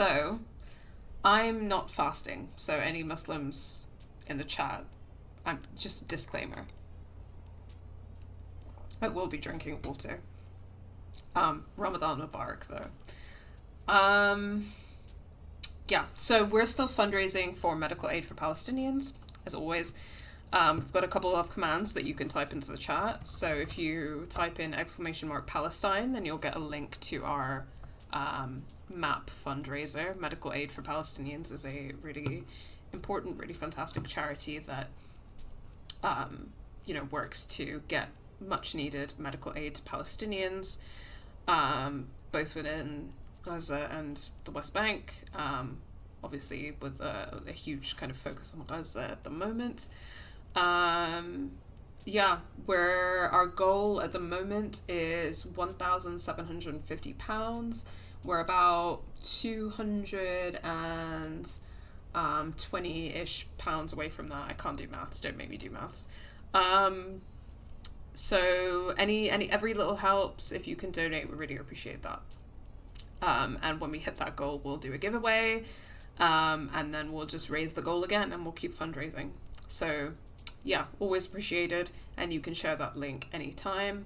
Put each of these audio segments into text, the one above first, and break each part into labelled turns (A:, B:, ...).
A: So, I'm not fasting, so any Muslims in the chat, I'm just disclaimer. I will be drinking water. Ramadan Mubarak though. Yeah, so we're still fundraising for medical aid for Palestinians, as always. We've got a couple of commands that you can type into the chat. So if you type in !Palestine, then you'll get a link to our MAP fundraiser. Medical Aid for Palestinians is a really important, really fantastic charity that works to get much needed medical aid to Palestinians, both within Gaza and the West Bank, obviously with a huge kind of focus on Gaza at the moment. Where our goal at the moment is £1,750. We're about 220-ish pounds away from that. I can't do maths, don't make me do maths. So every little helps. If you can donate, we really appreciate that. And when we hit that goal, we'll do a giveaway, and then we'll just raise the goal again, and we'll keep fundraising. So yeah, always appreciated, and you can share that link anytime,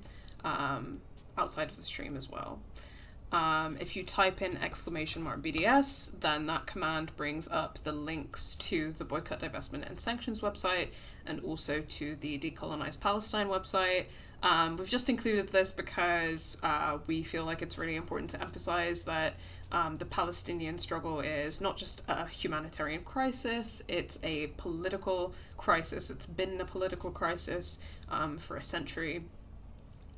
A: outside of the stream as well. If you type in !BDS, then that command brings up the links to the Boycott, Divestment and Sanctions website, and also to the Decolonize Palestine website. We've just included this because we feel like it's really important to emphasize that the Palestinian struggle is not just a humanitarian crisis, it's a political crisis. It's been a political crisis for a century,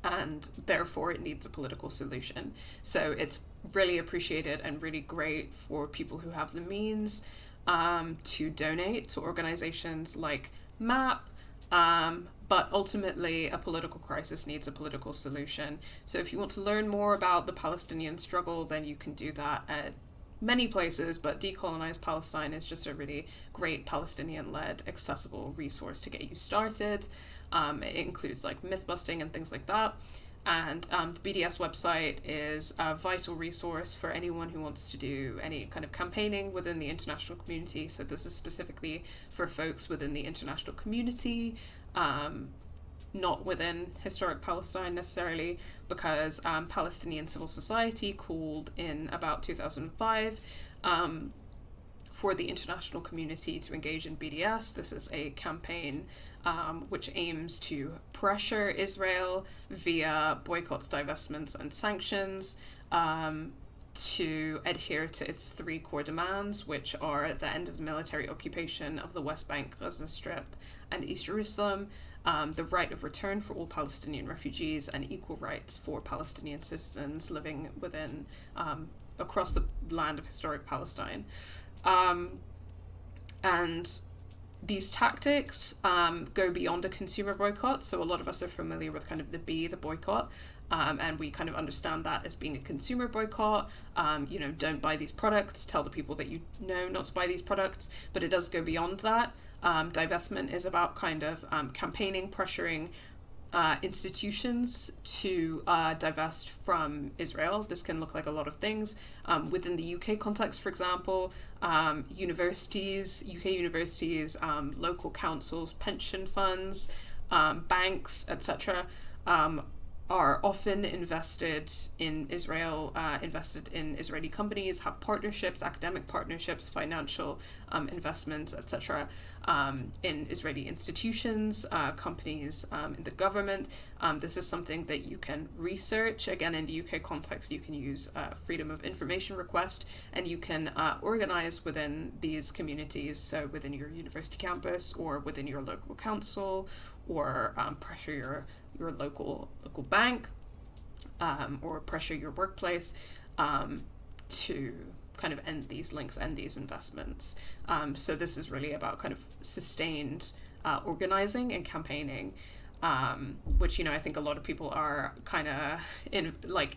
A: and therefore it needs a political solution. So it's really appreciated and really great for people who have the means to donate to organizations like MAP, but ultimately a political crisis needs a political solution. So if you want to learn more about the Palestinian struggle, then you can do that at many places, but Decolonize Palestine is just a really great Palestinian-led accessible resource to get you started. It includes like myth busting and things like that. And the BDS website is a vital resource for anyone who wants to do any kind of campaigning within the international community. So this is specifically for folks within the international community, not within historic Palestine necessarily, because Palestinian civil society called in about 2005 for the international community to engage in BDS. This is a campaign which aims to pressure Israel via boycotts, divestments, and sanctions to adhere to its three core demands, which are the end of the military occupation of the West Bank, Gaza Strip, and East Jerusalem, the right of return for all Palestinian refugees, and equal rights for Palestinian citizens living within across the land of historic Palestine. And these tactics go beyond a consumer boycott. So a lot of us are familiar with kind of the boycott, and we kind of understand that as being a consumer boycott. Don't buy these products, tell the people that you know not to buy these products, but it does go beyond that. Divestment is about kind of campaigning, pressuring institutions to divest from Israel. This can look like a lot of things. Within the UK context, for example, universities, UK universities, local councils, pension funds, banks, etc., are often invested in Israel, invested in Israeli companies, have partnerships, academic partnerships, financial investments, etc., in Israeli institutions, companies in the government. This is something that you can research. Again, in the UK context, you can use freedom of information request, and you can organize within these communities, so within your university campus or within your local council, or pressure your local bank, or pressure your workplace to kind of end these links, end these investments. So this is really about kind of sustained organizing and campaigning, which, I think a lot of people are kind of in, like,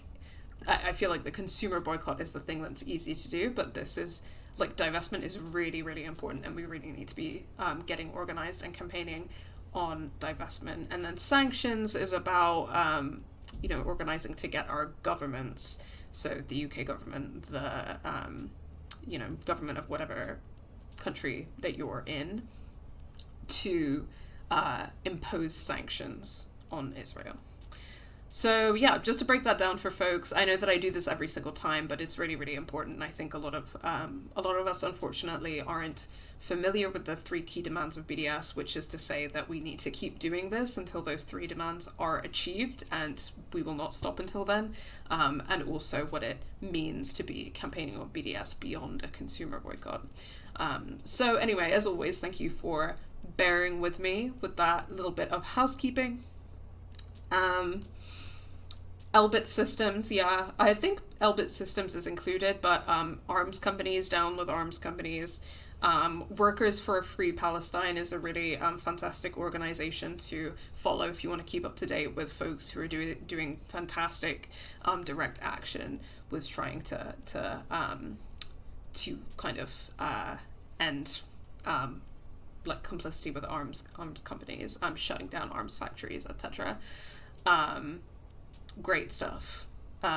A: I feel like the consumer boycott is the thing that's easy to do, but this is, like, divestment is really, really important, and we really need to be getting organized and campaigning on divestment. And then sanctions is about organizing to get our governments, so the UK government, the you know, government of whatever country that you're in to impose sanctions on Israel. So yeah, just to break that down for folks, I know that I do this every single time, but it's really, really important. I think a lot of us, unfortunately, aren't familiar with the 3 key demands of BDS, which is to say that we need to keep doing this until those 3 demands are achieved, and we will not stop until then. And also what it means to be campaigning on BDS beyond a consumer boycott. So anyway, as always, thank you for bearing with me with that little bit of housekeeping. Elbit Systems, yeah, I think Elbit Systems is included, but arms companies, down with arms companies. Workers for a Free Palestine is a really fantastic organization to follow if you want to keep up to date with folks who are doing fantastic direct action with trying to kind of end like complicity with arms companies, shutting down arms factories, etc. Great stuff.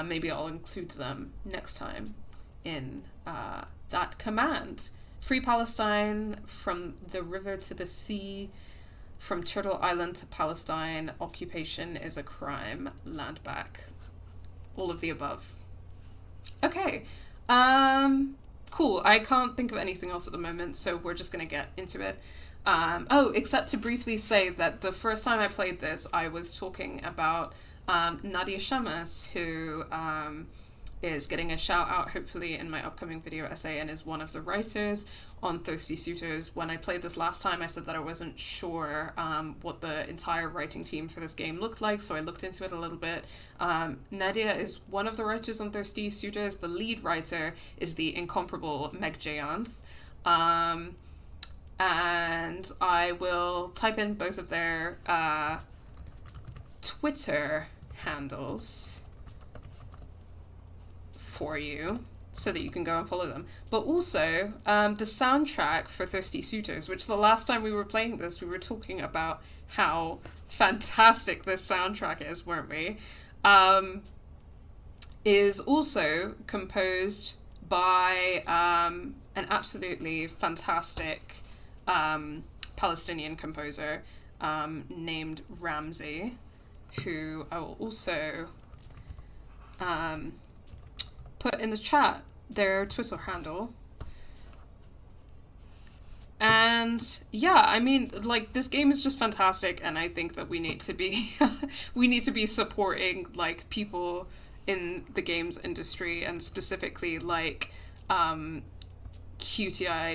A: Maybe I'll include them next time in that command. Free Palestine, from the river to the sea, from Turtle Island to Palestine, occupation is a crime, land back. All of the above. Okay. Cool. I can't think of anything else at the moment, so we're just going to get into it. Except to briefly say that the first time I played this, I was talking about Nadia Shamas, who is getting a shout out hopefully in my upcoming video essay and is one of the writers on Thirsty Suitors. When I played this last time, I said that I wasn't sure what the entire writing team for this game looked like, so I looked into it a little bit. Nadia is one of the writers on Thirsty Suitors. The lead writer is the incomparable Meg Jayanth. And I will type in both of their Twitter handles for you so that you can go and follow them. But also, the soundtrack for Thirsty Suitors, which the last time we were playing this, we were talking about how fantastic this soundtrack is, weren't we? Is also composed by an absolutely fantastic Palestinian composer named Ramsey, who I will also put in the chat their Twitter handle. And yeah, I mean, like, this game is just fantastic, and I think that we need to be supporting like people in the games industry, and specifically like QTI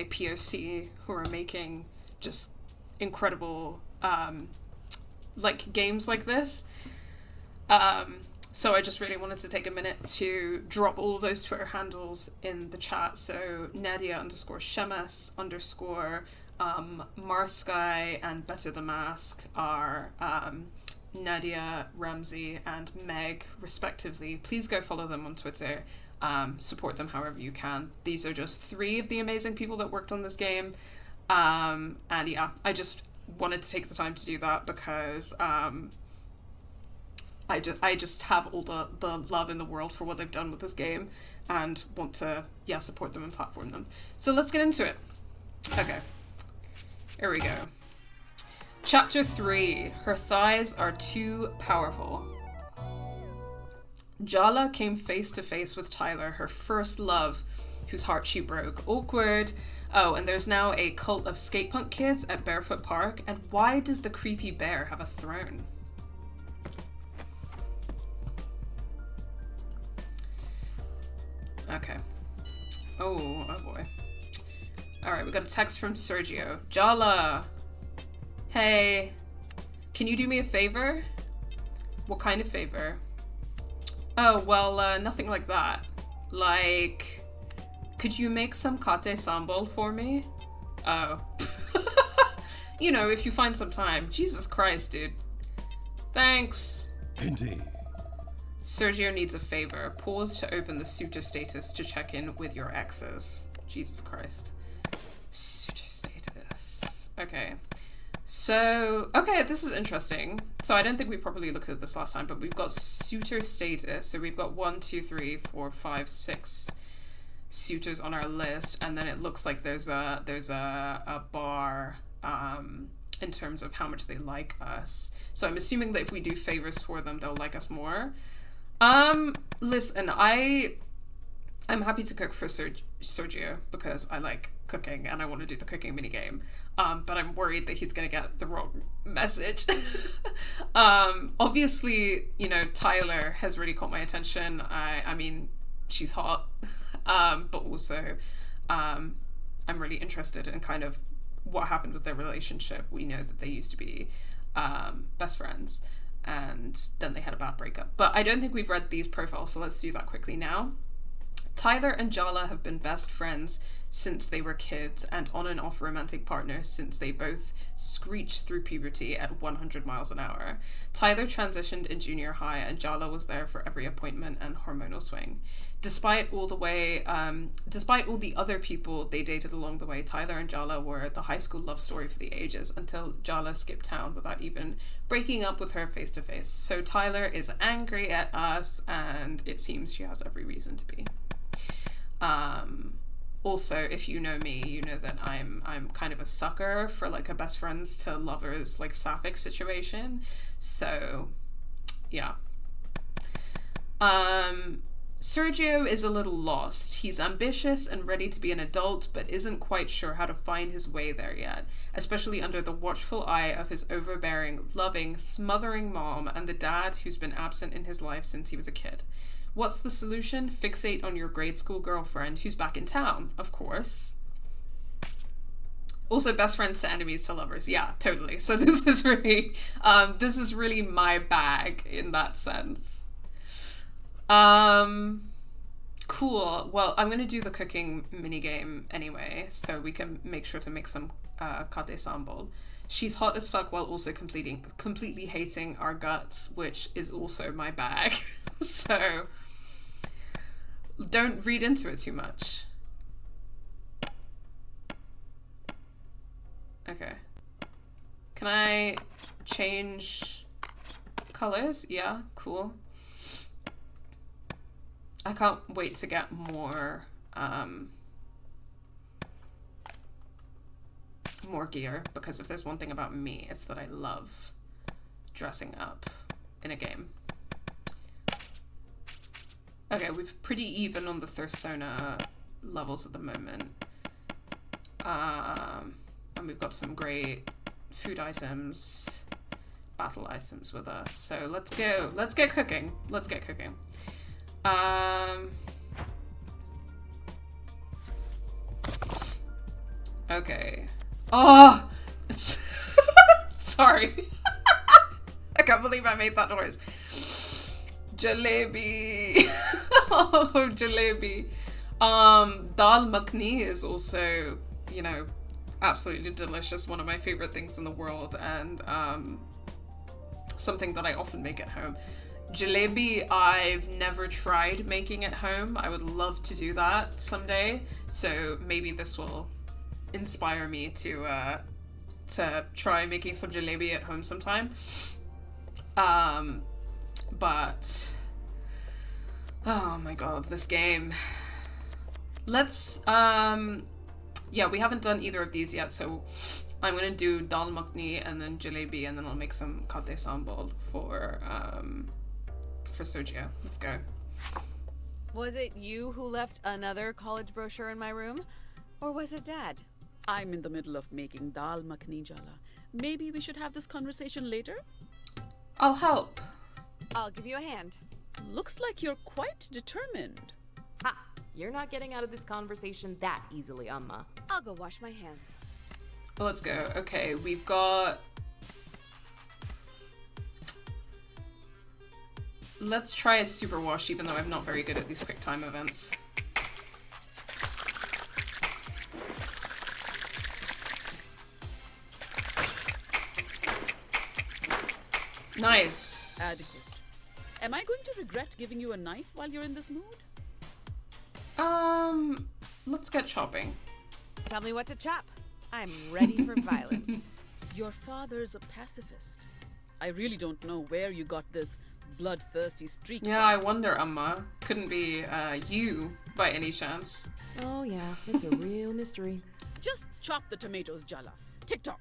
A: POC, who are making just incredible like games like this. So I just really wanted to take a minute to drop all of those Twitter handles in the chat. So Nadia_Shemes_ Marsky and Better the Mask are Nadia, Ramsey, and Meg, respectively. Please go follow them on Twitter. Support them however you can. These are just 3 of the amazing people that worked on this game. And yeah, I just wanted to take the time to do that because I just have all the love in the world for what they've done with this game and want to, yeah, support them and platform them. So let's get into it. Okay. Here we go. Chapter 3. Her thighs are too powerful. Jala came face to face with Tyler, her first love, whose heart she broke. Awkward. Oh, and there's now a cult of skatepunk kids at Barefoot Park. And why does the creepy bear have a throne? Okay. Oh boy. Alright, we got a text from Sergio. Jala! Hey. Can you do me a favor? What kind of favor? Oh, well, nothing like that. Like, could you make some kate sambal for me? Oh. You know, if you find some time. Jesus Christ, dude. Thanks.
B: Indeed.
A: Sergio needs a favor. Pause to open the suitor status to check in with your exes. Jesus Christ. Suitor status. Okay. So, okay, this is interesting. So I don't think we properly looked at this last time, but we've got suitor status. So we've got 1, 2, 3, 4, 5, 6, suitors on our list, and then it looks like there's a bar in terms of how much they like us. So I'm assuming that if we do favors for them, they'll like us more. Listen, I'm happy to cook for Sergio because I like cooking and I want to do the cooking minigame. But I'm worried that he's going to get the wrong message. Obviously, you know, Tyler has really caught my attention. I mean, she's hot. But also, I'm really interested in kind of what happened with their relationship. We know that they used to be best friends, and then they had a bad breakup. But I don't think we've read these profiles, so let's do that quickly now. Tyler and Jala have been best friends since they were kids and on and off romantic partners since they both screeched through puberty at 100 miles an hour. Tyler transitioned in junior high and Jala was there for every appointment and hormonal swing. Despite all the other people they dated along the way, Tyler and Jala were the high school love story for the ages until Jala skipped town without even breaking up with her face to face. So Tyler is angry at us, and it seems she has every reason to be. Also, if you know me, you know that I'm kind of a sucker for like a best friends to lovers like sapphic situation. So yeah. Sergio is a little lost. He's ambitious and ready to be an adult, but isn't quite sure how to find his way there yet, especially under the watchful eye of his overbearing, loving, smothering mom and the dad who's been absent in his life since he was a kid. What's the solution? Fixate on your grade school girlfriend who's back in town, of course. Also, best friends to enemies to lovers. Yeah, totally. So this is really my bag in that sense. Cool. Well, I'm gonna do the cooking minigame anyway, so we can make sure to make some kate sambal. She's hot as fuck while also completely hating our guts, which is also my bag. So don't read into it too much. Okay. Can I change colors? Yeah, cool. I can't wait to get more gear, because if there's one thing about me, it's that I love dressing up in a game. Okay, we're pretty even on the Thursona levels at the moment. And we've got some great food items, battle items with us. So let's go. Let's get cooking. Let's get cooking. Okay. Oh! Sorry. I can't believe I made that noise. Jalebi. Oh, jalebi. Dal makhni is also, you know, absolutely delicious. One of my favorite things in the world, and something that I often make at home. Jalebi, I've never tried making at home. I would love to do that someday. So maybe this will inspire me to try making some jalebi at home sometime. But oh my god, this game. Let's yeah, we haven't done either of these yet, so I'm gonna do dal makhni and then jalebi, and then I'll make some kate sambal for Sergio. Let's go.
B: Was it you who left another college brochure in my room? Or was it Dad?
C: I'm in the middle of making dal makhni, Jala. Maybe we should have this conversation later?
A: I'll help.
B: I'll give you a hand.
C: Looks like you're quite determined.
D: Ha! You're not getting out of this conversation that easily, Amma.
B: I'll go wash my hands.
A: Let's go. Okay, we've got... Let's try a super wash, even though I'm not very good at these quick time events. Nice.
C: Adequate. Am I going to regret giving you a knife while you're in this mood?
A: Let's get chopping.
B: Tell me what to chop. I'm ready for violence.
C: Your father's a pacifist. I really don't know where you got this bloodthirsty streak.
A: Yeah, I wonder, Amma. Couldn't be you by any chance.
D: Oh yeah, it's a real mystery.
C: Just chop the tomatoes, Jala. Tick-tock.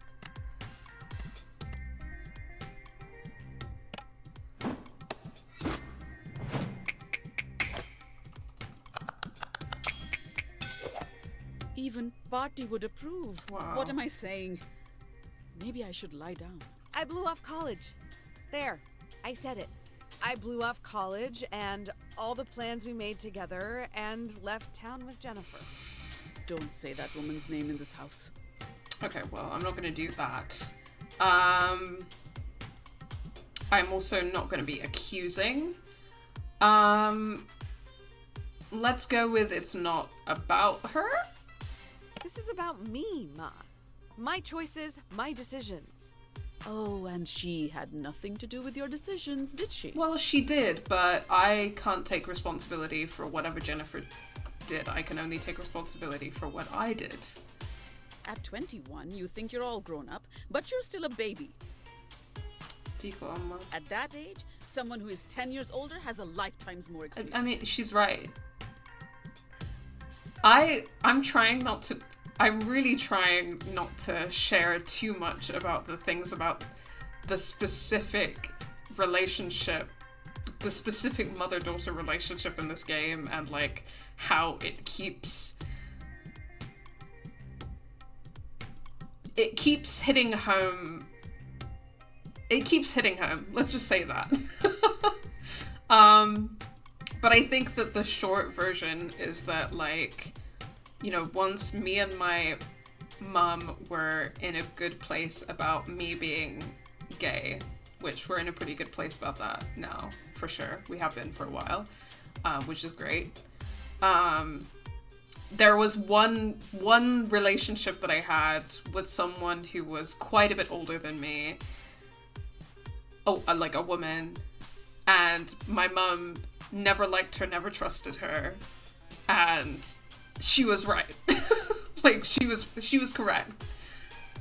C: Even Party would approve.
A: Wow.
C: What am I saying? Maybe I should lie down.
B: I blew off college. There, I said it. I blew off college and all the plans we made together and left town with Jennifer.
C: Don't say that woman's name in this house.
A: Okay, well, I'm not going to do that. I'm also not going to be accusing. Let's go with it's not about her.
B: This is about me, Ma. My choices, my decisions.
C: Oh, and she had nothing to do with your decisions, did she?
A: Well, she did, but I can't take responsibility for whatever Jennifer did. I can only take responsibility for what I did.
C: At 21, you think you're all grown up, but you're still a baby.
A: Deepa, Amma.
C: At that age, someone who is 10 years older has a lifetime's more experience.
A: I mean, she's right. I'm really trying not to share too much about the things about the specific relationship, the specific mother-daughter relationship in this game, and like how it keeps hitting home. It keeps hitting home. Let's just say that. But I think that the short version is that, like, you know, once me and my mum were in a good place about me being gay, which we're in a pretty good place about that now, for sure. We have been for a while, which is great. There was one relationship that I had with someone who was quite a bit older than me. Oh, like a woman. And my mum never liked her, never trusted her. And she was right. Like, she was correct.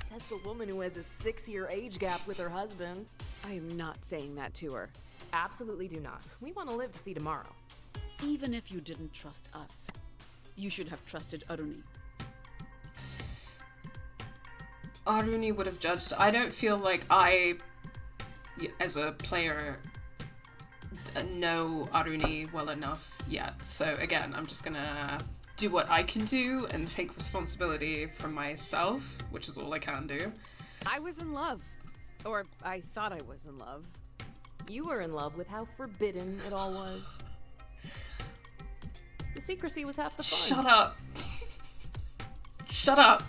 D: Says the woman who has a 6-year age gap with her husband.
B: I am not saying that to her.
D: Absolutely do not. We want to live to see tomorrow.
C: Even if you didn't trust us, you should have trusted Aruni.
A: Aruni would have judged. I don't feel like I, as a player, know Aruni well enough yet. So again, I'm just gonna do what I can do and take responsibility for myself, which is all I can do.
B: I was in love. Or I thought I was in love.
D: You were in love with how forbidden it all was. The secrecy was half the fun.
A: Shut up. Shut up.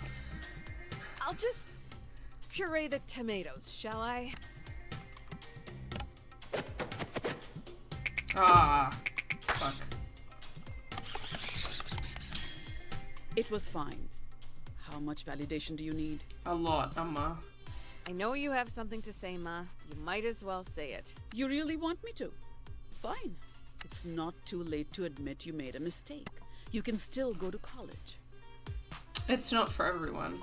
B: I'll just puree the tomatoes, shall I?
A: Ah, fuck.
C: It was fine. How much validation do you need?
A: A lot, Amma.
B: I know you have something to say, Ma. You might as well say it.
C: You really want me to? Fine. It's not too late to admit you made a mistake. You can still go to college.
A: It's not for everyone.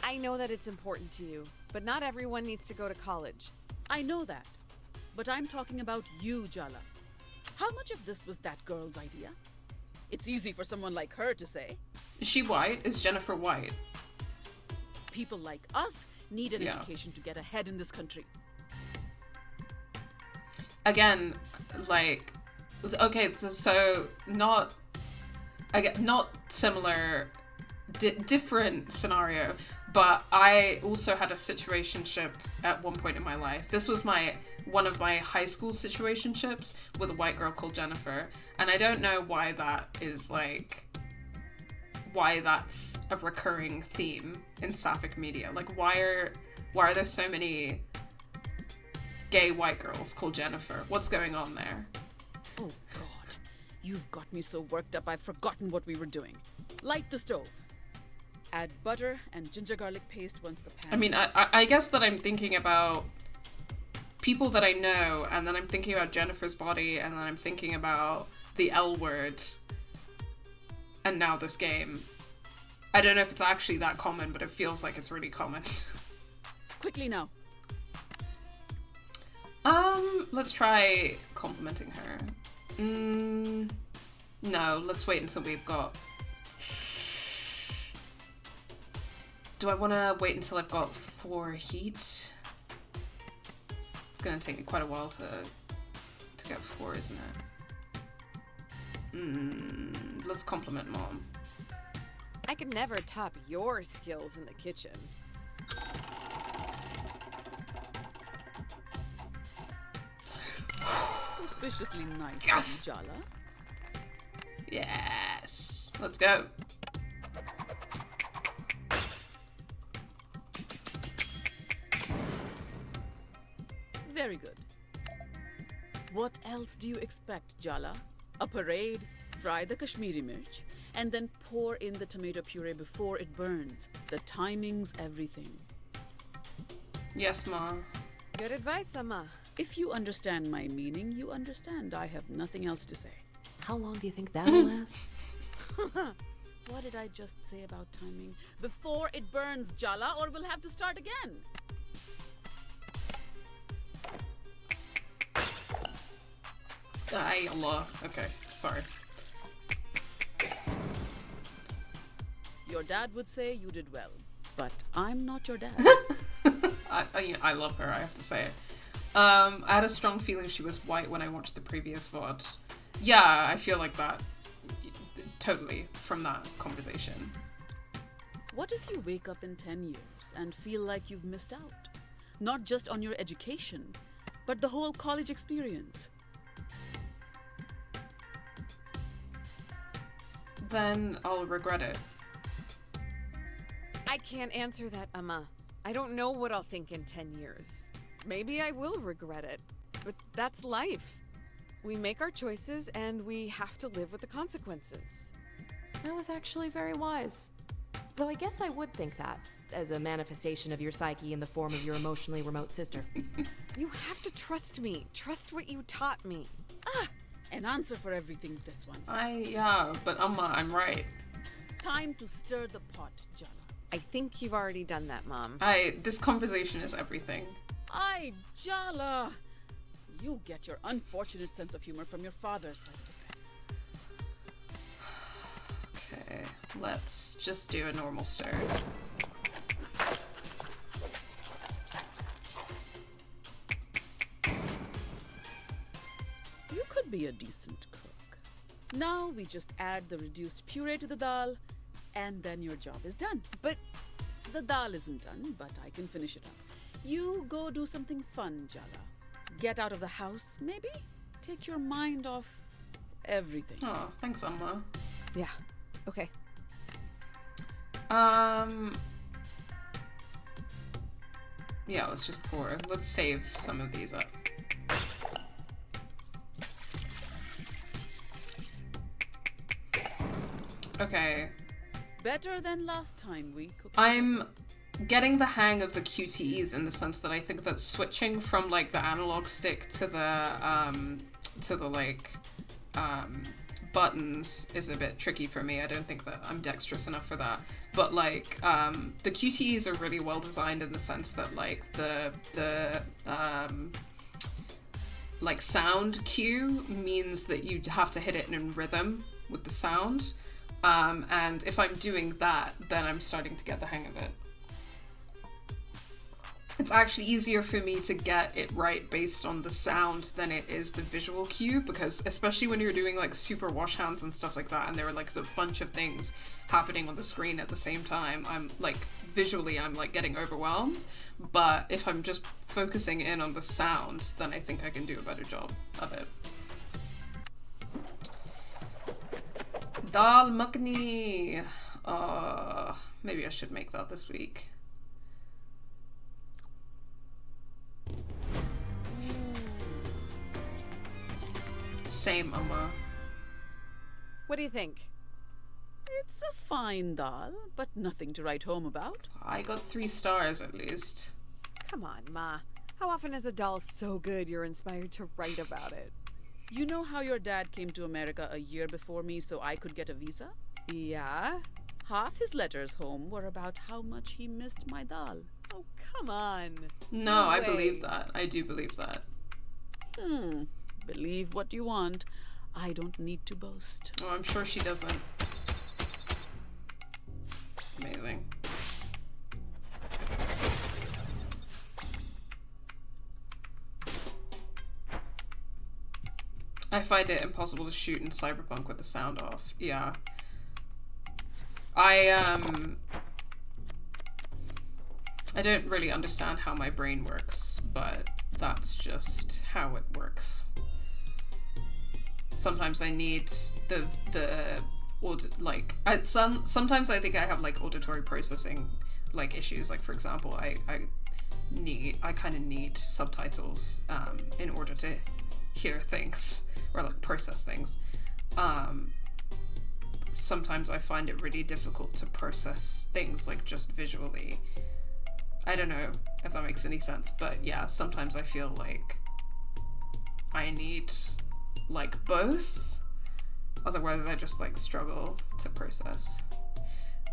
B: I know that it's important to you, but not everyone needs to go to college.
C: I know that. But I'm talking about you, Jala. How much of this was that girl's idea? It's easy for someone like her to say.
A: Is she white? Is Jennifer white?
C: People like us need an
A: Yeah.
C: education to get ahead in this country.
A: Again, like, okay, so not, again, not similar, different scenario, but I also had a situationship at one point in my life. This was one of my high school situationships with a white girl called Jennifer, and I don't know why that is like, why that's a recurring theme in sapphic media. Like, why are there so many gay white girls called Jennifer? What's going on there?
C: Oh God, you've got me so worked up I've forgotten what we were doing. Light the stove. Add butter and ginger garlic paste once the pan.
A: I mean, I guess that I'm thinking about people that I know, and then I'm thinking about Jennifer's body, and then I'm thinking about the L word, and now this game. I don't know if it's actually that common, but it feels like it's really common.
C: Quickly now.
A: let's try complimenting her. No, let's wait until we've got... Do I want to wait until I've got 4 heat? It's going to take me quite a while to get 4, isn't it? Let's compliment Mom.
B: I could never top your skills in the kitchen.
C: Suspiciously nice,
A: Yes!
C: Jala.
A: Yes! Let's go.
C: Very good. What else do you expect, Jala? A parade, fry the Kashmiri mirch, and then pour in the tomato puree before it burns. The timing's everything.
A: Yes, Ma.
B: Good advice, Amma.
C: If you understand my meaning, you understand. I have nothing else to say.
D: How long do you think that'll last?
C: What did I just say about timing? Before it burns, Jala, or we'll have to start again.
A: Ay, Allah. Okay, sorry.
C: Your dad would say you did well, but I'm not your dad.
A: I love her, I have to say it. I had a strong feeling she was white when I watched the previous VOD. Yeah, I feel like that. Totally, from that conversation.
C: What if you wake up in 10 years and feel like you've missed out? Not just on your education, but the whole college experience.
A: Then I'll regret it.
B: I can't answer that, Amma. I don't know what I'll think in 10 years. Maybe I will regret it. But that's life. We make our choices and we have to live with the consequences.
D: That was actually very wise. Though I guess I would think that, as a manifestation of your psyche in the form of your emotionally remote sister.
B: You have to trust me. Trust what you taught me.
C: An answer for everything, this one.
A: Yeah, but Amma, I'm right.
C: Time to stir the pot, Jala.
B: I think you've already done that, Mom.
A: This conversation is everything.
C: Aye, Jala! You get your unfortunate sense of humor from your father's side of the family.
A: Okay, let's just do a normal stir.
C: You could be a decent cook. Now we just add the reduced puree to the dal, and then your job is done. But the dal isn't done, but I can finish it up. You go do something fun, Jala. Get out of the house, maybe? Take your mind off everything.
A: Oh, thanks, Amma.
B: Yeah. Okay.
A: Yeah, let's just pour. Let's save some of these up. Okay.
C: Better than last time we cooked.
A: I'm getting the hang of the QTEs in the sense that I think that switching from like the analog stick to the buttons is a bit tricky for me. I don't think that I'm dexterous enough for that. But like the QTEs are really well designed in the sense that like the like sound cue means that you have to hit it in rhythm with the sound. And if I'm doing that, then I'm starting to get the hang of it. It's actually easier for me to get it right based on the sound than it is the visual cue, because especially when you're doing like super wash hands and stuff like that, and there are like a bunch of things happening on the screen at the same time, I'm like visually I'm like getting overwhelmed. But if I'm just focusing in on the sound, then I think I can do a better job of it. Dal makhni. Maybe I should make that this week. Same, Amma.
B: What do you think?
C: It's a fine dal, but nothing to write home about.
A: I got 3 stars at least.
B: Come on, Ma. How often is a doll so good you're inspired to write about it?
C: You know how your dad came to America a year before me so I could get a visa?
B: Yeah?
C: Half his letters home were about how much he missed my dal.
B: Oh, come on.
A: No, I
B: way.
A: believe that. I do believe that.
C: Believe what you want. I don't need to boast.
A: Oh, I'm sure she doesn't. Amazing. I find it impossible to shoot in Cyberpunk with the sound off. Yeah. I don't really understand how my brain works, but that's just how it works. Sometimes I need sometimes I think I have like auditory processing like issues. Like for example, I kind of need subtitles in order to hear things or like process things. Sometimes I find it really difficult to process things like just visually. I don't know if that makes any sense, but yeah, sometimes I feel like I need like both. Otherwise I just like struggle to process.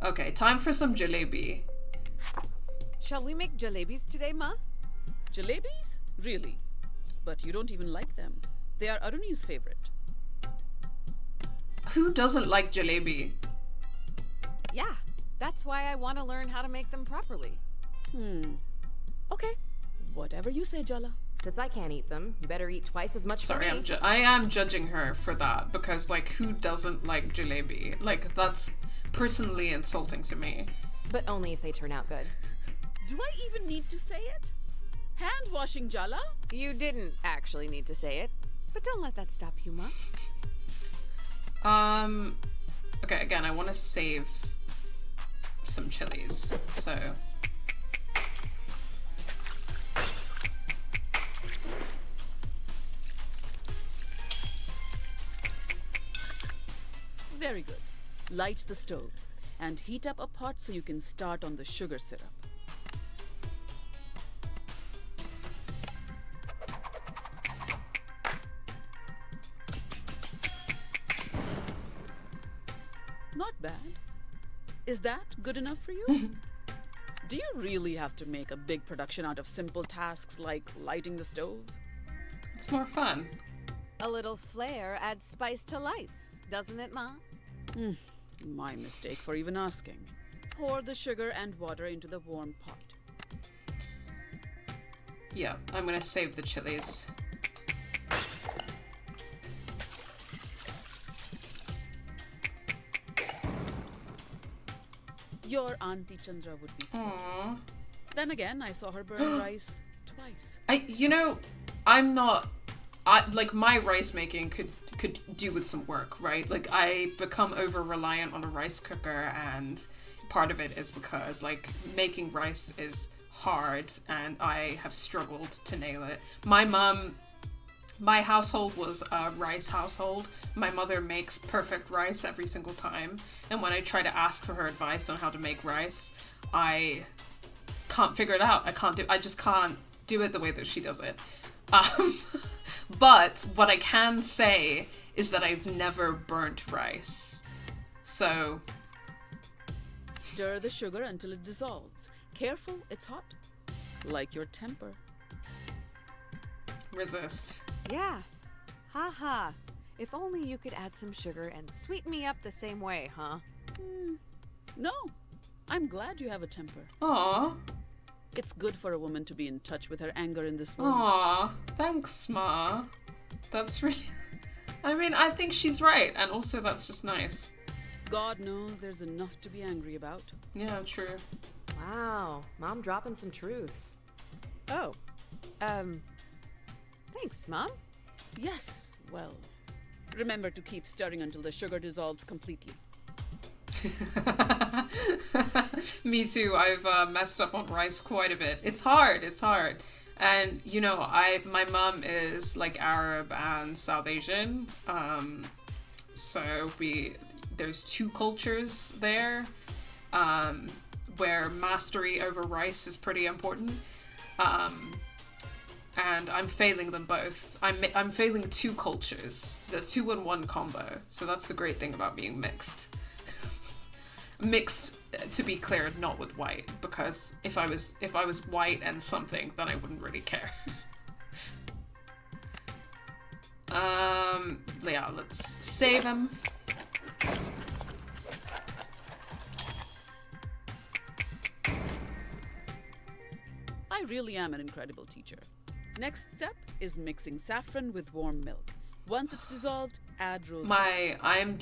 A: Okay, time for some jalebi.
B: Shall we make jalebis today, Ma?
C: Jalebis? Really? But you don't even like them. They are Aruni's favorite.
A: Who doesn't like jalebi?
B: Yeah, that's why I want to learn how to make them properly.
C: Okay. Whatever you say, Jala.
D: Since I can't eat them, you better eat twice as much.
A: Sorry,
D: for me.
A: I am judging her for that because like who doesn't like jalebi? Like that's personally insulting to me.
D: But only if they turn out good.
C: Do I even need to say it? Hand washing, Jala?
B: You didn't actually need to say it, but don't let that stop you, Ma.
A: Okay, again, I want to save some chilies, so...
C: Very good. Light the stove and heat up a pot so you can start on the sugar syrup. Not bad. Is that good enough for you? Do you really have to make a big production out of simple tasks like lighting the stove?
A: It's more fun.
B: A little flair adds spice to life, doesn't it, Ma?
C: My mistake for even asking. Pour the sugar and water into the warm pot.
A: Yeah, I'm gonna save the chilies.
C: Your Auntie Chandra would be proud.
A: Aww.
C: Then again, I saw her burn rice twice.
A: My rice making could do with some work, right? Like I become over reliant on a rice cooker, and part of it is because like making rice is hard and I have struggled to nail it. My household was a rice household. My mother makes perfect rice every single time, and when I try to ask for her advice on how to make rice, I can't figure it out. I just can't do it the way that she does it. But what I can say is that I've never burnt rice. So...
C: Stir the sugar until it dissolves. Careful, it's hot. Like your temper.
A: Resist.
B: Yeah. Ha ha. If only you could add some sugar and sweeten me up the same way, huh?
C: No. I'm glad you have a temper.
A: Aww.
C: It's good for a woman to be in touch with her anger in this world.
A: Aww. Thanks, Ma. That's really... I mean, I think she's right, and also that's just nice.
C: God knows there's enough to be angry about.
A: Yeah, true.
D: Wow, Mom dropping some truths.
B: Oh. Thanks, Mom.
C: Yes, well, remember to keep stirring until the sugar dissolves completely.
A: Me too. I've messed up on rice quite a bit. It's hard. And you know, my mom is like Arab and South Asian. So there's two cultures there, where mastery over rice is pretty important. And I'm failing them both. I'm failing two cultures. It's a 2-in-1 combo. So that's the great thing about being mixed. Mixed, to be clear, not with white, because if I was white and something, then I wouldn't really care. Yeah, let's save him.
C: I really am an incredible teacher. Next step is mixing saffron with warm milk. Once it's dissolved, add rose.
A: I'm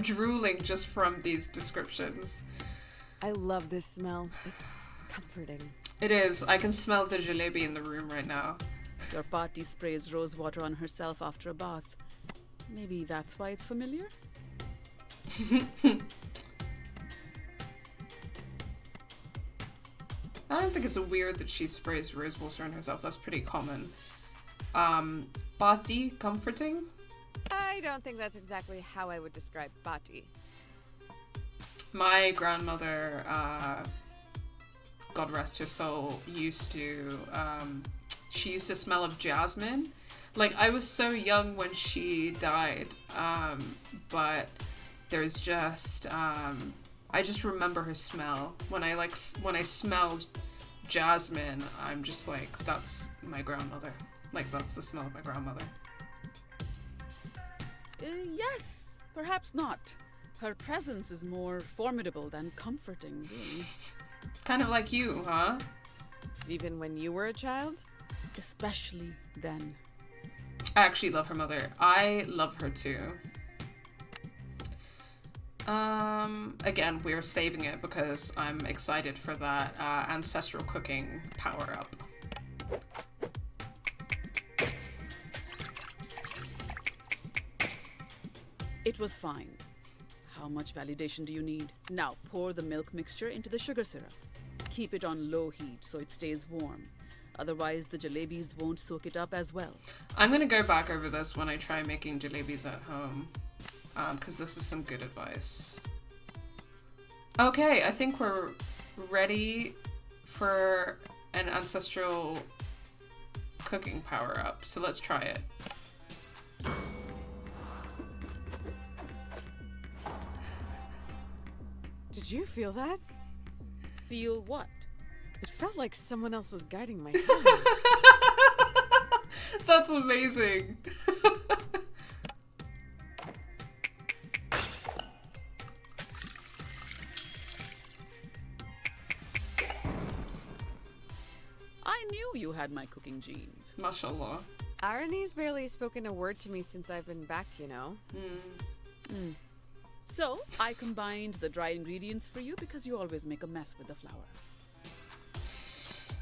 A: drooling just from these descriptions.
B: I love this smell. It's comforting.
A: It is. I can smell the jalebi in the room right now.
C: Your party sprays rose water on herself after a bath. Maybe that's why it's familiar?
A: I don't think it's weird that she sprays rose water on herself. That's pretty common. Bati, comforting?
B: I don't think that's exactly how I would describe bati.
A: My grandmother, God rest her soul, used to smell of jasmine. Like, I was so young when she died, but there's just, I just remember her smell. When I smell jasmine, I'm just like, that's my grandmother. Like, that's the smell of my grandmother.
C: Yes, perhaps not. Her presence is more formidable than comforting, really.
A: Kind of like you, huh?
B: Even when you were a child?
C: Especially then.
A: I actually love her mother. I love her too. Again, we're saving it because I'm excited for that ancestral cooking power-up.
C: It was fine. How much validation do you need? Now pour the milk mixture into the sugar syrup. Keep it on low heat so it stays warm. Otherwise, the jalebis won't soak it up as well.
A: I'm going to go back over this when I try making jalebis at home, because this is some good advice. Okay, I think we're ready for an ancestral cooking power-up, so let's try it.
B: Did you feel that?
C: Feel what?
B: It felt like someone else was guiding my hand.
A: That's amazing.
C: I knew you had my cooking genes.
A: Mashallah.
B: Irony's barely spoken a word to me since I've been back, you know.
C: So, I combined the dry ingredients for you because you always make a mess with the flour.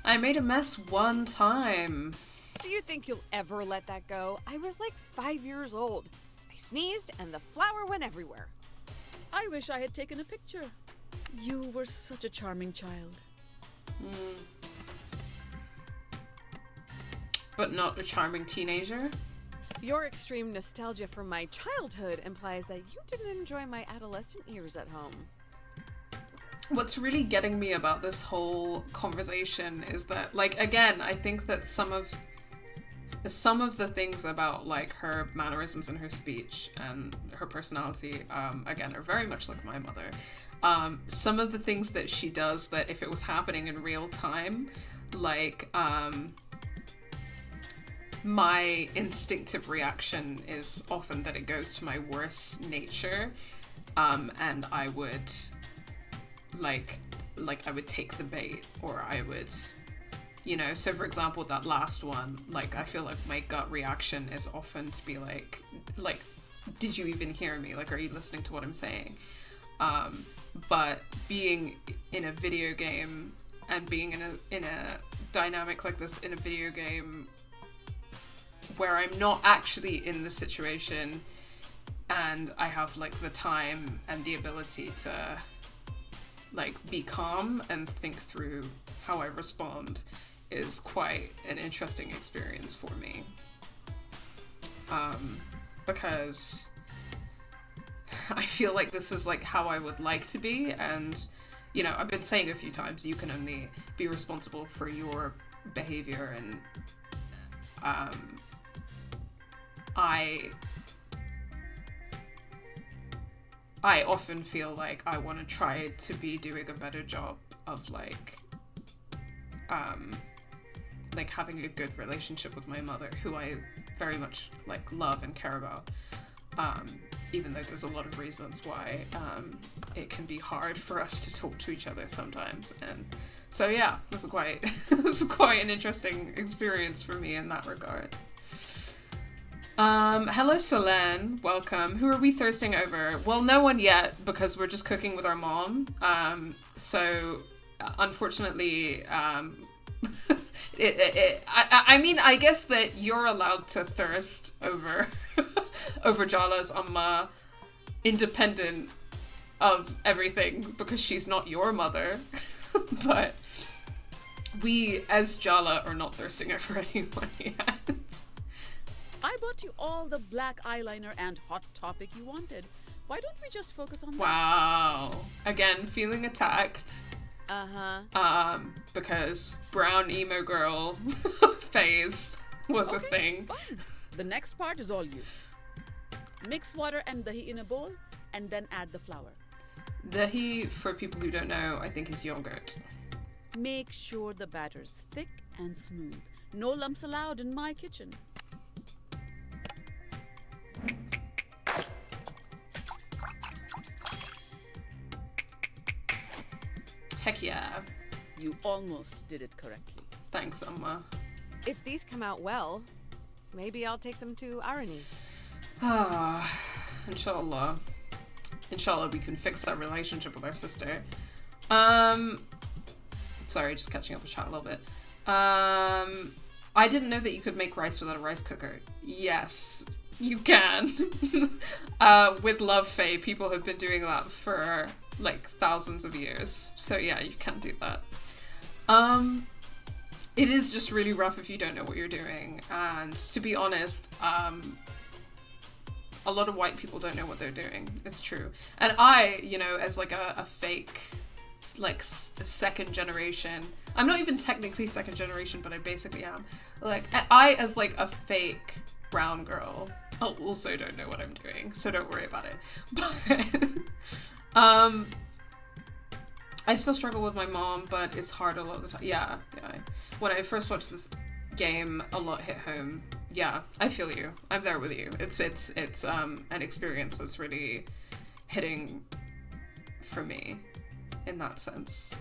A: I made a mess one time.
B: Do you think you'll ever let that go? I was like 5 years old. I sneezed and the flour went everywhere.
C: I wish I had taken a picture. You were such a charming child.
A: But not a charming teenager?
B: Your extreme nostalgia for my childhood implies that you didn't enjoy my adolescent years at home.
A: What's really getting me about this whole conversation is that, like, again, I think that some of the things about, like, her mannerisms and her speech and her personality, again, are very much like my mother. Some of the things that she does that if it was happening in real time, like, my instinctive reaction is often that it goes to my worst nature, and I would like I would take the bait, or I would, you know, so for example that last one, like, I feel like my gut reaction is often to be like did you even hear me, like, are you listening to what I'm saying? But being in a video game and being in a dynamic like this in a video game where I'm not actually in the situation and I have, like, the time and the ability to, like, be calm and think through how I respond is quite an interesting experience for me. Because I feel like this is, like, how I would like to be, and, you know, I've been saying a few times, you can only be responsible for your behavior, and I often feel like I want to try to be doing a better job of, like having a good relationship with my mother, who I very much like love and care about. Even though there's a lot of reasons why it can be hard for us to talk to each other sometimes. And so yeah, this is quite this is quite an interesting experience for me in that regard. Hello Selene, welcome. Who are we thirsting over? Well, no one yet, because we're just cooking with our mom. So unfortunately, I mean, I guess that you're allowed to thirst over over Jala's Amma, independent of everything, because she's not your mother. But we, as Jala, are not thirsting over anyone yet.
C: I bought you all the black eyeliner and hot topic you wanted. Why don't we just focus on that?
A: Wow. Again, feeling attacked. Because brown emo girl phase was a thing.
C: Fine. The next part is all you. Mix water and dahi in a bowl, and then add the flour.
A: Dahi, for people who don't know, I think is yogurt.
C: Make sure the batter's thick and smooth. No lumps allowed in my kitchen.
A: Heck yeah.
C: You almost did it correctly.
A: Thanks, Amma.
B: If these come out well, maybe I'll take some to Arani.
A: Inshallah. Inshallah, we can fix that relationship with our sister. Sorry, just catching up with chat a little bit. I didn't know that you could make rice without a rice cooker. Yes, you can. With Love Faye, people have been doing that for like thousands of years. So yeah, you can do that. It is just really rough if you don't know what you're doing. And to be honest, a lot of white people don't know what they're doing. It's true. And I, you know, as like a fake, like second generation, I'm not even technically second generation, but I basically am. Like, I as like a fake brown girl, also don't know what I'm doing, so don't worry about it. But, I still struggle with my mom, but it's hard a lot of the time. Yeah. When I first watched this game, a lot hit home. Yeah, I feel you. I'm there with you. It's an experience that's really hitting for me in that sense.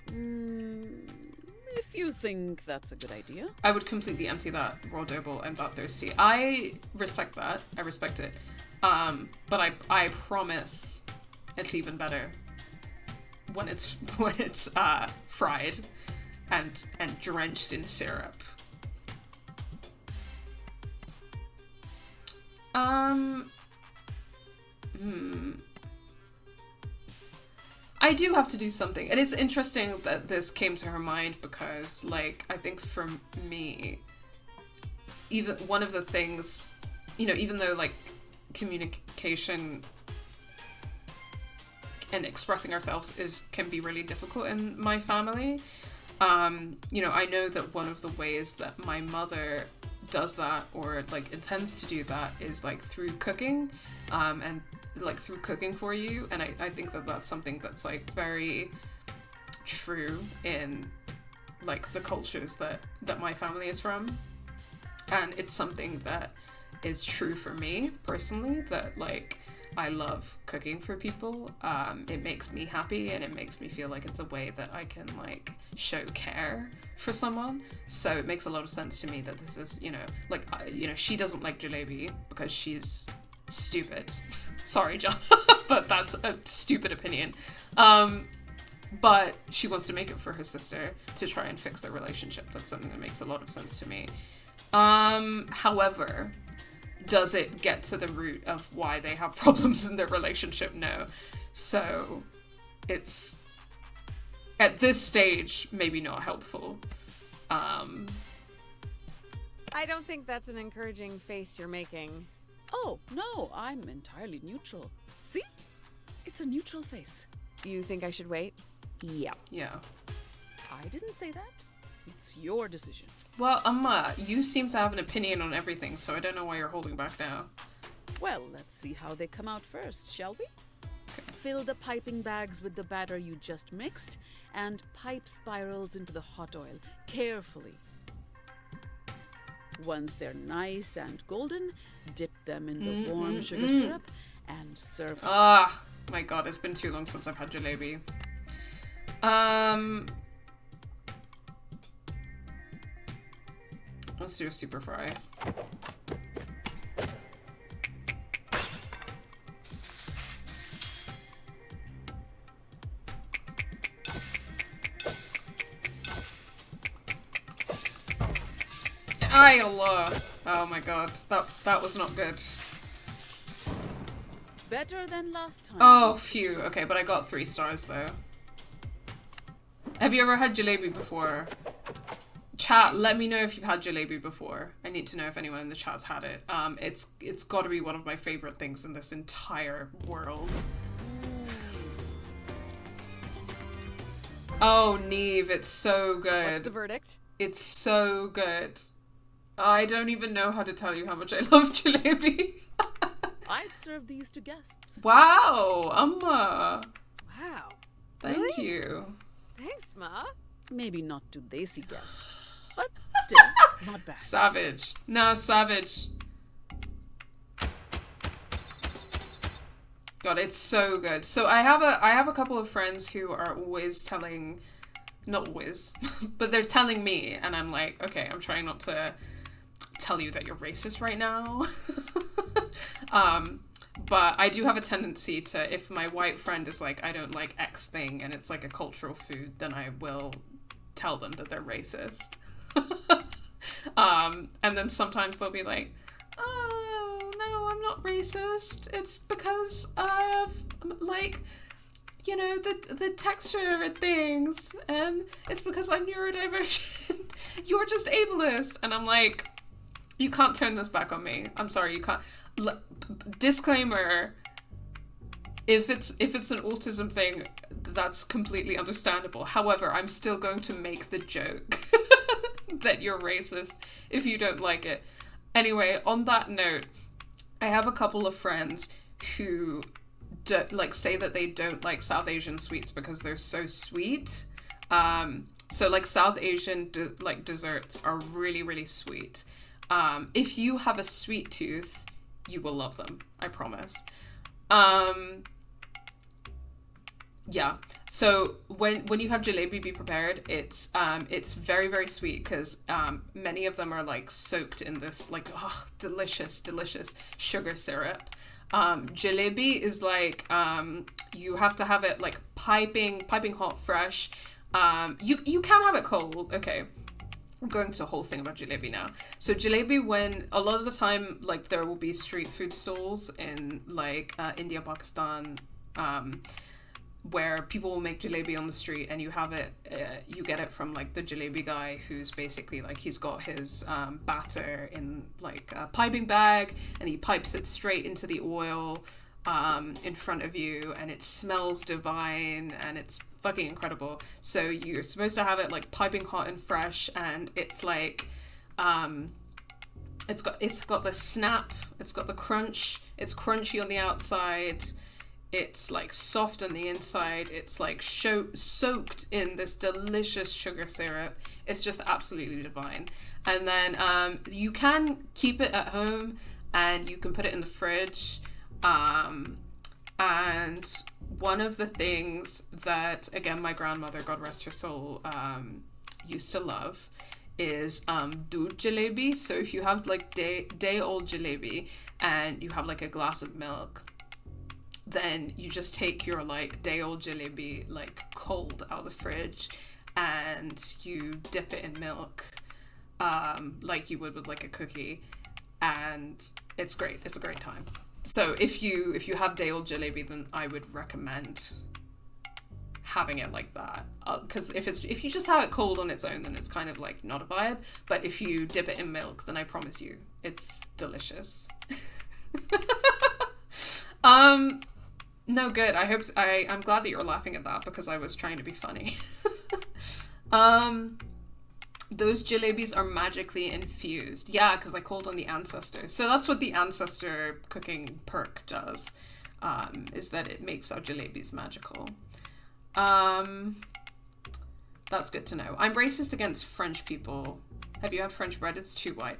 C: If you think that's a good idea.
A: I would completely empty that raw dough bowl. I'm that thirsty. I respect that. I respect it. But I promise it's even better when it's fried and drenched in syrup. I do have to do something. And it's interesting that this came to her mind because, like, I think for me, even one of the things, you know, even though, like, communication and expressing ourselves can be really difficult in my family, you know, I know that one of the ways that my mother does that or like intends to do that is like through cooking, and like through cooking for you. And I think that that's something that's like very true in like the cultures that my family is from, and it's something that is true for me personally, that like I love cooking for people. It makes me happy and it makes me feel like it's a way that I can like show care for someone. So it makes a lot of sense to me that this is, you know, like, you know, she doesn't like jalebi because she's stupid. Sorry, John, but that's a stupid opinion. But she wants to make it for her sister to try and fix their relationship. That's something that makes a lot of sense to me. However, does it get to the root of why they have problems in their relationship? No. So it's, at this stage, maybe not helpful.
B: I don't think that's an encouraging face you're making.
C: Oh, no, I'm entirely neutral. See? It's a neutral face.
B: You think I should wait?
D: Yeah.
A: Yeah.
C: I didn't say that. It's your decision.
A: Well, Amma, you seem to have an opinion on everything, so I don't know why you're holding back now.
C: Well, let's see how they come out first, shall we? Okay. Fill the piping bags with the batter you just mixed and pipe spirals into the hot oil, carefully. Once they're nice and golden, dip them in the warm sugar syrup and serve.
A: Ah, my god, it's been too long since I've had jalebi. Let's do a super fry. Ay Allah. Oh my god, that was not good.
C: Better than last time.
A: Oh, phew. Okay, but I got 3 stars though. Have you ever had jalebi before? Chat, let me know if you've had jalebi before. I need to know if anyone in the chat's had it. It's got to be one of my favorite things in this entire world. Oh, Neve, it's so good.
B: What's the verdict?
A: It's so good. I don't even know how to tell you how much I love jalebi.
C: I'd serve these to guests.
A: Wow, Amma.
B: Wow.
A: Thank
B: Really?
A: you.
B: Thanks, Ma.
C: Maybe not to desi guests, but still, not bad.
A: Savage. No, savage. God, it's so good. So I have a couple of friends who are always telling, not always, but they're telling me, and I'm like, okay, I'm trying not to tell you that you're racist right now. But I do have a tendency to, if my white friend is like, I don't like X thing and it's like a cultural food, then I will tell them that they're racist. And then sometimes they'll be like, oh, no, I'm not racist. It's because I have, like, you know, the texture and things, and it's because I'm neurodivergent. You're just ableist. And I'm like, you can't turn this back on me. I'm sorry, you can't. Disclaimer, if it's an autism thing, that's completely understandable. However, I'm still going to make the joke that you're racist if you don't like it. Anyway, on that note, I have a couple of friends who say that they don't like South Asian sweets because they're so sweet. So like South Asian desserts are really, really sweet. If you have a sweet tooth, you will love them, I promise. Yeah. So when you have jalebi, be prepared. It's very, very sweet because many of them are like soaked in this like delicious sugar syrup. Jalebi is like you have to have it like piping hot, fresh. You can have it cold. Okay. I'm going to a whole thing about jalebi now. So jalebi, when a lot of the time, like there will be street food stalls in like India, Pakistan, where people will make jalebi on the street, and you have it, you get it from like the jalebi guy, who's basically like he's got his batter in like a piping bag, and he pipes it straight into the oil in front of you, and it smells divine, and it's fucking incredible. So you're supposed to have it like piping hot and fresh, and it's like it's got the snap, it's got the crunch, it's crunchy on the outside, it's like soft on the inside, it's like soaked in this delicious sugar syrup. It's just absolutely divine. And then you can keep it at home, and you can put it in the fridge. And one of the things that, again, my grandmother, God rest her soul, used to love is doodh jalebi. So if you have like day old jalebi and you have like a glass of milk, then you just take your like day old jalebi like cold out of the fridge, and you dip it in milk, like you would with like a cookie, and it's great. It's a great time. So if you have day old jalebi, then I would recommend having it like that. Because if you just have it cold on its own, then it's kind of like not a vibe. But if you dip it in milk, then I promise you, it's delicious. No, good. I'm glad that you're laughing at that, because I was trying to be funny. Those jalebis are magically infused. Yeah, because I called on the ancestors. So that's what the ancestor cooking perk does, is that it makes our jalebis magical. That's good to know. I'm racist against French people. Have you had French bread? It's too white.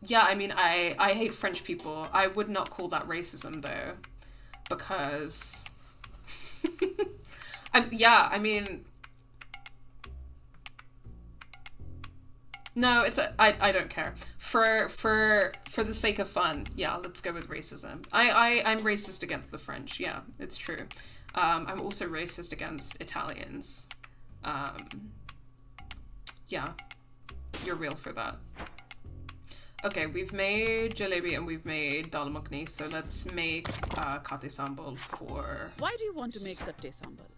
A: Yeah, I mean, I hate French people. I would not call that racism, though, because... I mean... No, I don't care. For the sake of fun, yeah, let's go with racism. I'm racist against the French, yeah, it's true. I'm also racist against Italians. Yeah, you're real for that. Okay, we've made jalebi and we've made dal makhni, so let's make kate sambal for...
C: Why do you want to make kate sambal?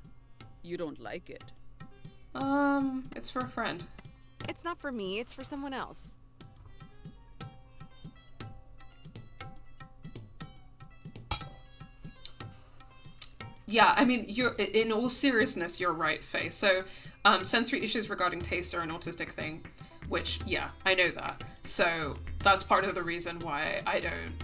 C: You don't like it.
A: It's for a friend.
B: It's not for me, it's for someone else.
A: Yeah, I mean, you're in all seriousness, you're right, Faye. So, sensory issues regarding taste are an autistic thing, which, yeah, I know that. So, that's part of the reason why I don't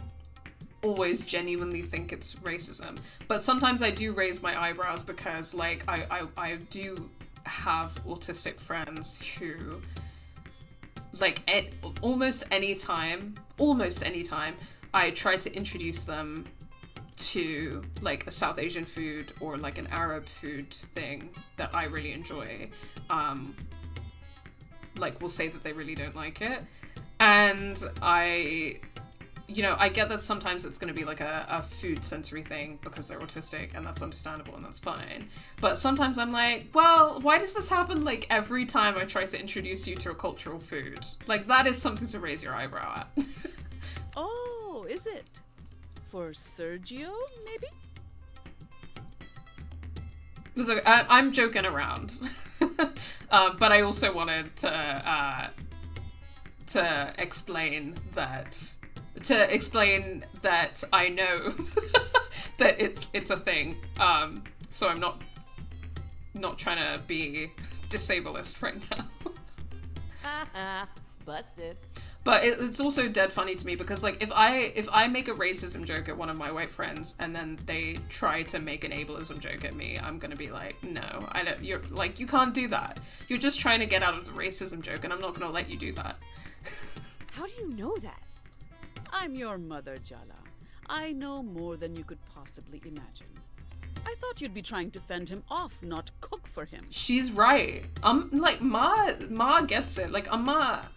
A: always genuinely think it's racism. But sometimes I do raise my eyebrows because, like, I do have autistic friends who, like, at almost any time I try to introduce them to, like, a South Asian food or, like, an Arab food thing that I really enjoy, like, will say that they really don't like it. And I get that sometimes it's going to be like a food sensory thing because they're autistic, and that's understandable and that's fine. But sometimes I'm like, well, why does this happen like every time I try to introduce you to a cultural food? Like, that is something to raise your eyebrow at.
C: Oh, is it? For Sergio, maybe?
A: So, I'm joking around. But I also wanted to explain that I know that it's a thing. So I'm not trying to be disableist right now.
D: Busted.
A: But it's also dead funny to me because, like, if I make a racism joke at one of my white friends and then they try to make an ableism joke at me, I'm gonna be like, no, I don't. You're like, you can't do that. You're just trying to get out of the racism joke, and I'm not gonna let you do that.
B: How do you know that?
C: I'm your mother, Jala. I know more than you could possibly imagine. I thought you'd be trying to fend him off, not cook for him.
A: She's right. Like, Ma gets it. Like, Amma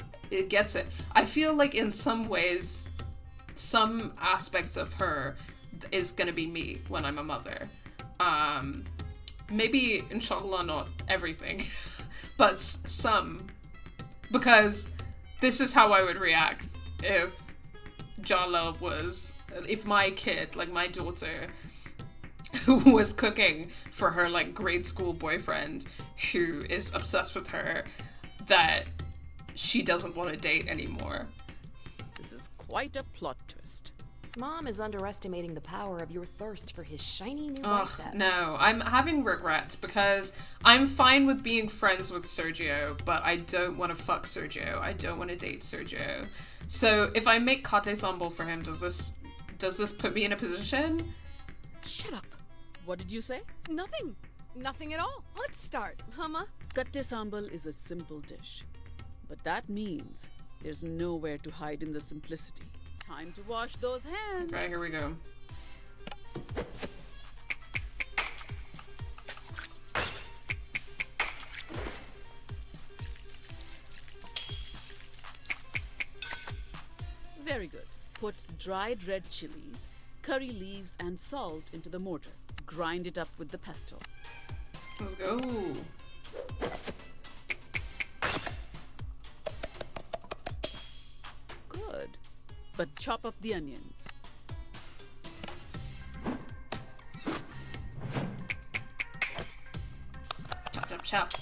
A: gets it. I feel like in some ways, some aspects of her is gonna be me when I'm a mother. Maybe, inshallah, not everything, but some. Because this is how I would react if Jala if my kid, like my daughter, was cooking for her, like, grade school boyfriend who is obsessed with her, that she doesn't want to date anymore.
C: This is quite a plot twist.
D: Mom is underestimating the power of your thirst for his shiny new biceps.
A: No, I'm having regrets because I'm fine with being friends with Sergio, but I don't want to fuck Sergio. I don't want to date Sergio. So if I make kate sambal for him, does this put me in a position?
B: Shut up.
C: What did you say?
B: Nothing. Nothing at all. Let's start, Mama.
C: Kate sambal is a simple dish. But that means there's nowhere to hide in the simplicity. Time to wash those hands.
A: Okay, here we go.
C: Very good. Put dried red chilies, curry leaves, and salt into the mortar. Grind it up with the pesto.
A: Let's go.
C: Good. But chop up the onions.
A: Chop, chop, chop.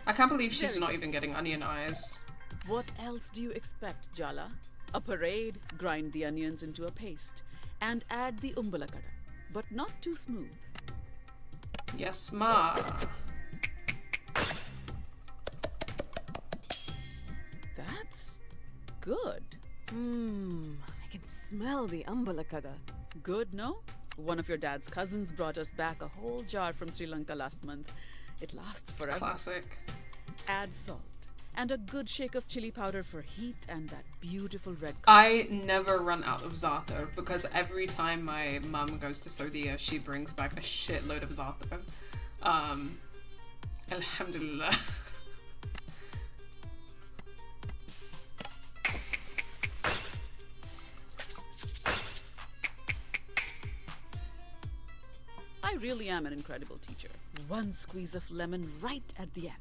A: I can't believe she's not even getting onion eyes.
C: What else do you expect, Jala? A parade, grind the onions into a paste, and add the umbalakada, but not too smooth.
A: Yes, ma.
C: That's good.
B: I can smell the umbalakada.
C: Good, no? One of your dad's cousins brought us back a whole jar from Sri Lanka last month. It lasts forever.
A: Classic.
C: Add salt and a good shake of chili powder for heat and that beautiful red color.
A: I never run out of za'atar because every time my mum goes to Saudi, she brings back a shitload of za'atar. Alhamdulillah.
C: I really am an incredible teacher. One squeeze of lemon right at the end.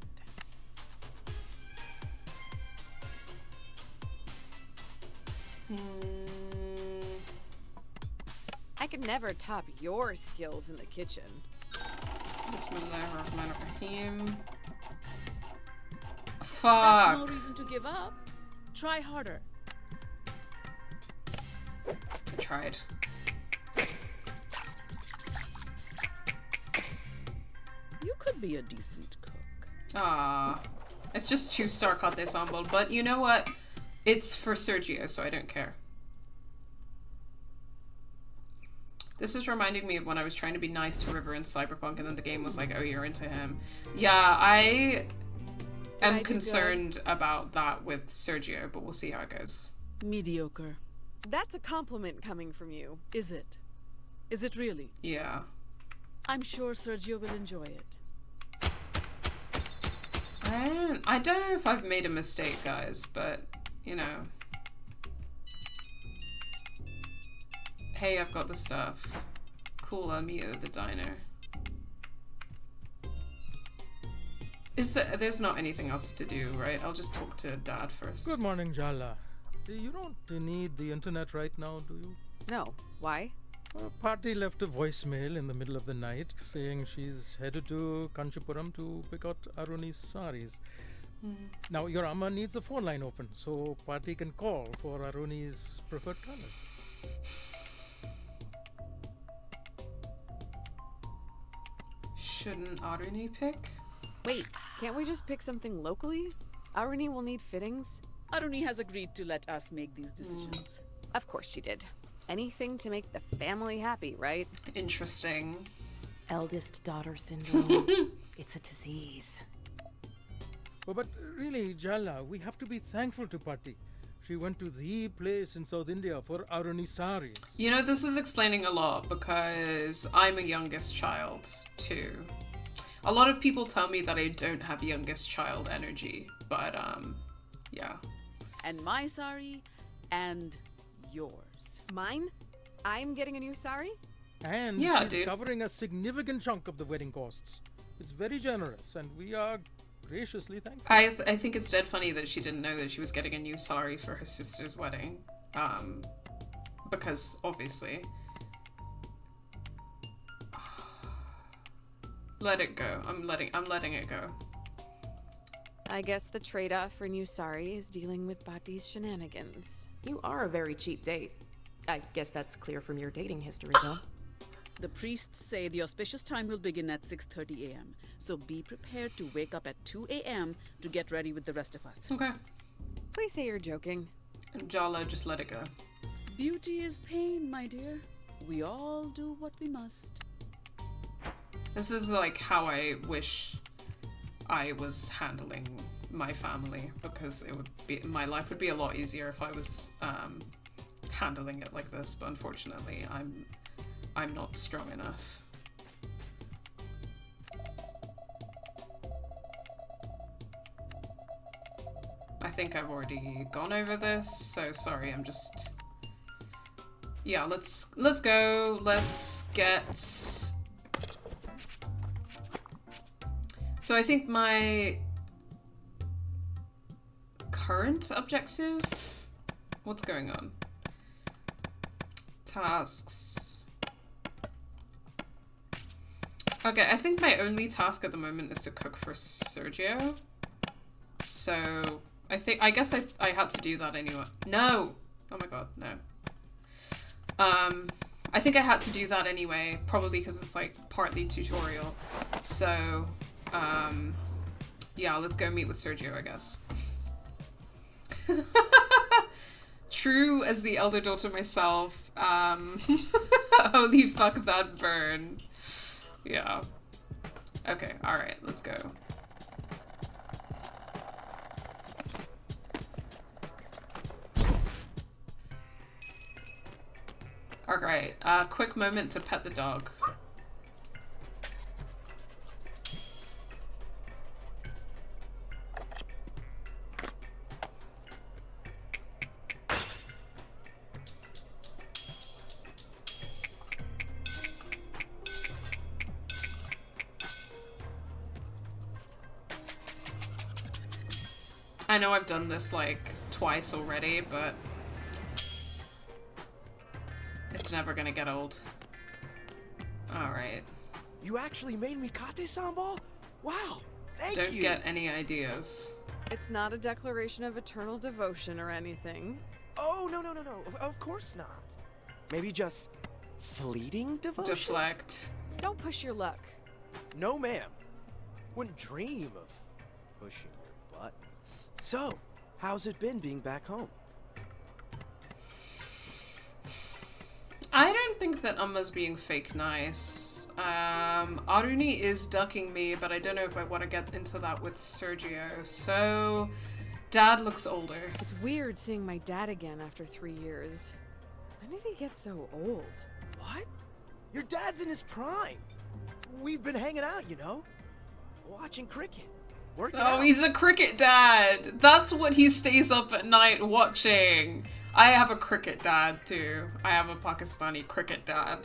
B: I could never top your skills in the kitchen.
A: Bismillahirrahmanirrahim.
C: That's
A: Fuck.
C: no reason to give up. Try harder.
A: I tried.
C: You could be a decent cook.
A: Ah, it's just 2-star cut ensemble, but you know what? It's for Sergio, so I don't care. This is reminding me of when I was trying to be nice to River in Cyberpunk, and then the game was like, oh, you're into him. Yeah, I am concerned about that with Sergio, but we'll see how it goes.
C: Mediocre.
B: That's a compliment coming from you.
C: Is it? Is it really?
A: Yeah.
C: I'm sure Sergio will enjoy it.
A: I don't know if I've made a mistake, guys, but, you know. Hey, I've got the stuff. Cool, I'll meet you at the diner. There's not anything else to do, right? I'll just talk to Dad first.
E: Good morning, Jala. You don't need the internet right now, do you?
B: No. Why?
E: Party left a voicemail in the middle of the night saying she's headed to Kanchipuram to pick out Aruni's saris. Now, your Amma needs the phone line open so Party can call for Aruni's preferred colors.
A: Shouldn't Aruni pick?
B: Wait, can't we just pick something locally? Aruni will need fittings.
C: Aruni has agreed to let us make these decisions.
B: Of course she did. Anything to make the family happy, right?
A: Interesting.
D: Eldest daughter syndrome. It's a disease.
E: Oh, but really, Jala, we have to be thankful to Party. She went to the place in South India for Aruni saris.
A: You know, this is explaining a lot because I'm a youngest child, too. A lot of people tell me that I don't have youngest child energy, but, yeah.
C: And my sari, and yours.
B: Mine? I'm getting a new sari?
E: And
A: Yeah,
E: she's
A: dude.
E: covering a significant chunk of the wedding costs. It's very generous, and we are graciously thankful.
A: I think it's dead funny that she didn't know that she was getting a new sari for her sister's wedding. Because, obviously. Let it go. I'm letting it go.
B: I guess the trade-off for new sari is dealing with Bati's shenanigans.
D: You are a very cheap date. I guess that's clear from your dating history, though.
C: The priests say the auspicious time will begin at 6:30 a.m. So be prepared to wake up at 2 a.m. to get ready with the rest of us.
A: Okay.
B: Please say you're joking.
A: And Jala, just let it go.
C: Beauty is pain, my dear. We all do what we must.
A: This is like how I wish I was handling my family, because my life would be a lot easier if I was handling it like this, but unfortunately I'm not strong enough. I think I've already gone over this, so sorry, I'm just... Yeah, let's go, let's get... So I think my current objective... What's going on? Tasks. Okay, I think my only task at the moment is to cook for Sergio. So I guess I had to do that anyway. No! Oh my god, no. I think I had to do that anyway, probably because it's like partly tutorial. So, yeah, let's go meet with Sergio, I guess. True as the elder daughter myself, holy fuck that burn. Yeah. Okay, alright, let's go. Alright, quick moment to pet the dog. I know I've done this like twice already, but it's never gonna get old. Alright.
F: You actually made me kate sambal? Wow, thank you!
A: Don't get any ideas.
B: It's not a declaration of eternal devotion or anything.
F: Oh, no. Of course not. Maybe just fleeting devotion?
A: Deflect.
B: Don't push your luck.
F: No, ma'am. Wouldn't dream of pushing your buttons. So, how's it been being back home?
A: I don't think that Umma's being fake nice. Aruni is ducking me, but I don't know if I want to get into that with Sergio. So, Dad looks older.
B: It's weird seeing my dad again after 3 years. When did he get so old?
F: What? Your dad's in his prime. We've been hanging out, you know? Watching cricket. Working
A: Oh,
F: out.
A: he's a cricket dad. That's what he stays up at night watching. I have a cricket dad too. I have a Pakistani cricket dad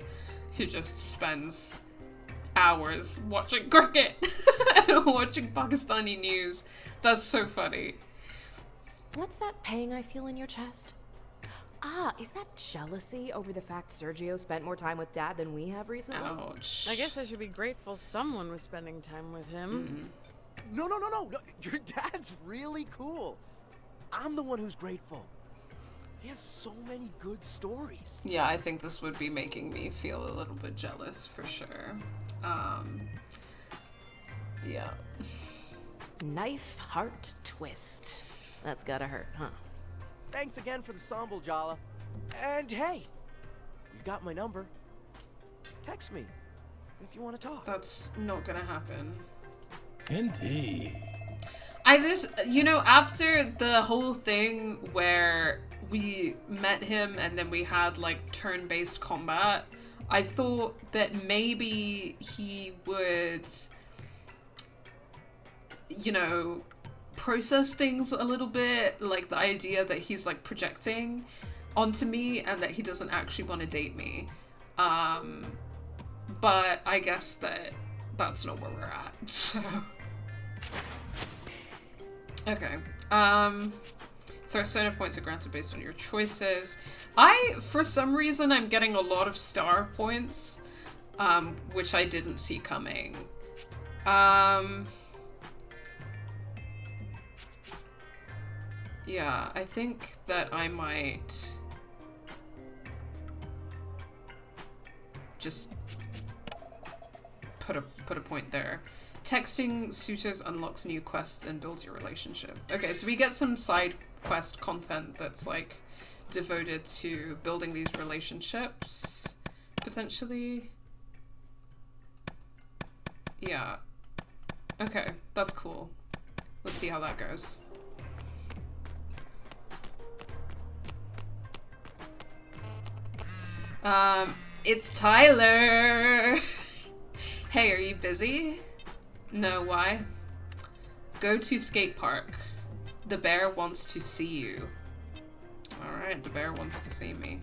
A: who just spends hours watching cricket and watching Pakistani news. That's so funny.
D: What's that pang I feel in your chest? Ah, is that jealousy over the fact Sergio spent more time with Dad than we have recently?
A: Ouch.
B: I guess I should be grateful someone was spending time with him.
F: No. Your dad's really cool. I'm the one who's grateful. He has so many good stories.
A: Yeah, I think this would be making me feel a little bit jealous for sure. Yeah.
D: Knife heart twist. That's gotta hurt, huh?
F: Thanks again for the sambal, Jala. And hey, you've got my number. Text me if you want to talk.
A: That's not gonna happen.
G: Indeed.
A: After the whole thing where we met him and then we had like turn-based combat, I thought that maybe he would, process things a little bit, like the idea that he's like projecting onto me and that he doesn't actually want to date me. But I guess that's not where we're at, so. Okay. So soda points are granted based on your choices. For some reason, I'm getting a lot of star points, which I didn't see coming. Yeah, I think that I might just put a point there. Texting suitors unlocks new quests and builds your relationship. Okay, so we get some side quest content that's like devoted to building these relationships, potentially. Yeah. Okay, that's cool. Let's see how that goes. It's Tyler! Hey, are you busy? No, why? Go to skate park. The bear wants to see you. Alright, the bear wants to see me.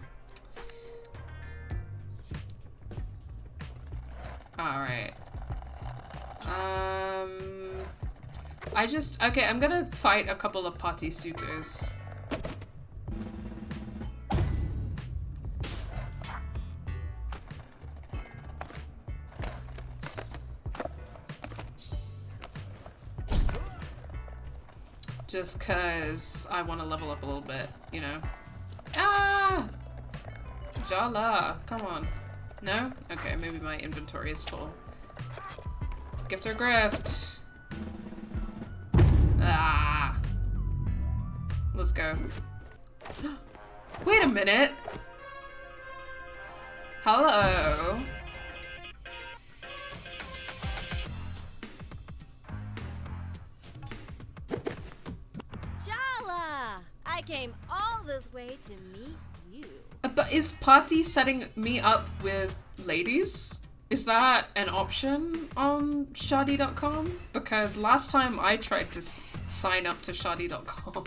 A: Alright. Okay, I'm gonna fight a couple of potty suitors. Just cause I want to level up a little bit, you know? Ah! Jala, come on. No? Okay, maybe my inventory is full. Gift or grift? Ah! Let's go. Wait a minute! Hello?
H: Jala! I came all this way to meet you.
A: But is Party setting me up with ladies? Is that an option on shadi.com? Because last time I tried to sign up to shadi.com,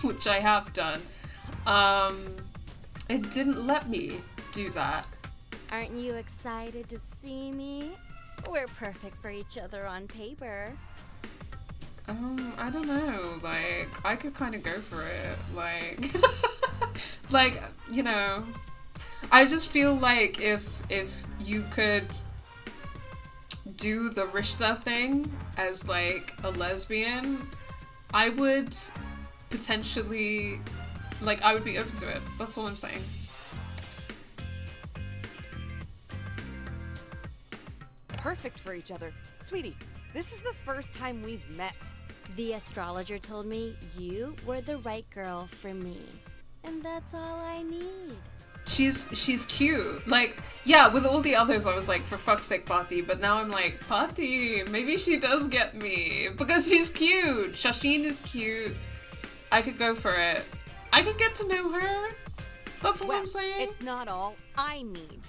A: which I have done, it didn't let me do that.
H: Aren't you excited to see me? We're perfect for each other on paper.
A: I don't know, like, I could kind of go for it, like, like, you know, I just feel like if you could do the Rishta thing as, like, a lesbian, I would potentially, like, I would be open to it, that's all I'm saying.
B: Perfect for each other. Sweetie, this is the first time we've met.
H: The astrologer told me you were the right girl for me. And that's all I need.
A: She's cute. Like, yeah, with all the others I was like, for fuck's sake, Pati. But now I'm like, Pati, maybe she does get me. Because she's cute. Shashin is cute. I could go for it. I could get to know her. That's all I'm saying.
B: It's not all I need.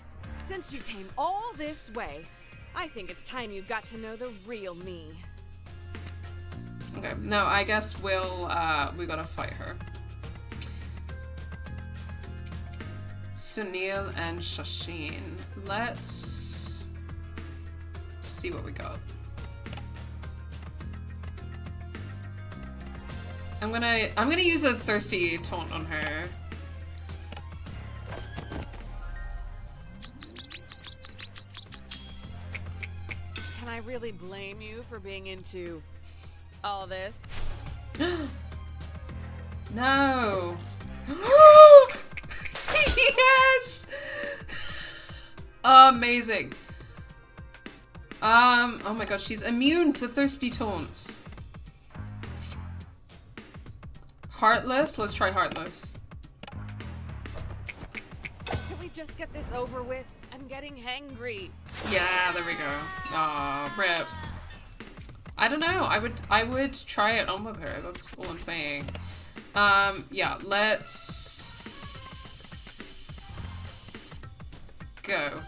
B: Since you came all this way, I think it's time you got to know the real me.
A: Okay, no, I guess we gotta fight her. Sunil and Shashin. Let's see what we got. I'm gonna use a thirsty taunt on her.
B: Can I really blame you for being into all this?
A: No. Yes! Amazing. Oh my god, she's immune to thirsty taunts. Heartless? Let's try Heartless.
B: Can we just get this over with? I'm getting hangry.
A: Yeah, there we go. Aw, rip. I don't know. I would try it on with her. That's all I'm saying. Yeah, let's go.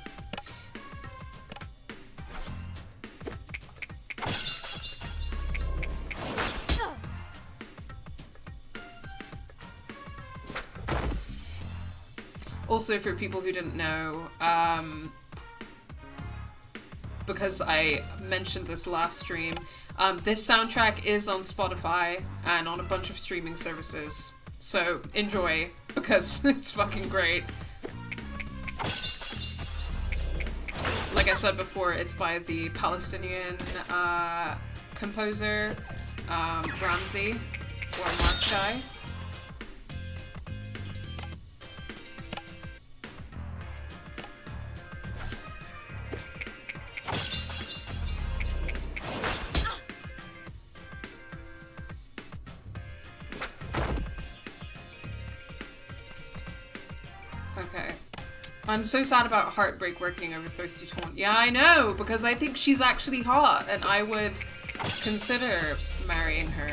A: Also, for people who didn't know, because I mentioned this last stream, this soundtrack is on Spotify and on a bunch of streaming services. So enjoy, because it's fucking great. Like I said before, it's by the Palestinian composer Ramsey, or Marsky. Okay. I'm so sad about Heartbreak working over Thirsty Taunt. Yeah, I know, because I think she's actually hot, and I would consider marrying her.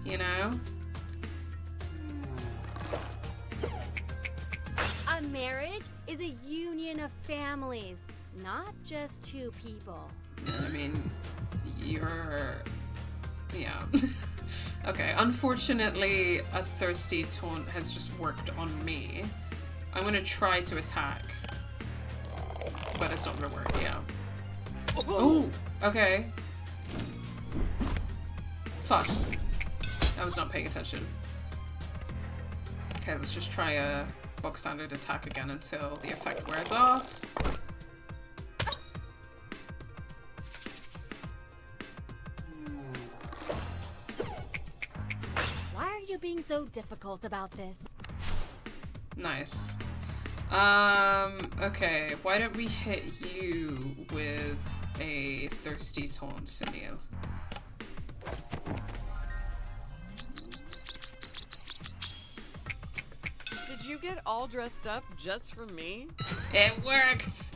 A: You know?
H: A marriage is a union of families, not just two people.
A: I mean, you're... yeah. Okay, unfortunately, a Thirsty Taunt has just worked on me. I'm gonna try to attack. But it's not gonna work, yeah. Oh, okay. Fuck. I was not paying attention. Okay, let's just try a box standard attack again until the effect wears off.
H: Why are you being so difficult about this?
A: Nice. Okay, why don't we hit you with a Thirsty Taunt, Sunil?
B: Did you get all dressed up just for me?
A: It worked!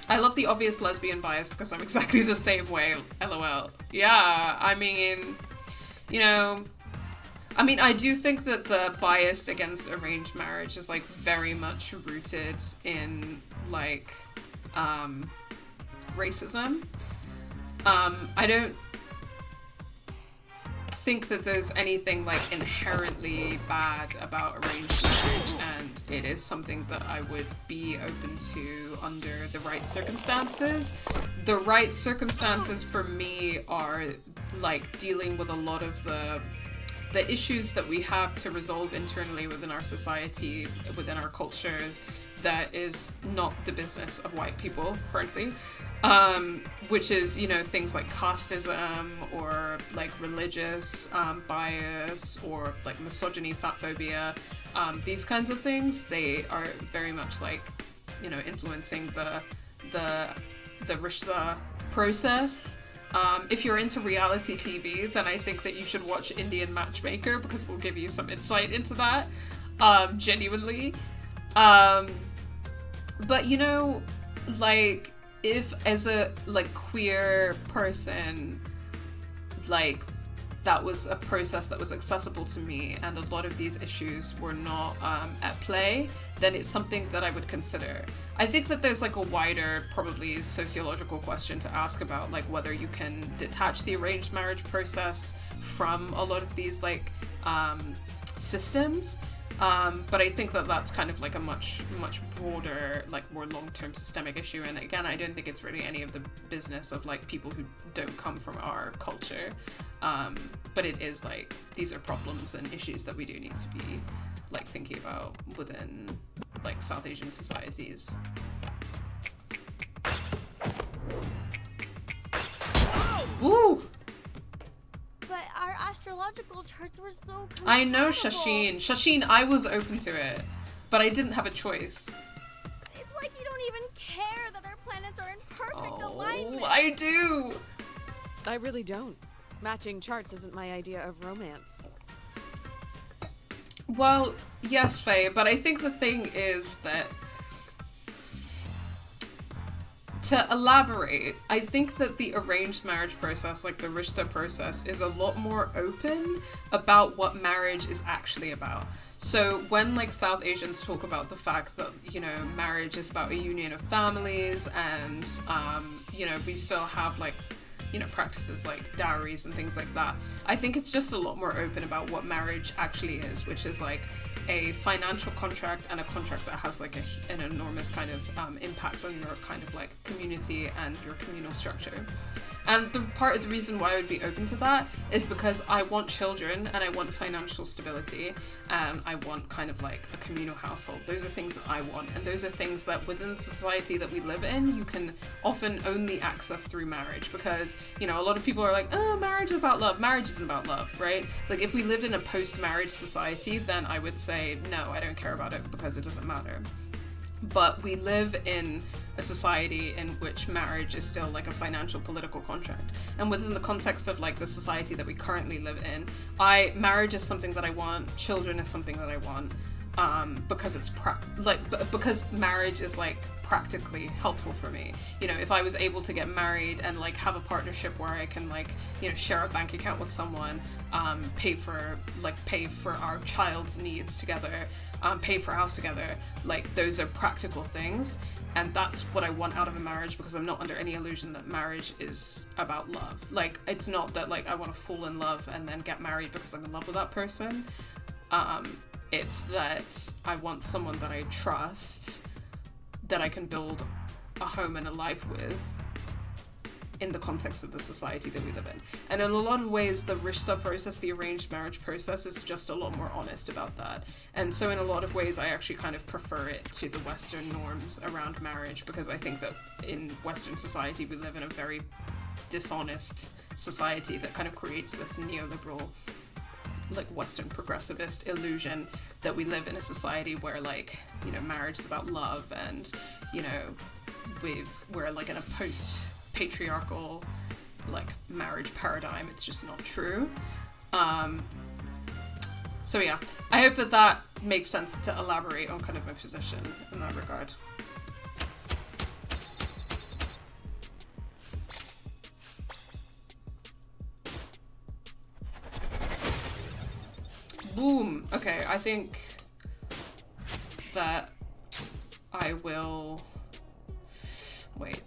A: I love the obvious lesbian bias because I'm exactly the same way, lol. Yeah, I mean, you know, I mean, I do think that the bias against arranged marriage is like very much rooted in like racism. I don't think that there's anything like inherently bad about arranged marriage, and it is something that I would be open to under the right circumstances. The right circumstances for me are like dealing with a lot of the issues that we have to resolve internally within our society, within our cultures, that is not the business of white people, frankly. Which is, you know, things like casteism or like religious bias or like misogyny, fat phobia, these kinds of things. They are very much like, you know, influencing the rishta process. If you're into reality TV, then I think that you should watch Indian Matchmaker, because we'll give you some insight into that, genuinely. But, you know, like, if as a, like, queer person, like, that was a process that was accessible to me and a lot of these issues were not at play, then it's something that I would consider. I think that there's like a wider, probably sociological question to ask about like whether you can detach the arranged marriage process from a lot of these like systems. But I think that that's kind of like a much broader, like more long-term systemic issue. And again, I don't think it's really any of the business of like people who don't come from our culture. But it is like, these are problems and issues that we do need to be like thinking about within like South Asian societies. Woo!
H: But our astrological charts were so compatible.
A: I know, Shasheen, I was open to it, but I didn't have a choice.
H: It's like you don't even care that our planets are in perfect alignment.
A: I do!
B: I really don't. Matching charts isn't my idea of romance.
A: Well, yes, Faye, but I think the thing is that, to elaborate, I think that the arranged marriage process, like the rishta process, is a lot more open about what marriage is actually about. So when like South Asians talk about the fact that, you know, marriage is about a union of families and, you know, we still have like, you know, practices like dowries and things like that, I think it's just a lot more open about what marriage actually is, which is like a financial contract and a contract that has like an enormous kind of impact on your kind of like community and your communal structure. And the part of the reason why I would be open to that is because I want children and I want financial stability and I want kind of like a communal household. Those are things that I want, and those are things that within the society that we live in, you can often only access through marriage, because, you know, a lot of people are like, oh, marriage is about love. Marriage isn't about love, right? Like if we lived in a post-marriage society, then I would say, no, I don't care about it because it doesn't matter. But we live in a society in which marriage is still like a financial political contract, and within the context of like the society that we currently live in, marriage is something that I want, children is something that I want, because it's because marriage is like practically helpful for me. You know, if I was able to get married and like have a partnership where I can like, you know, share a bank account with someone, pay for our child's needs together, pay for a house together, like those are practical things, and that's what I want out of a marriage, because I'm not under any illusion that marriage is about love. Like, it's not that like I want to fall in love and then get married because I'm in love with that person. It's that I want someone that I trust, that I can build a home and a life with in the context of the society that we live in. And in a lot of ways, the rishta process, the arranged marriage process, is just a lot more honest about that. And so in a lot of ways, I actually kind of prefer it to the Western norms around marriage, because I think that in Western society, we live in a very dishonest society that kind of creates this neoliberal, like Western progressivist illusion that we live in a society where, like, you know, marriage is about love, and, you know, we're like in a post-patriarchal like marriage paradigm. It's just not true. So yeah, I hope that makes sense to elaborate on kind of my position in that regard. Boom. Okay, I think that I will... Wait.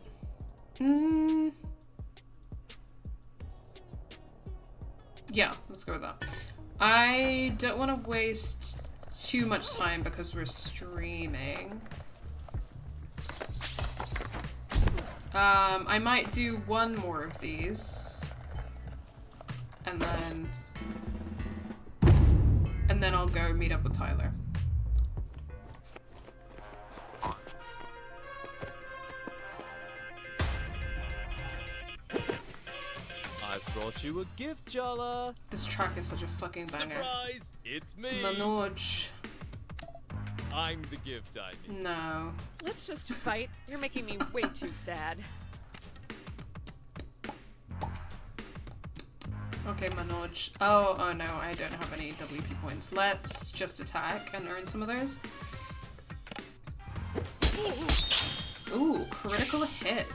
A: Yeah, let's go with that. I don't want to waste too much time because we're streaming. I might do one more of these. And then I'll go meet up with Tyler.
I: I've brought you a gift, Jala.
A: This track is such a fucking banger.
I: Surprise! It's me.
A: Manoj.
I: I'm the gift, I mean.
A: No.
B: Let's just fight. You're making me way too sad.
A: Okay, Manoj. Oh no, I don't have any WP points. Let's just attack and earn some of those. Ooh, critical hit.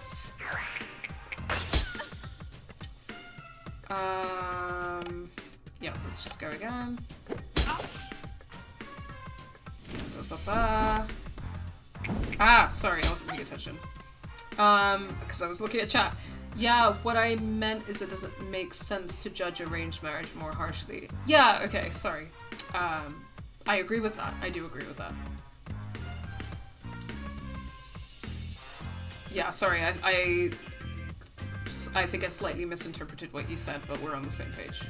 A: Yeah, let's just go again. Ah, sorry, I wasn't paying attention. Because I was looking at chat. Yeah, what I meant is it doesn't make sense to judge arranged marriage more harshly. Yeah, okay, sorry. I agree with that. I do agree with that. Yeah, sorry, I think I slightly misinterpreted what you said, but we're on the same page.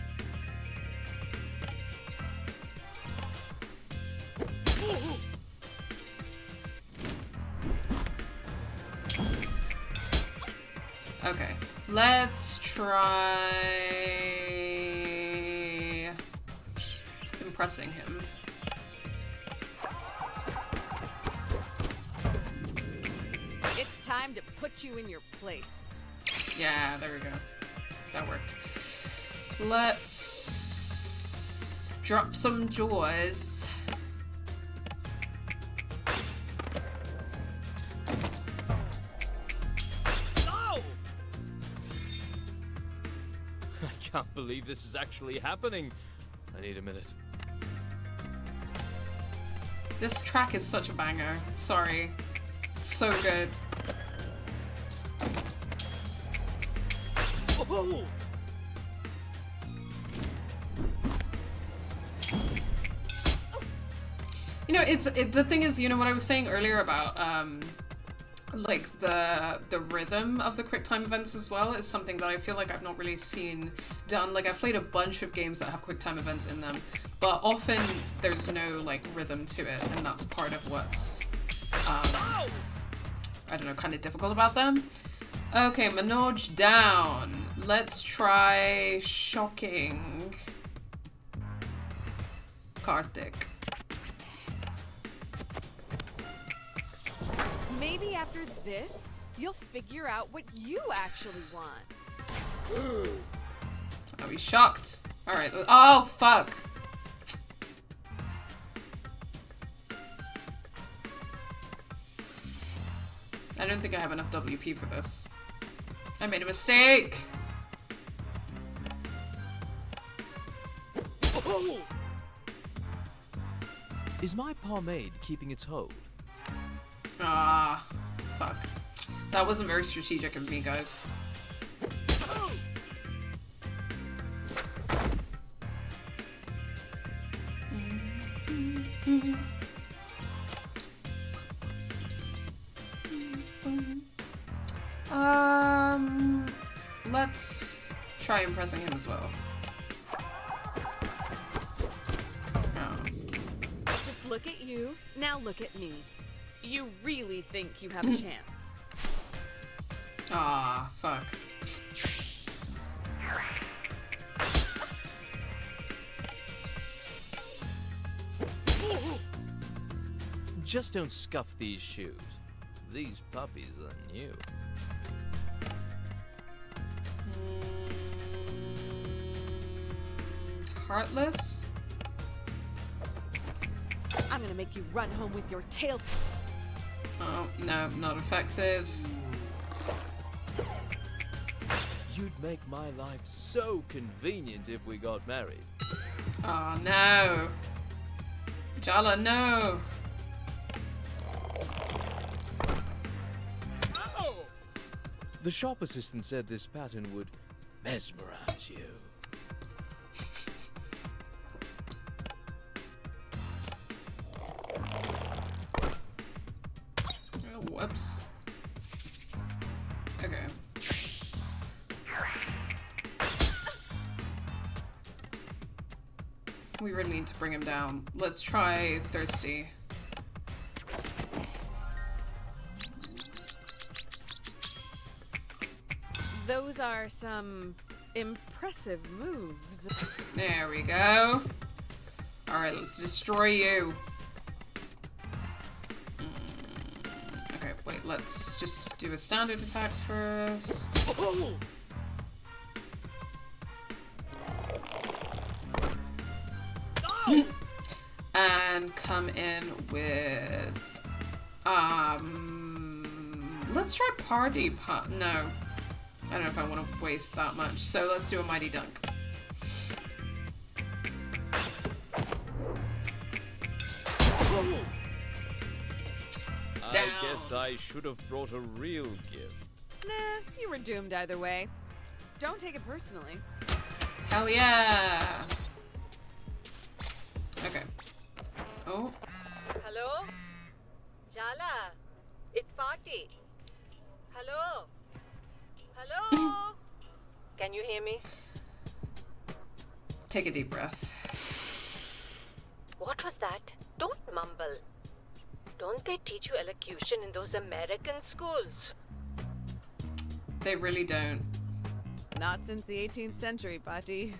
A: Okay, let's try impressing him.
B: It's time to put you in your place.
A: Yeah, there we go. That worked. Let's drop some jaws.
I: I can't believe this is actually happening. I need a minute.
A: This track is such a banger. Sorry. It's so good.
I: Oh!
A: You know, the thing is, you know what I was saying earlier about like the rhythm of the quick time events as well is something that I feel like I've not really seen done. Like, I've played a bunch of games that have quick time events in them, but often there's no like rhythm to it, and that's part of what's I don't know, kind of difficult about them. Okay, Manoj down. Let's try shocking Karthik.
B: Maybe after this, you'll figure out what you actually want.
A: Oh, he's shocked. Alright. Oh, fuck. I don't think I have enough WP for this. I made a mistake.
F: Oh! Is my pomade keeping its hold?
A: Ah, fuck. That wasn't very strategic of me, guys. Let's try impressing him as well.
B: Just look at you, now look at me. You really think you have a chance.
A: Ah, fuck.
I: Just don't scuff these shoes. These puppies are new.
A: Heartless?
B: I'm gonna make you run home with your tail.
A: Oh, no, not effective.
I: You'd make my life so convenient if we got married.
A: Oh no. Jala, no.
I: The shop assistant said this pattern would mesmerize you.
A: Oh, whoops. Okay. We really need to bring him down. Let's try Thirsty.
B: Those are some impressive moves.
A: There we go. Alright, let's destroy you. Okay, wait, let's just do a standard attack first. And come in with let's try party pop. No, I don't know if I want to waste that much, so let's do a mighty dunk. Down.
I: I guess I should have brought a real gift.
B: Nah, you were doomed either way. Don't take it personally.
A: Hell yeah. Okay. Oh.
J: Hello? Jala, it's party. Hello? Hello? Can you hear me?
A: Take a deep breath.
J: What was that? Don't mumble. Don't they teach you elocution in those American schools?
A: They really don't.
B: Not since the 18th century, Patti.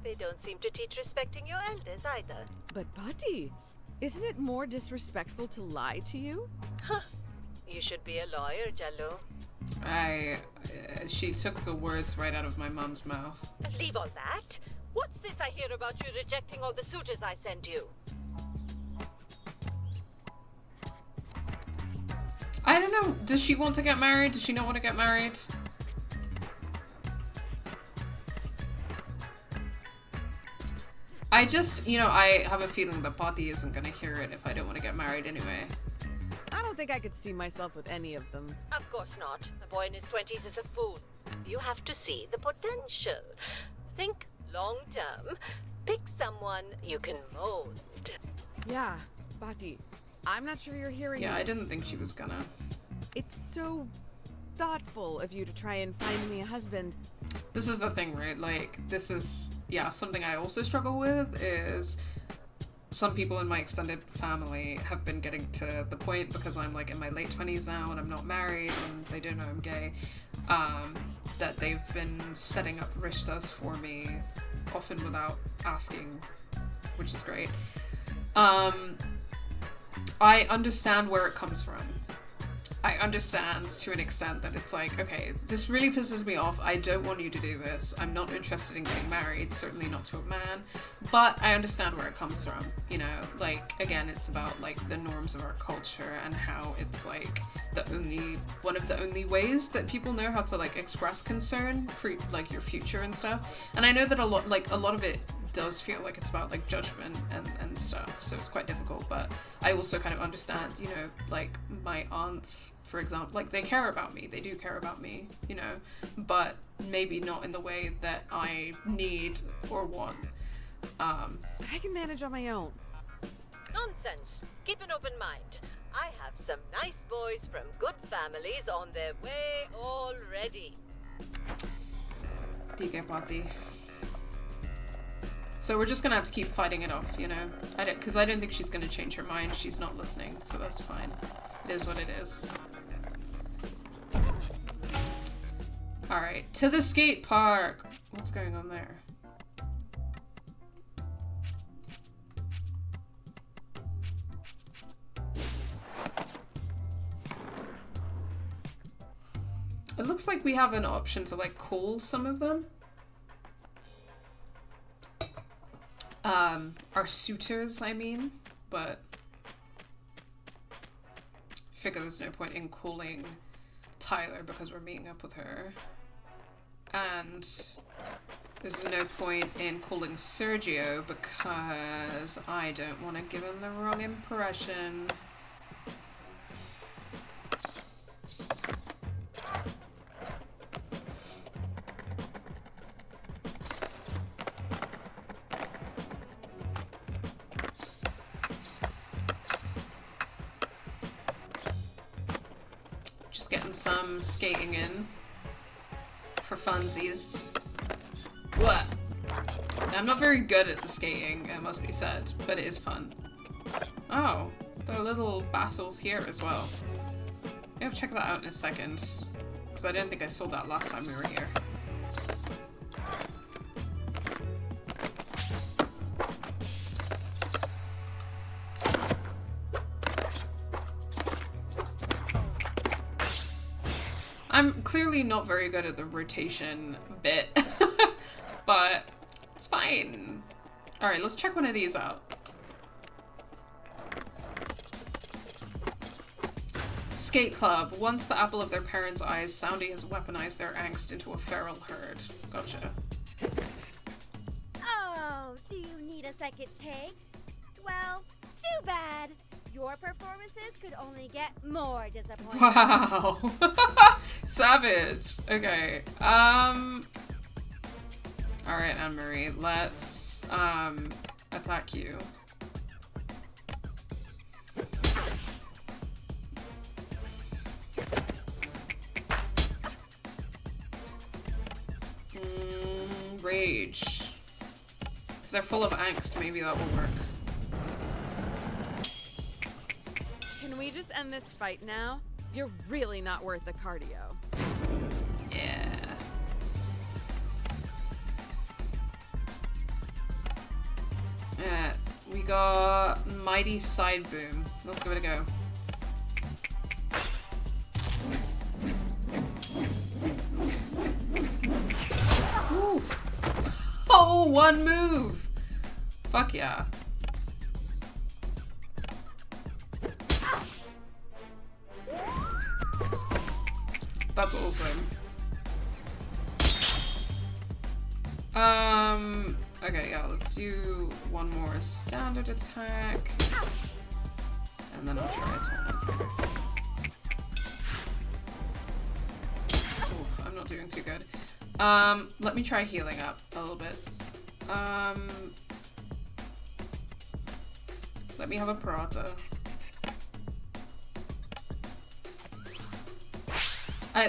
J: They don't seem to teach respecting your elders either.
B: But Patti, isn't it more disrespectful to lie to you?
J: Huh. You should be a lawyer, Jallo.
A: She took the words right out of my mum's mouth.
J: Leave all that. What's this I hear about you rejecting all the suitors I sent you?
A: I don't know. Does she want to get married? Does she not want to get married? I just, I have a feeling that Patti isn't going to hear it if I don't want to get married anyway.
B: I don't think I could see myself with any of them.
J: Of course not. A boy in his 20s is a fool. You have to see the potential. Think long term. Pick someone you can mold.
B: Yeah, Patti, I'm not sure you're hearing
A: Yeah,
B: me.
A: I didn't think she was gonna.
B: It's so thoughtful of you to try and find me a husband.
A: This is the thing, right? Like, this is, something I also struggle with is some people in my extended family have been getting to the point, because I'm like in my late 20s now and I'm not married and they don't know I'm gay, that they've been setting up rishtas for me, often without asking, which is great. I understand where it comes from. I understand to an extent that it's like, okay, this really pisses me off. I don't want you to do this. I'm not interested in getting married, certainly not to a man. But I understand where it comes from, like, again, it's about like the norms of our culture and how it's like one of the only ways that people know how to like express concern for like your future and stuff. And I know that a lot of it does feel like it's about like judgment and stuff, so it's quite difficult, but I also kind of understand, like my aunts, for example, like they care about me, they do care about me, but maybe not in the way that I need or want.
B: I can manage on my own.
J: Nonsense. Keep an open mind. I have some nice boys from good families on their way already.
A: Tika Patti. So we're just gonna have to keep fighting it off, because I don't think she's gonna change her mind. She's not listening, so that's fine. It is what it is. Alright, to the skate park! What's going on there? It looks like we have an option to like call some of them. Our suitors, I mean, but figure there's no point in calling Tyler because we're meeting up with her. And There's no point in calling Sergio because I don't want to give him the wrong impression. Just getting some skating in for funsies. What? I'm not very good at the skating, it must be said, but it is fun. Oh, there are little battles here as well. I'll check that out in a second, because I don't think I saw that last time we were here. I'm clearly not very good at the rotation bit, but it's fine. Alright, let's check one of these out. Skate Club. Once the apple of their parents' eyes, Soundy has weaponized their angst into a feral herd. Gotcha.
H: Oh, do you need a second take? Well, too bad. Your performances could only get more disappointing.
A: Wow. Savage. Okay. Alright, Anne-Marie, let's attack you. Rage. If they're full of angst, maybe that will work.
B: Can we just end this fight now? You're really not worth the cardio.
A: Yeah. Yeah, we got Mighty Side Boom. Let's give it a go. Ooh. Oh, one move! Fuck yeah. That's awesome. Okay, yeah, let's do one more standard attack. And then I'll try a tornado. Oof, I'm not doing too good. Let me try healing up a little bit. Let me have a Parata.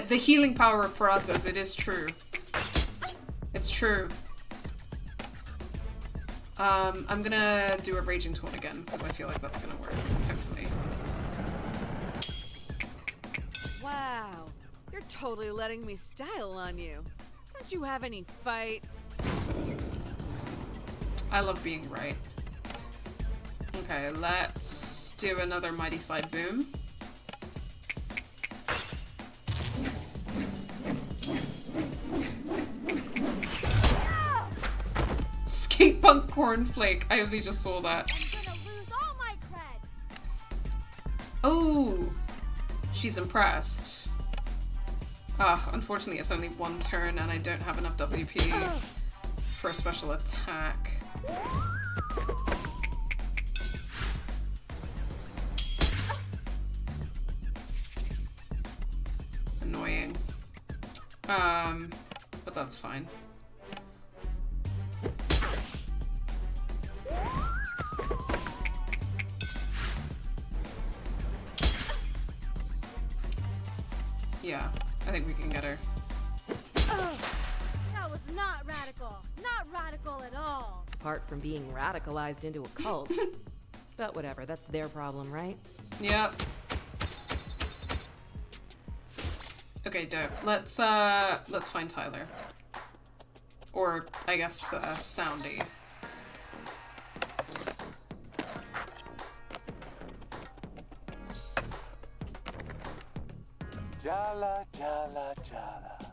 A: The healing power of Paratas, it is true. It's true. I'm gonna do a Raging Taunt again, because I feel like that's gonna work, hopefully.
B: Wow, you're totally letting me style on you. Don't you have any fight?
A: I love being right. Okay, let's do another Mighty Side Boom. Skate Punk Cornflake. I only just saw that.
H: I'm gonna lose all my cred.
A: Oh, she's impressed. Ah, unfortunately it's only one turn and I don't have enough WP for a special attack. Annoying. But that's fine. Yeah, I think we can get her.
H: That was not radical. Not radical at all.
D: Apart from being radicalized into a cult. But whatever, that's their problem, right?
A: Yep. Okay, dope. Let's find Tyler. Or, I guess, Soundy.
K: Jala, Jala, Jala.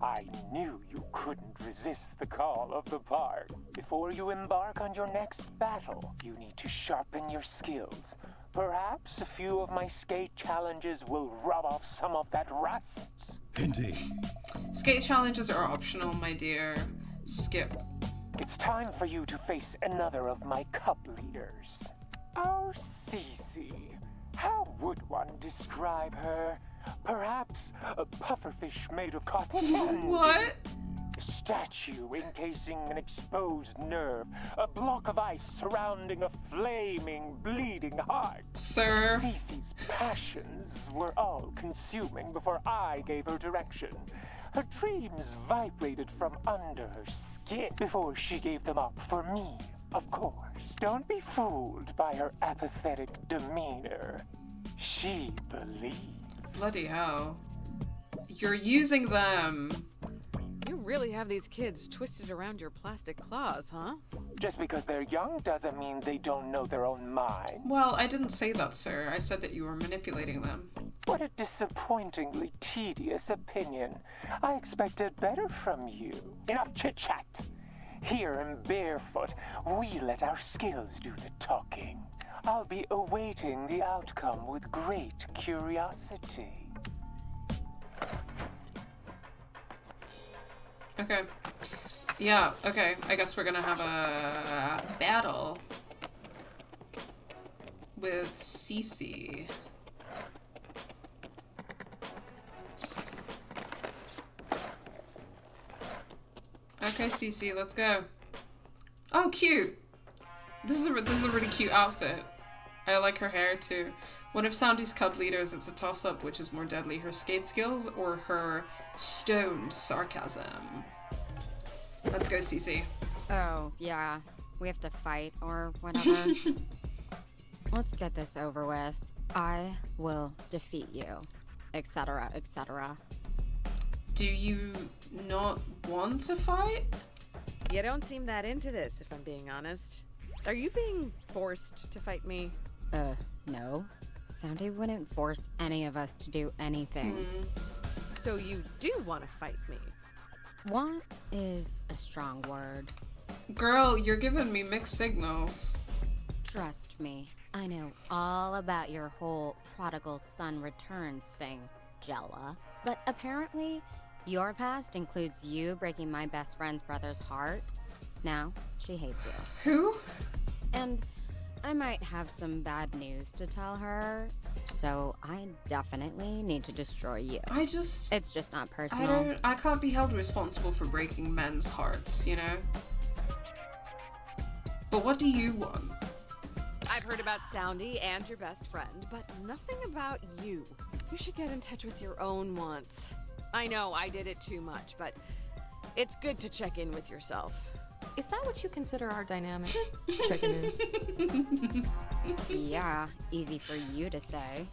K: I knew you couldn't resist the call of the park. Before you embark on your next battle, you need to sharpen your skills. Perhaps a few of my skate challenges will rub off some of that rust.
G: Indeed.
A: Skate challenges are optional, my dear. Skip.
K: It's time for you to face another of my cup leaders. Our Cece. How would one describe her? Perhaps a pufferfish made of cotton candy.
A: What?
K: A statue encasing an exposed nerve. A block of ice surrounding a flaming, bleeding heart.
A: Sir.
K: Cece's passions were all consuming before I gave her direction. Her dreams vibrated from under her skin before she gave them up for me, of course. Don't be fooled by her apathetic demeanor. She believed.
A: Bloody hell. You're using them.
B: You really have these kids twisted around your plastic claws, huh?
K: Just because they're young doesn't mean they don't know their own mind.
A: Well, I didn't say that, sir. I said that you were manipulating them.
K: What a disappointingly tedious opinion. I expected better from you. Enough chit-chat. Here in Barefoot, we let our skills do the talking. I'll be awaiting the outcome with great curiosity.
A: Okay. Yeah, okay. I guess we're gonna have a battle with Cece. Okay, Cece, let's go. Oh, cute. This is a really cute outfit. I like her hair too. One of Sandy's cub leaders, it's a toss-up which is more deadly, her skate skills or her stoned sarcasm. Let's go, Cece.
L: Oh, yeah. We have to fight or whatever. Let's get this over with. I will defeat you, etc., etc.
A: Do you not want to fight?
B: You don't seem that into this, if I'm being honest. Are you being forced to fight me?
L: No. Sandy wouldn't force any of us to do anything.
B: So you do want to fight me?
L: Want is a strong word.
A: Girl, you're giving me mixed signals.
L: Trust me, I know all about your whole prodigal son returns thing, Jala. But apparently, your past includes you breaking my best friend's brother's heart. Now, she hates you.
A: Who?
L: And I might have some bad news to tell her, so I definitely need to destroy you. It's just not personal.
A: I can't be held responsible for breaking men's hearts, you know? But what do you want?
B: I've heard about Soundy and your best friend, but nothing about you. You should get in touch with your own wants. I know I did it too much, but it's good to check in with yourself.
D: Is that what you consider our dynamic? Checking in.
L: Yeah, easy for you to say.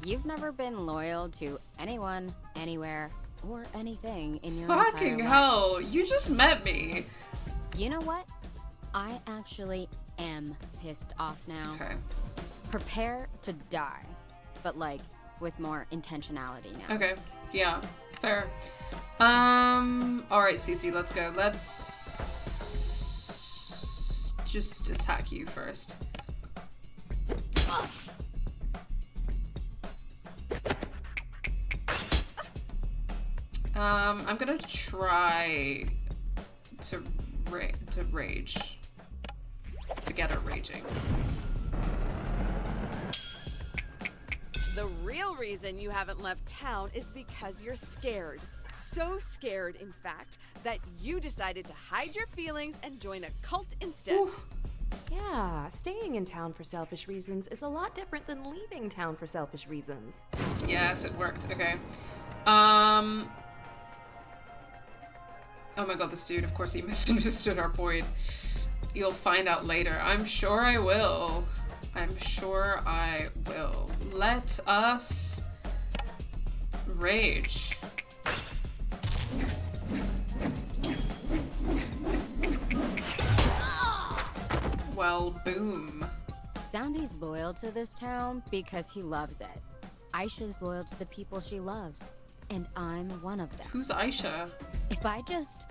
L: You've never been loyal to anyone, anywhere, or anything in your
A: Fucking
L: entire
A: hell,
L: life.
A: you just met me.
L: You know what? I actually am pissed off now.
A: Okay.
L: Prepare to die, but like with more intentionality now.
A: Okay, yeah, fair. Alright, Cece, let's go. Let's just attack you first. I'm gonna try to rage. To get her raging.
B: The real reason you haven't left town is because you're scared. So scared, in fact, that you decided to hide your feelings and join a cult instead.
A: Oof.
D: Yeah, staying in town for selfish reasons is a lot different than leaving town for selfish reasons.
A: Yes, it worked. Okay. Oh my god, this dude, of course he misunderstood our point. You'll find out later. I'm sure I will. I'm sure I will. Let us rage. Well, boom.
L: Soundy's loyal to this town because he loves it. Aisha's loyal to the people she loves, and I'm one of them.
A: Who's Aisha?
L: If I just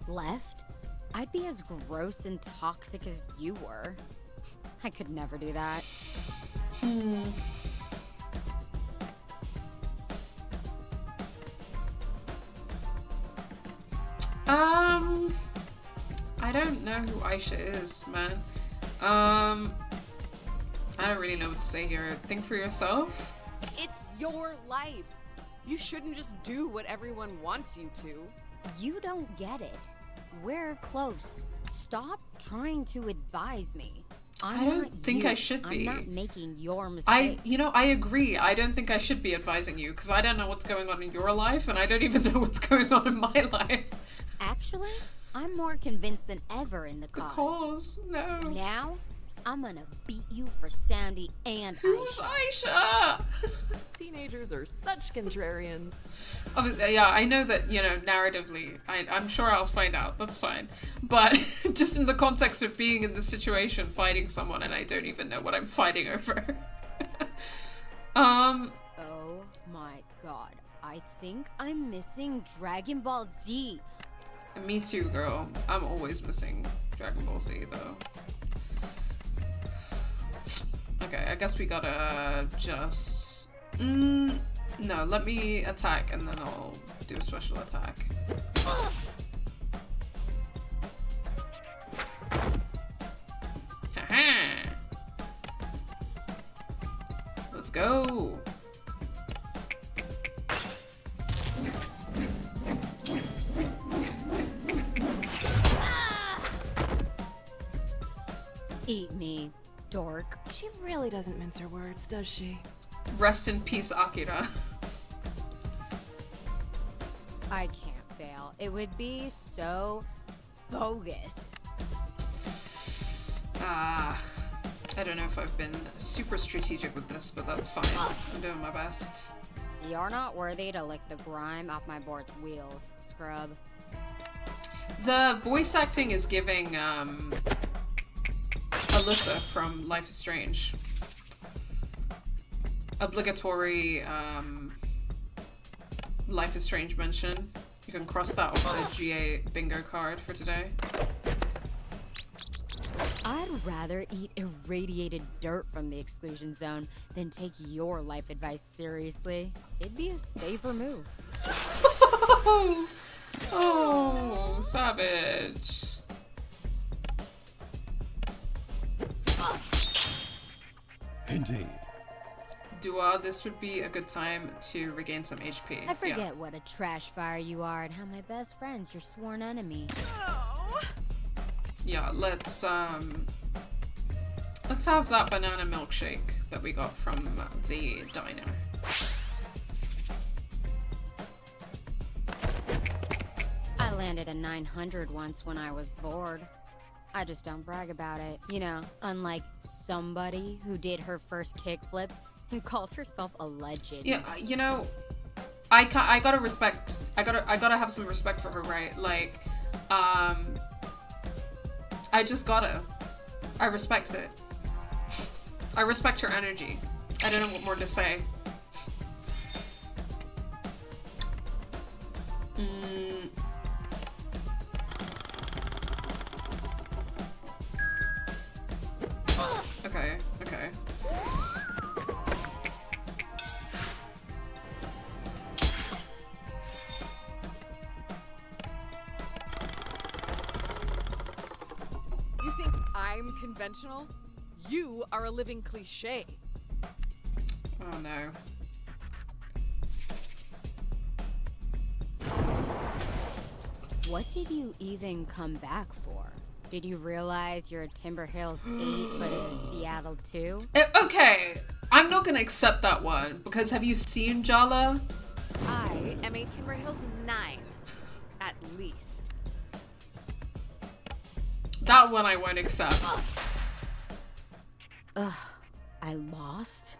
L: left, I'd be as gross and toxic as you were. I could never do that.
A: don't know who Aisha is, man. I don't really know what to say here. Think for yourself.
B: It's your life. You shouldn't just do what everyone wants you to.
L: You don't get it. We're close. Stop trying to advise me.
A: I don't think I should be.
L: I'm not making your mistakes.
A: I agree. I don't think I should be advising you because I don't know what's going on in your life and I don't even know what's going on in my life.
L: Actually, I'm more convinced than ever in the cause.
A: The cause? No.
L: Now, I'm gonna beat you for Soundy and
A: Who's Aisha?
D: Teenagers are such contrarians.
A: Yeah, I know that, narratively, I'm sure I'll find out. That's fine. But just in the context of being in this situation, fighting someone, and I don't even know what I'm fighting over.
L: Oh my god. I think I'm missing Dragon Ball Z.
A: Me too, girl. I'm always missing Dragon Ball Z, though. Okay, I guess we gotta just... no, let me attack and then I'll do a special attack. Haha! Let's go!
L: Eat me, dork.
D: She really doesn't mince her words, does she?
A: Rest in peace, Akira.
L: I can't fail. It would be so bogus.
A: I don't know if I've been super strategic with this, but that's fine. I'm doing my best.
L: You're not worthy to lick the grime off my board's wheels, scrub.
A: The voice acting is giving, Alyssa from Life is Strange. Obligatory, Life is Strange mention. You can cross that off the GA bingo card for today.
L: I'd rather eat irradiated dirt from the exclusion zone than take your life advice seriously. It'd be a safer move.
A: Oh, savage.
G: Indeed.
A: Dua, this would be a good time to regain some HP.
L: I forget what a trash fire you are and how my best friend's your sworn enemy.
A: Yeah, let's have that banana milkshake that we got from the diner.
L: I landed a 900 once when I was bored. I just don't brag about it. You know, unlike somebody who did her first kickflip and called herself a legend.
A: Yeah, you know, I gotta respect. I gotta have some respect for her, right? Like, I just gotta. I respect it. I respect her energy. I don't know what more to say. Okay, okay.
B: You think I'm conventional? You are a living cliche.
A: Oh no.
L: What did you even come back for? Did you realize you're a Timber Hills 8 but a Seattle 2?
A: Okay, I'm not gonna accept that one because have you seen Jala?
B: I am a Timber Hills 9, at least.
A: That one I won't accept.
L: Ugh, I lost?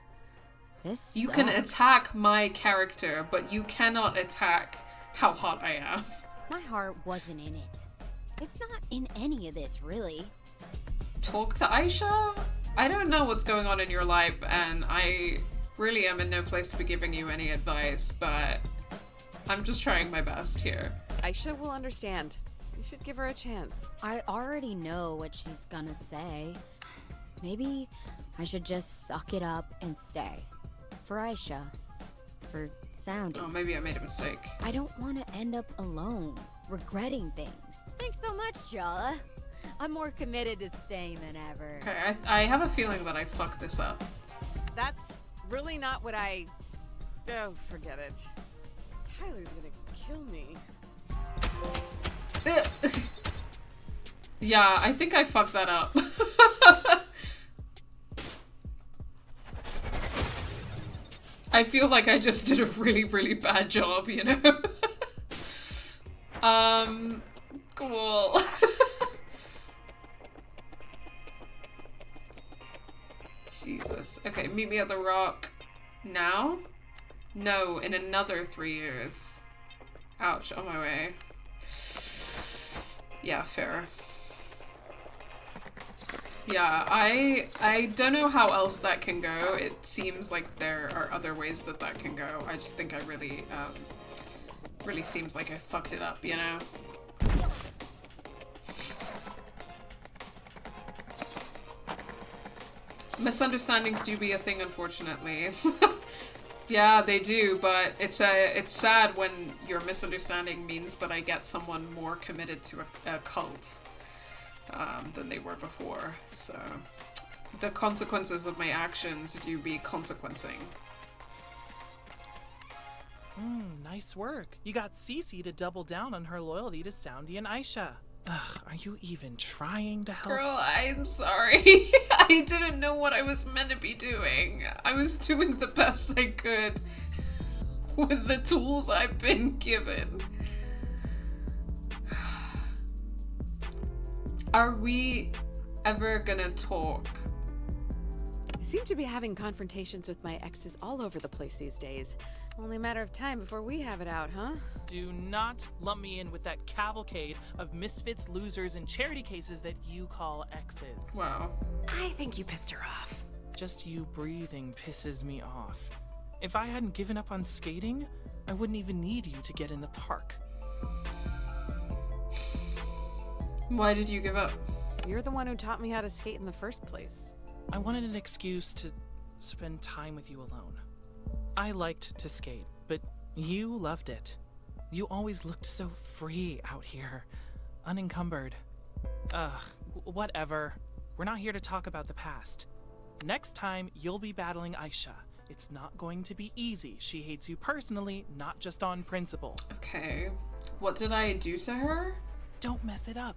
L: This
A: You can
L: sucks.
A: attack my character, but you cannot attack how hot I am.
L: My heart wasn't in it. It's not in any of this, really.
A: Talk to Aisha? I don't know what's going on in your life, and I really am in no place to be giving you any advice, but I'm just trying my best here.
B: Aisha will understand. You should give her a chance.
L: I already know what she's gonna say. Maybe I should just suck it up and stay. For Aisha. For Soundy.
A: Oh, maybe I made a mistake.
L: I don't want to end up alone, regretting things. Thanks so much, Jala. I'm more committed to staying than ever.
A: Okay, I have a feeling that I fucked this up.
B: That's really not what I... Oh, forget it. Tyler's gonna kill me.
A: Yeah, I think I fucked that up. I feel like I just did a really, really bad job, you know? Cool. Jesus. Okay, meet me at the rock now? No, in another 3 years. Ouch, on my way. Yeah, fair. Yeah, I don't know how else that can go. It seems like there are other ways that that can go. I just think I really, really seems like I fucked it up, you know? Misunderstandings do be a thing, unfortunately. Yeah, they do, but it's sad when your misunderstanding means that I get someone more committed to a cult than they were before. So the consequences of my actions do be consequencing.
M: Nice work. You got Cece to double down on her loyalty to Soundy and Aisha. Ugh, are you even trying to help?
A: Girl, I'm sorry. I didn't know what I was meant to be doing. I was doing the best I could with the tools I've been given. Are we ever gonna talk?
B: I seem to be having confrontations with my exes all over the place these days. Only a matter of time before we have it out, huh?
M: Do not lump me in with that cavalcade of misfits, losers, and charity cases that you call exes.
A: Wow.
B: I think you pissed her off.
M: Just you breathing pisses me off. If I hadn't given up on skating, I wouldn't even need you to get in the park.
A: Why did you give up?
B: You're the one who taught me how to skate in the first place.
M: I wanted an excuse to spend time with you alone. I liked to skate, but you loved it. You always looked so free out here, unencumbered. Whatever. We're not here to talk about the past. Next time, you'll be battling Aisha. It's not going to be easy. She hates you personally, not just on principle.
A: Okay. What did I do to her?
M: Don't mess it up.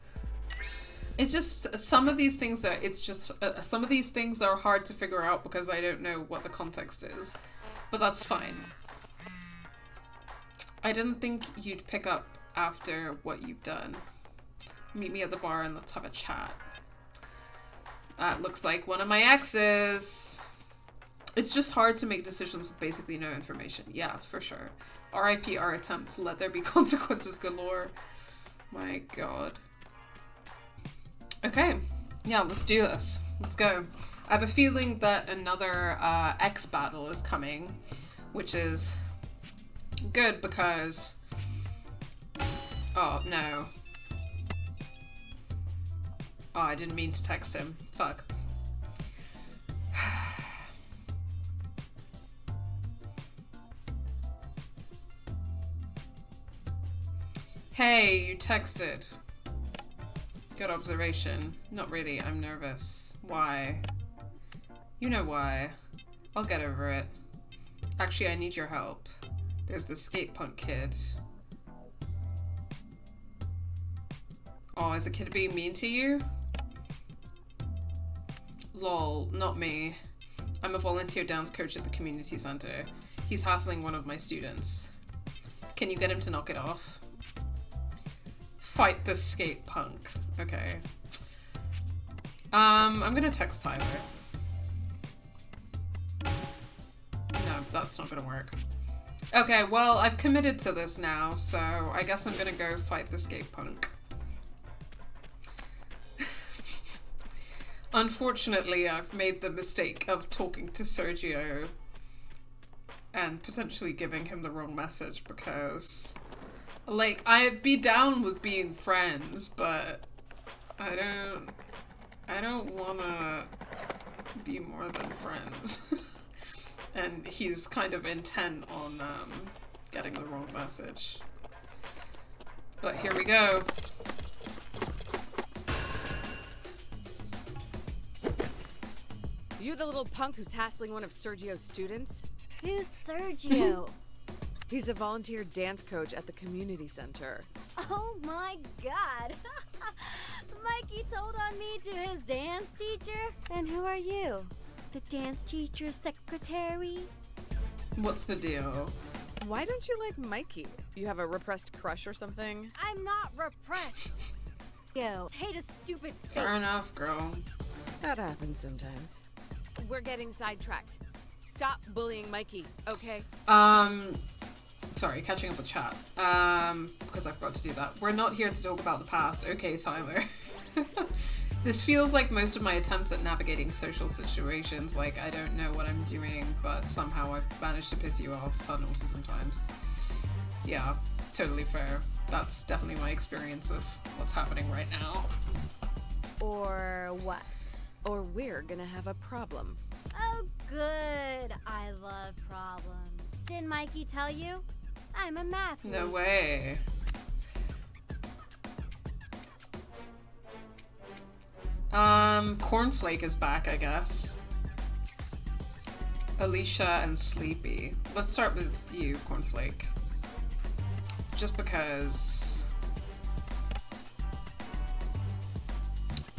A: It's just some of these things some of these things are hard to figure out because I don't know what the context is. But that's fine. I didn't think you'd pick up after what you've done. Meet me at the bar and let's have a chat. That looks like one of my exes. It's just hard to make decisions with basically no information. Yeah, for sure. RIP our attempts. Let there be consequences galore. My god. Okay. Yeah, let's do this. Let's go. I have a feeling that another X battle is coming, which is good because... Oh, no. Oh, I didn't mean to text him. Fuck. Hey, you texted. Good observation. Not really, I'm nervous. Why? You know why. I'll get over it. Actually, I need your help. There's the skate punk kid. Oh, is the kid being mean to you? Lol, not me. I'm a volunteer dance coach at the community center. He's hassling one of my students. Can you get him to knock it off? Fight the skate punk. Okay. I'm gonna text Tyler. No, that's not gonna work. Okay, well, I've committed to this now, so I guess I'm gonna go fight the skate punk. Unfortunately, I've made the mistake of talking to Sergio and potentially giving him the wrong message because, like, I'd be down with being friends, but I don't wanna be more than friends. And he's kind of intent on getting the wrong message. But here we go.
B: You the little punk who's hassling one of Sergio's students?
H: Who's Sergio?
B: He's a volunteer dance coach at the community center.
H: Oh my god! Mikey told on me to his dance teacher? And who are you? The dance teacher's secretary?
A: What's the deal?
B: Why don't you like Mikey? You have a repressed crush or something?
H: I'm not repressed. Yo, hate a stupid face.
A: Fair enough, girl.
B: That happens sometimes. We're getting sidetracked. Stop bullying Mikey, okay?
A: Sorry, catching up with chat. Because I forgot to do that. We're not here to talk about the past. Okay, Tyler. This feels like most of my attempts at navigating social situations. Like, I don't know what I'm doing, but somehow I've managed to piss you off on autism times. Yeah, totally fair. That's definitely my experience of what's happening right now.
B: Or what? Or we're gonna have a problem.
H: Oh, good. I love problems. Didn't Mikey tell you? I'm a math
A: No
H: geek.
A: way. Cornflake is back, I guess. Alicia and Sleepy. Let's start with you, Cornflake. Just because...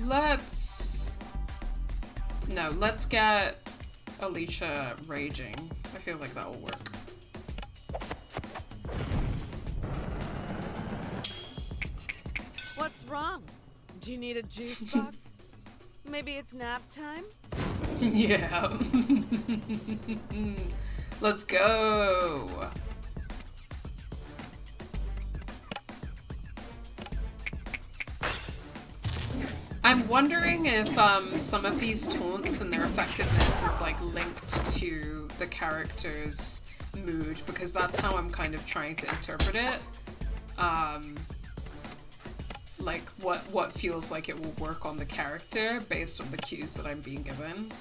A: Let's get Alicia raging. I feel like that will work.
B: What's wrong? Do you need a juice box? Maybe it's nap time?
A: Yeah. Let's go. I'm wondering if some of these taunts and their effectiveness is like linked to the character's mood, because that's how I'm kind of trying to interpret it. Like what feels like it will work on the character based on the cues that I'm being given.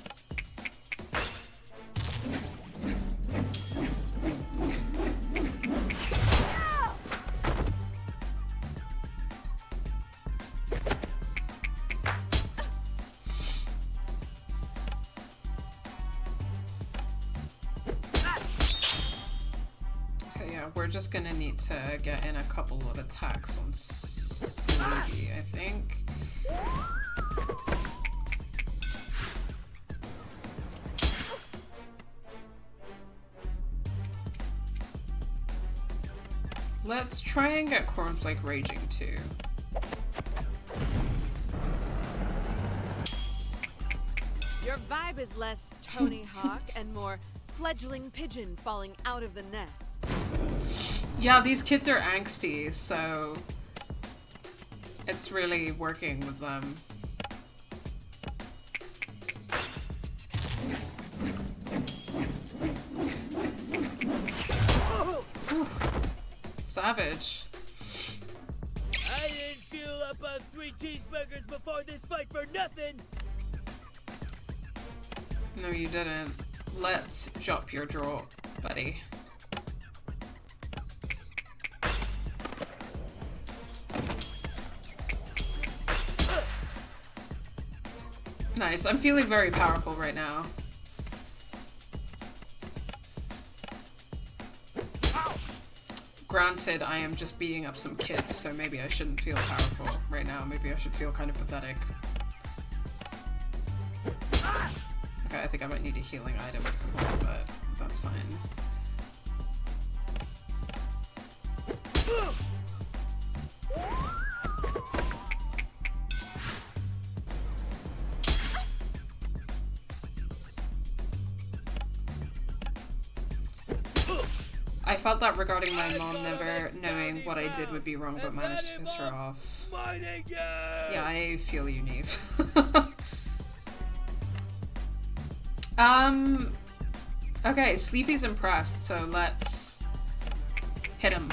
A: We're just gonna need to get in a couple of attacks on Sleepy, I think. Let's try and get Cornflake raging too.
B: Your vibe is less Tony Hawk and more fledgling pigeon falling out of the nest.
A: Yeah, these kids are angsty, so it's really working with them. Savage.
N: I didn't fuel up on 3 cheeseburgers before this fight for nothing!
A: No, you didn't. Let's drop your draw, buddy. Nice. I'm feeling very powerful right now. Granted, I am just beating up some kids, so maybe I shouldn't feel powerful right now. Maybe I should feel kind of pathetic. Okay, I think I might need a healing item at some point, but that's fine. I felt that regarding my mom never knowing what I did would be wrong, but managed to piss her off. Yeah, I feel you, Neve. Okay, Sleepy's impressed, so let's hit him.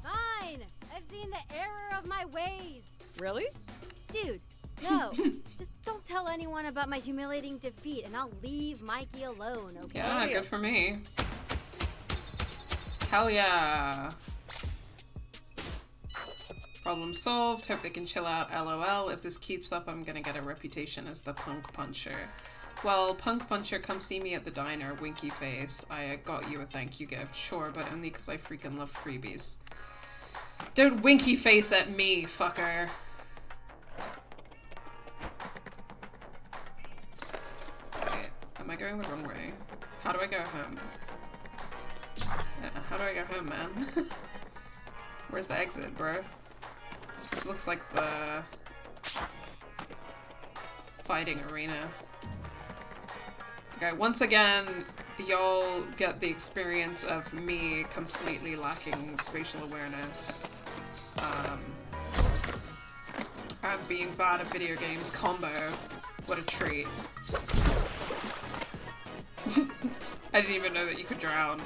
H: Fine! I've seen the error of my ways!
B: Really?
H: Dude, no. Just don't tell anyone about my humiliating defeat and I'll leave Mikey alone, okay?
A: Yeah, good for me. Hell yeah. Problem solved. Hope they can chill out. LOL. If this keeps up, I'm gonna get a reputation as the punk puncher. Well, punk puncher, come see me at the diner. Winky face. I got you a thank you gift. Sure, but only because I freaking love freebies. Don't winky face at me, fucker. Wait, am I going the wrong way? How do I go home? How do I go home, man? Where's the exit, bro? This looks like the fighting arena. Okay, once again, y'all get the experience of me completely lacking spatial awareness. And being bad at video games combo. What a treat. I didn't even know that you could drown.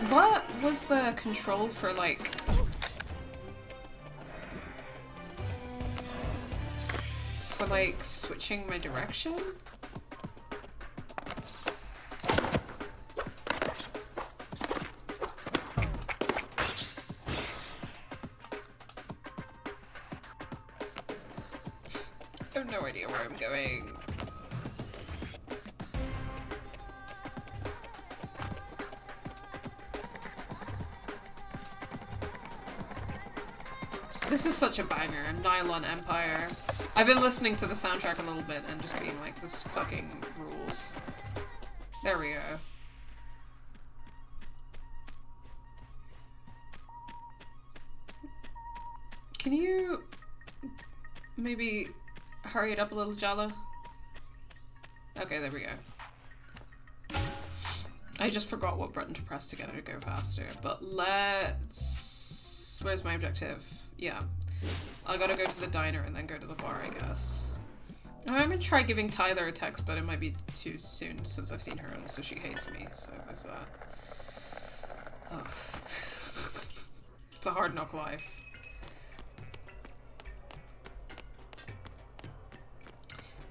A: What was the control for, like... for, like, switching my direction? I have no idea where I'm going. This is such a banger, Nylon Empire. I've been listening to the soundtrack a little bit and just being like, this fucking rules. There we go. Can you maybe hurry it up a little, Jala? Okay, there we go. I just forgot what button to press to get it to go faster, but let's... Where's my objective? Yeah. I gotta go to the diner and then go to the bar, I guess. I'm gonna try giving Tyler a text, but it might be too soon since I've seen her and also she hates me, so there's that. Ugh. It's a hard knock life.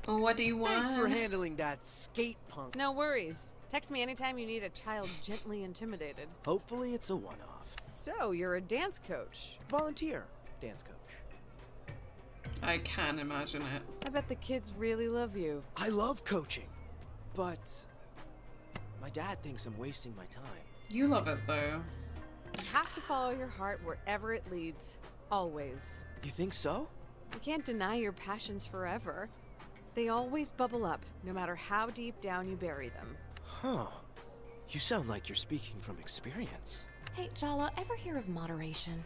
A: What do you want?
F: Thanks for handling that skate punk.
B: No worries. Text me anytime you need a child gently intimidated.
F: Hopefully it's a one-off.
B: So, you're a dance coach.
F: Volunteer dance coach.
A: I can imagine it.
B: I bet the kids really love you.
F: I love coaching, but my dad thinks I'm wasting my time.
A: You love it, though.
B: You have to follow your heart wherever it leads. Always.
F: You think so?
B: You can't deny your passions forever. They always bubble up, no matter how deep down you bury them.
F: Huh. You sound like you're speaking from experience.
D: Hey, Jala, ever hear of moderation?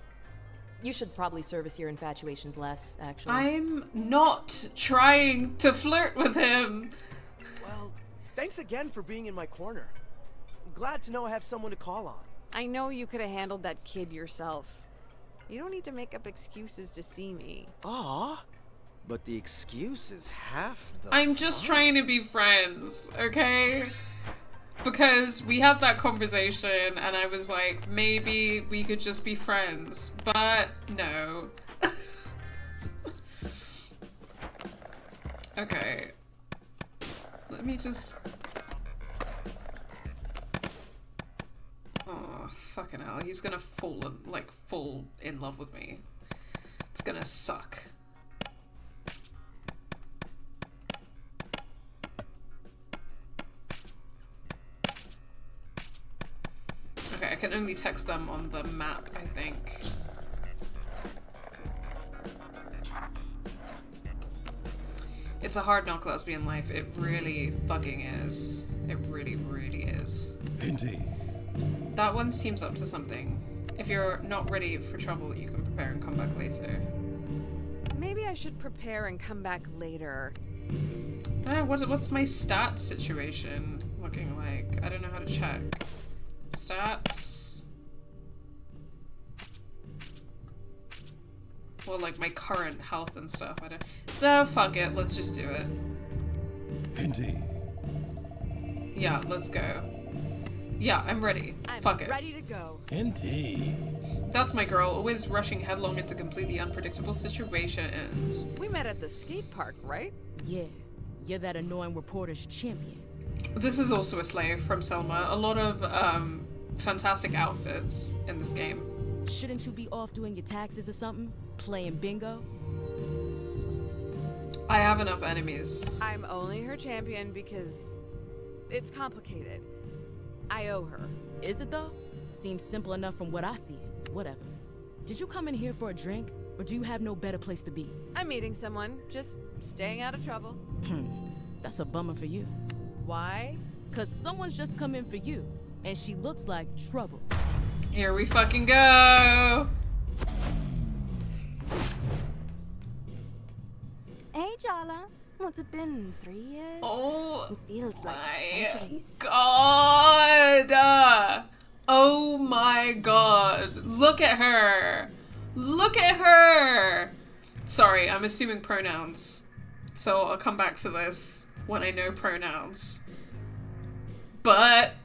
D: You should probably service your infatuations less, actually.
A: I'm not trying to flirt with him.
F: Well, thanks again for being in my corner. I'm glad to know I have someone to call on.
B: I know you could have handled that kid yourself. You don't need to make up excuses to see me.
F: Aw. But the excuse is half the
A: I'm just trying to be friends, okay? Because we had that conversation and I was like, maybe we could just be friends, but no. Okay. Let me just... Oh, fucking hell. He's gonna fall in love with me. It's gonna suck. Okay, I can only text them on the map, I think. It's a hard knock lesbian life. It really fucking is. It really, really is.
G: Indeed.
A: That one seems up to something. If you're not ready for trouble, you can prepare and come back later.
B: Maybe I should prepare and come back later.
A: I don't know, what's my stats situation looking like? I don't know how to check. Stats. Well, like my current health and stuff. I don't. No, fuck it. Let's just do it.
G: Indeed.
A: Yeah, let's go. Yeah, I'm ready. Fuck it.
B: Ready to go.
G: Indeed.
A: That's my girl, always rushing headlong into completely unpredictable situations.
B: We met at the skate park, right?
O: Yeah. You're that annoying reporter's champion.
A: This is also a slave from Selma. A lot of fantastic outfits in this game.
O: Shouldn't you be off doing your taxes or something? Playing bingo?
A: I have enough enemies.
B: I'm only her champion because it's complicated. I owe her.
O: Is it though? Seems simple enough from what I see. Whatever. Did you come in here for a drink, or do you have no better place to be?
B: I'm meeting someone, just staying out of trouble.
O: That's a bummer for you.
B: Why?
O: 'Cause someone's just come in for you, and she looks like trouble.
A: Here we fucking go!
L: Hey, Jala. What's it been? 3 years?
A: Oh,
L: it feels like
A: my
L: centuries.
A: God! Oh my god. Look at her. Look at her. Sorry, I'm assuming pronouns. So I'll come back to this when I know pronouns. But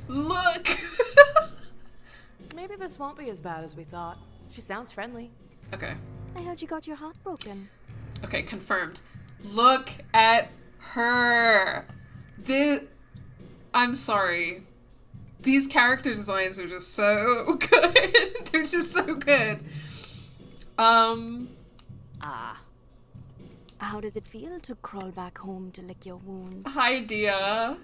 A: look.
D: Maybe this won't be as bad as we thought. She sounds friendly.
A: Okay.
L: I heard you got your heart broken.
A: Okay, confirmed. Look at her. I'm sorry. These character designs are just so good. They're just so good.
L: How does it feel to crawl back home to lick your wounds?
A: Hi, Dia.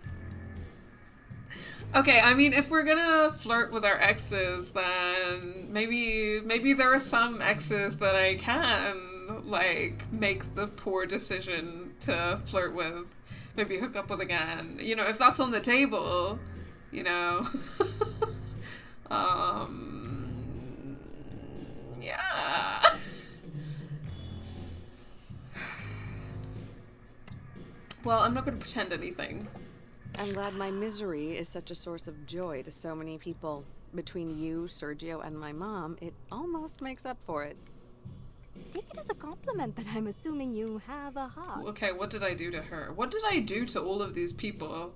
A: Okay, I mean, if we're gonna flirt with our exes, then maybe there are some exes that I can, like, make the poor decision to flirt with, maybe hook up with again. You know, if that's on the table, you know. Yeah. Well, I'm not gonna pretend anything.
B: I'm glad my misery is such a source of joy to so many people. Between you, Sergio, and my mom, it almost makes up for it.
L: Take it as a compliment that I'm assuming you have a heart.
A: Okay, what did I do to her? What did I do to all of these people?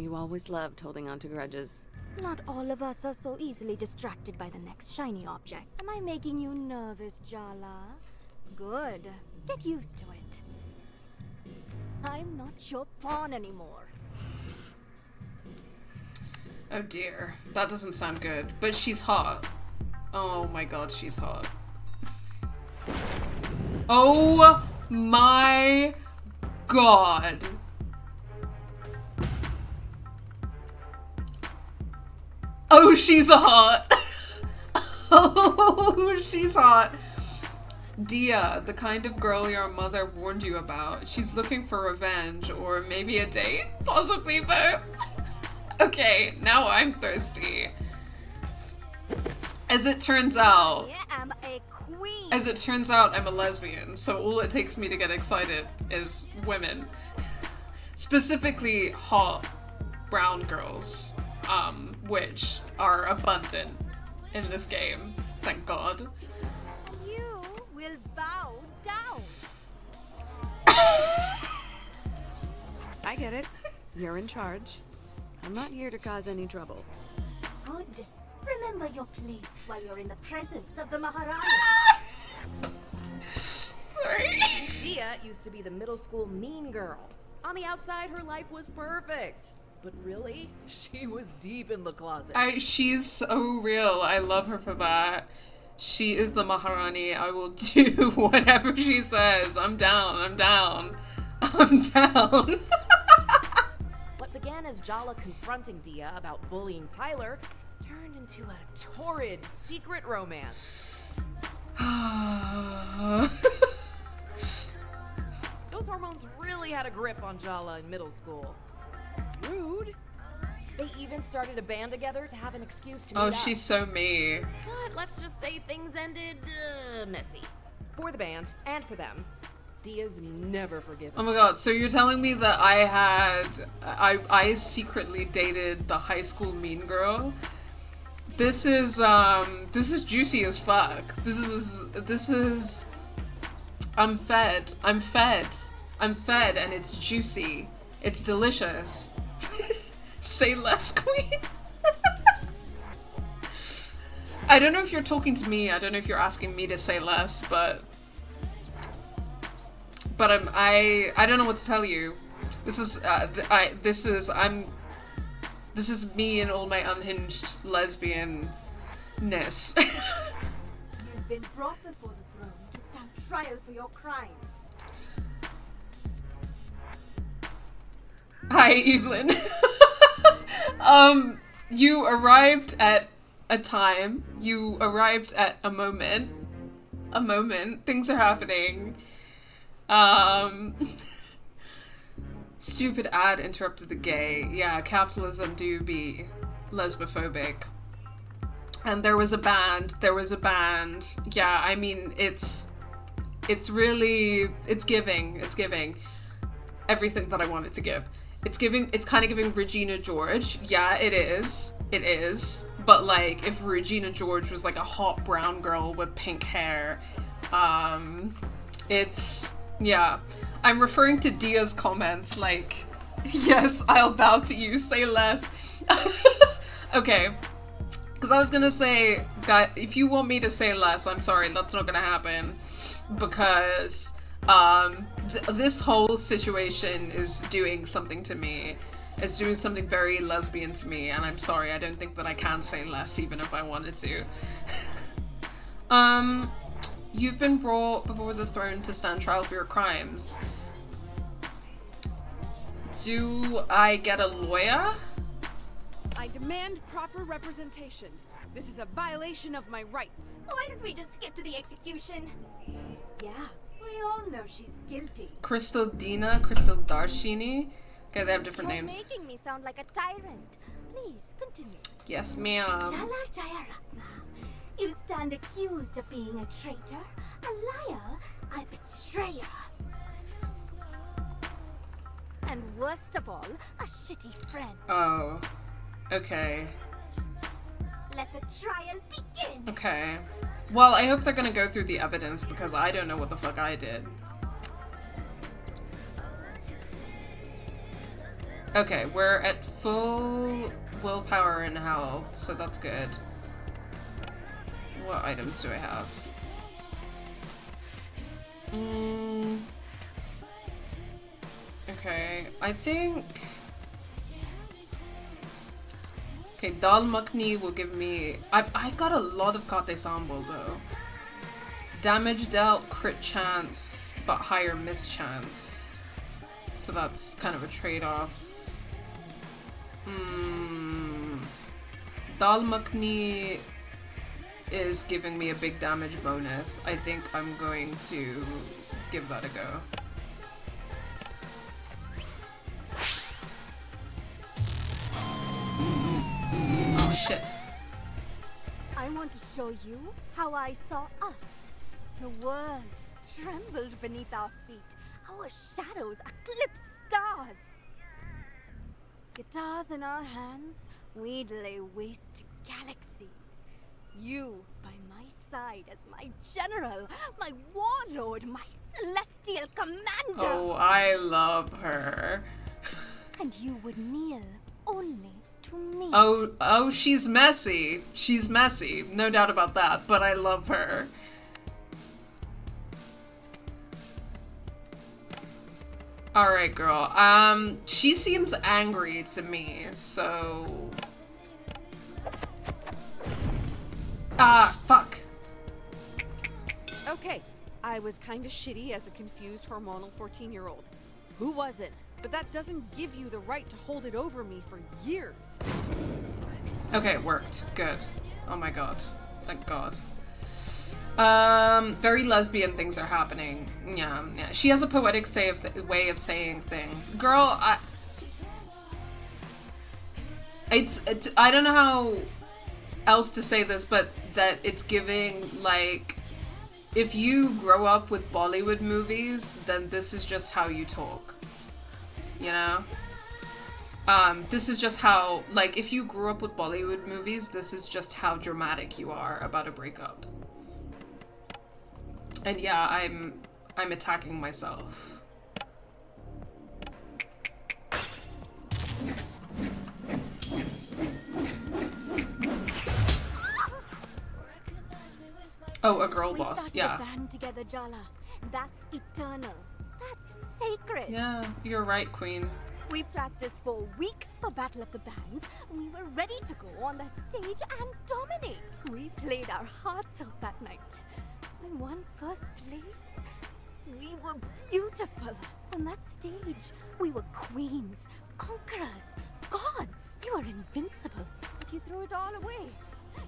B: You always loved holding on to grudges.
L: Not all of us are so easily distracted by the next shiny object. Am I making you nervous, Jala? Good. Get used to it. I'm not your pawn anymore.
A: Oh dear, that doesn't sound good. But she's hot. Oh my god, she's hot. Oh my god. Oh, she's hot. Oh, she's hot. Dia, the kind of girl your mother warned you about. She's looking for revenge, or maybe a date? Possibly both. Okay, now I'm thirsty. As it turns out,
L: I'm a queen.
A: As it turns out, I'm a lesbian, so all it takes me to get excited is women. Specifically hot brown girls, which are abundant in this game, thank God.
L: You will bow down.
B: I get it. You're in charge. I'm not here to cause any trouble.
L: Good. Remember your place while you're in the presence of the Maharani.
A: Sorry.
D: Dia used to be the middle school mean girl. On the outside, her life was perfect. But really, she was deep in the closet.
A: She's so real. I love her for that. She is the Maharani. I will do whatever she says. I'm down. I'm down. I'm down.
D: What began as Jala confronting Dia about bullying Tyler turned into a torrid secret romance. Those hormones really had a grip on Jala in middle school. Rude. They even started a band together to have an excuse to meet up.
A: She's so me.
D: But let's just say things ended messy. For the band, and for them. Dia's never forgiven.
A: Oh my god, so you're telling me that I secretly dated the high school mean girl? This is juicy as fuck. This is I'm fed and it's juicy. It's delicious. Say less, queen. I don't know if you're talking to me. I don't know if you're asking me to say less, but I don't know what to tell you. I'm This is me and all my unhinged lesbian-ness.
P: You've been brought before the throne to stand trial for your crimes.
A: Hi, Evelyn. You arrived at a time. You arrived at a moment. A moment. Things are happening. Stupid ad interrupted the gay. Yeah, capitalism do be lesbophobic. And there was a band. Yeah, I mean, it's really, it's giving everything that I wanted to give. It's kind of giving Regina George. Yeah, it is. But like, if Regina George was like a hot brown girl with pink hair, yeah. I'm referring to Dia's comments like, yes, I'll bow to you, say less. Okay. Because I was gonna say, guys, if you want me to say less, I'm sorry, that's not gonna happen. Because, this whole situation is doing something to me. It's doing something very lesbian to me, and I'm sorry, I don't think that I can say less even if I wanted to. You've been brought before the throne to stand trial for your crimes. Do I get a lawyer?
B: I demand proper representation. This is a violation of my rights.
P: Why don't we just skip to the execution? Yeah, we all know she's guilty.
A: Crystal Dina, Crystal Darshini. Okay, they have different names.
P: You're making me sound like a tyrant. Please, continue.
A: Yes, ma'am.
P: Jala Jayaratna, you stand accused of being a traitor, a liar, a betrayer. And worst of all, a shitty friend.
A: Oh. Okay.
P: Let the trial begin.
A: Okay. Well, I hope they're gonna go through the evidence because I don't know what the fuck I did. Okay, we're at full willpower and health, so that's good. What items do I have? Okay, I think... Okay, Dal Makhni will give me... I got a lot of Kate Sambal though. Damage dealt, crit chance, but higher miss chance. So that's kind of a trade-off. Dal Makhni is giving me a big damage bonus. I think I'm going to give that a go. Oh shit.
P: I want to show you how I saw us. The world trembled beneath our feet. Our shadows eclipsed stars. Guitars in our hands, we'd lay waste to galaxies. You by my side as my general, my warlord, my celestial commander.
A: Oh, I love her.
P: And you would kneel only to me.
A: Oh, she's messy. She's messy, no doubt about that, but I love her. Alright, girl. She seems angry to me, so... Ah, fuck.
B: Okay, I was kinda shitty as a confused hormonal 14-year-old. Who wasn't? But that doesn't give you the right to hold it over me for years.
A: Okay, it worked. Good. Oh my god. Thank god. Very lesbian things are happening. Yeah. She has a poetic way of saying things. Girl, I don't know how else to say this, but that it's giving, like, if you grow up with Bollywood movies, then this is just how you talk. You know? This is just how, like, if you grew up with Bollywood movies, this is just how dramatic you are about a breakup. And yeah, I'm attacking myself. Oh, a girl boss, yeah.
P: We started a band together, Jala. That's eternal. That's sacred.
A: Yeah, you're right, Queen.
P: We practiced for weeks for Battle of the Bands, and we were ready to go on that stage and dominate. We played our hearts out that night. We won first place. We were beautiful. On that stage, we were queens, conquerors, gods. We were invincible. But you threw it all away.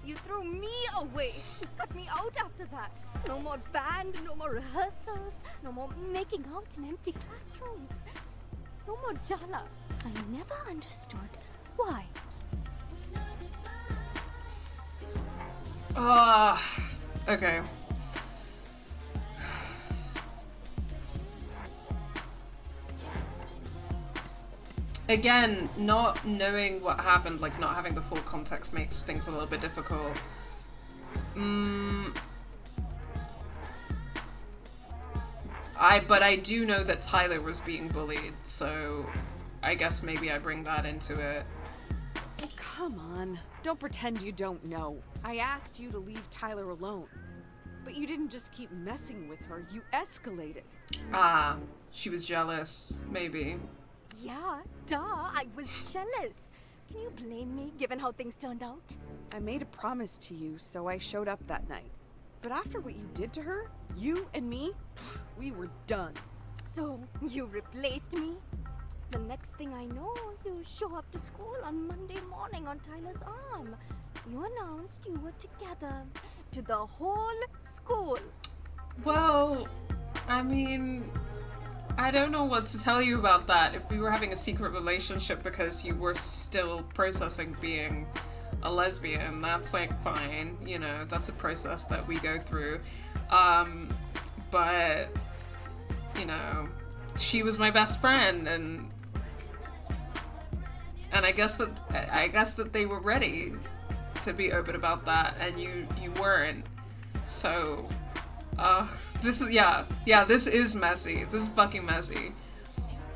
P: You threw me away. You cut me out after that. No more band, no more rehearsals, no more making out in empty classrooms. No more Jala. I never understood why.
A: Okay. Again, not knowing what happened, like not having the full context makes things a little bit difficult. But I do know that Tyler was being bullied, so I guess maybe I bring that into it.
B: Oh, come on. Don't pretend you don't know. I asked you to leave Tyler alone. But you didn't just keep messing with her, you escalated.
A: She was jealous, maybe.
P: Yeah, duh, I was jealous. Can you blame me, given how things turned out?
B: I made a promise to you, so I showed up that night. But after what you did to her, you and me, we were done.
P: So, you replaced me? The next thing I know, you show up to school on Monday morning on Tyler's arm. You announced you were together to the whole school.
A: Well, I mean, I don't know what to tell you about that. If we were having a secret relationship because you were still processing being a lesbian, that's like fine, you know, that's a process that we go through. But, you know, she was my best friend, and I guess that they were ready to be open about that, and you weren't. So, this is this is messy. This is fucking messy.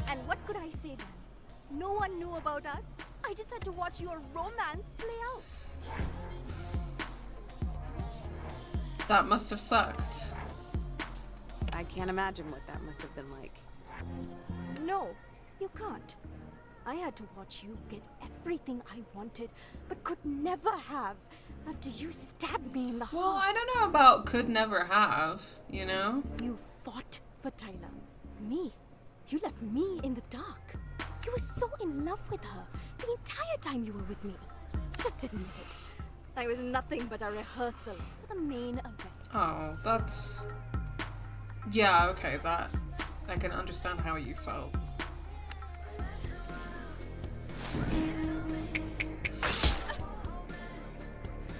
P: And what could I say then? No one knew about us. I just had to watch your romance play out.
A: That must have sucked.
B: I can't imagine what that must have been like.
P: No, you can't. I had to watch you get everything I wanted, but could never have after you stabbed me in the heart.
A: Well, I don't know about could never have, you know?
P: You fought for Tyler. Me. You left me in the dark. You were so in love with her the entire time you were with me. Just admit it. I was nothing but a rehearsal for the main event.
A: Oh, that's... Yeah, okay, that... I can understand how you felt.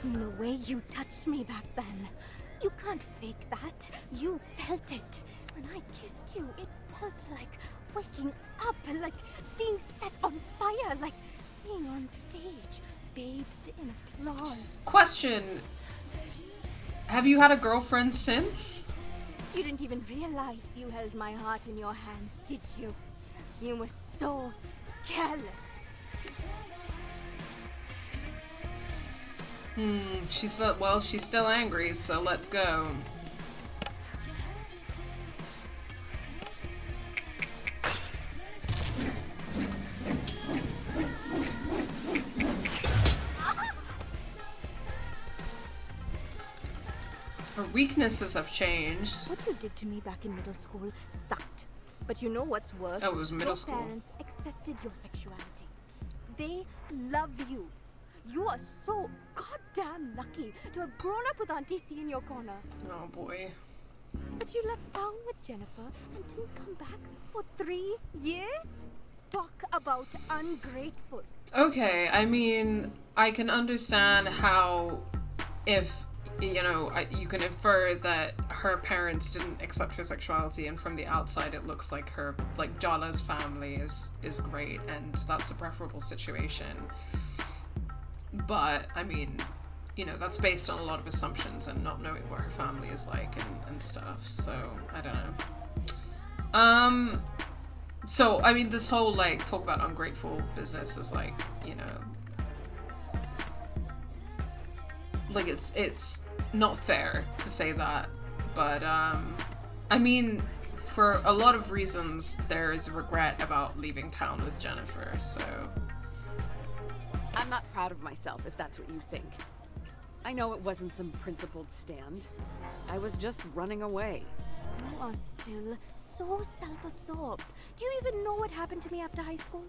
P: The way you touched me back then. You can't fake that. You felt it. When I kissed you, it felt like waking up, like being set on fire, like being on stage, bathed in applause.
A: Question. Have you had a girlfriend since?
P: You didn't even realize you held my heart in your hands, did you? You were so careless.
A: She's still angry, so let's go. Her weaknesses have changed.
P: What you did to me back in middle school sucked. But you know what's worse?
A: Oh, it was middle school.
P: Your parents accepted your sexuality. They love you. You are so goddamn lucky to have grown up with Auntie C in your corner.
A: Oh boy.
P: But you left town with Jennifer and didn't come back for 3 years? Talk about ungrateful.
A: Okay, I mean, I can understand how, if, you know, you can infer that her parents didn't accept her sexuality, and from the outside it looks like her, like Jala's family is great, and that's a preferable situation. But, I mean, you know, that's based on a lot of assumptions and not knowing what her family is like and stuff, so, I don't know. So, I mean, this whole, like, talk about ungrateful business is, like, you know, like, it's not fair to say that, but, I mean, for a lot of reasons, there is regret about leaving town with Jennifer, so...
B: I'm not proud of myself, if that's what you think. I know it wasn't some principled stand. I was just running away.
P: You are still so self-absorbed. Do you even know what happened to me after high school?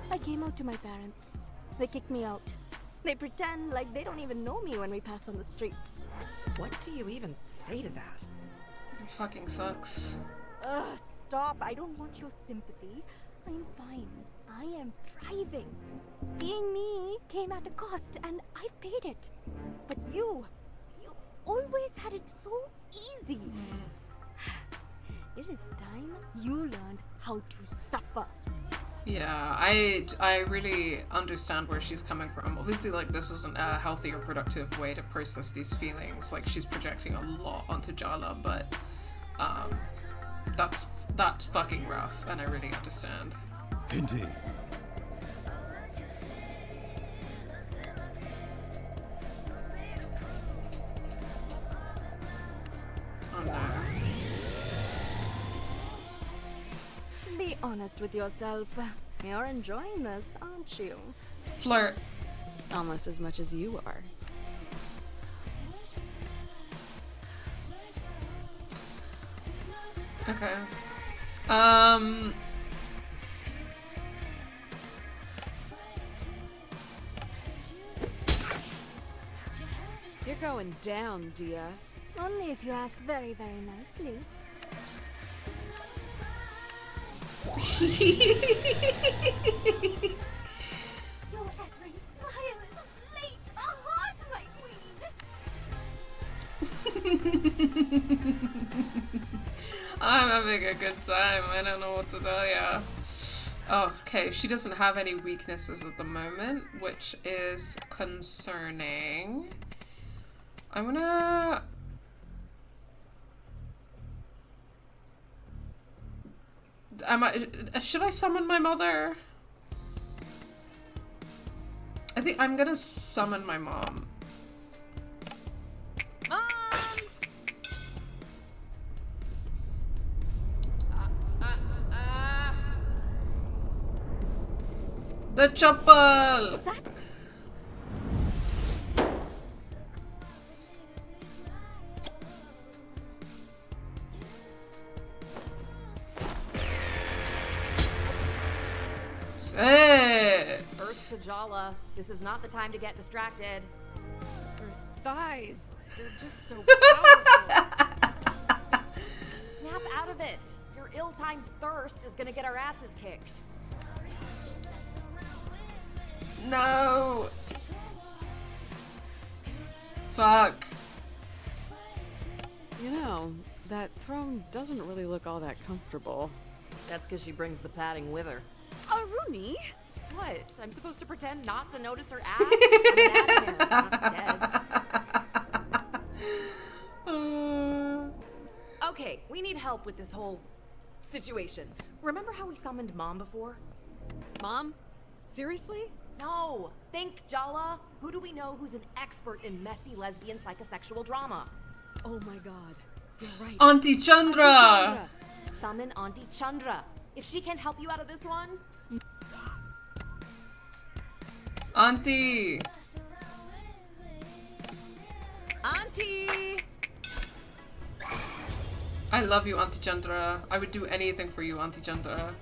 P: I came out to my parents. They kicked me out. They pretend like they don't even know me when we pass on the street.
D: What do you even say to that?
A: It fucking sucks.
P: Ugh, stop. I don't want your sympathy. I'm fine. I am thriving. Being me came at a cost, and I've paid it. But you've always had it so easy. It is time you learned how to suffer.
A: Yeah, I really understand where she's coming from. Obviously, like, this isn't a healthy or productive way to process these feelings. Like, she's projecting a lot onto Jala, but that's fucking rough, and I really understand.
G: Indeed.
A: Oh no.
P: Be honest with yourself. You're enjoying this, aren't you?
A: Flirt.
B: Almost as much as you are.
A: Okay.
B: You're going down, Dia.
P: Only if you ask very, very nicely. Your every smile is a plate, a heart, my queen.
A: I'm having a good time. I don't know what to tell ya. Oh, okay, she doesn't have any weaknesses at the moment, which is concerning. I'm gonna... Should I summon my mother? I think I'm gonna summon my mom.
B: Mom!
A: The chapel! Shit!
D: Earth to Jala. This is not the time to get distracted.
B: Her thighs. They're just so powerful.
D: Snap out of it. Your ill-timed thirst is gonna get our asses kicked.
A: No! Fuck.
B: You know, that throne doesn't really look all that comfortable.
D: That's because she brings the padding with her.
B: Aruni?
D: What? I'm supposed to pretend not to notice her ass? I'm not dead. Okay, we need help with this whole situation. Remember how we summoned Mom before?
B: Mom? Seriously?
D: No! Think, Jala! Who do we know who's an expert in messy lesbian psychosexual drama?
B: Oh my god. You're right.
A: Auntie Chandra!
D: Summon Auntie Chandra. If she can't help you out of this one...
A: Auntie!
B: Auntie!
A: I love you, Auntie Chandra. I would do anything for you, Auntie Chandra.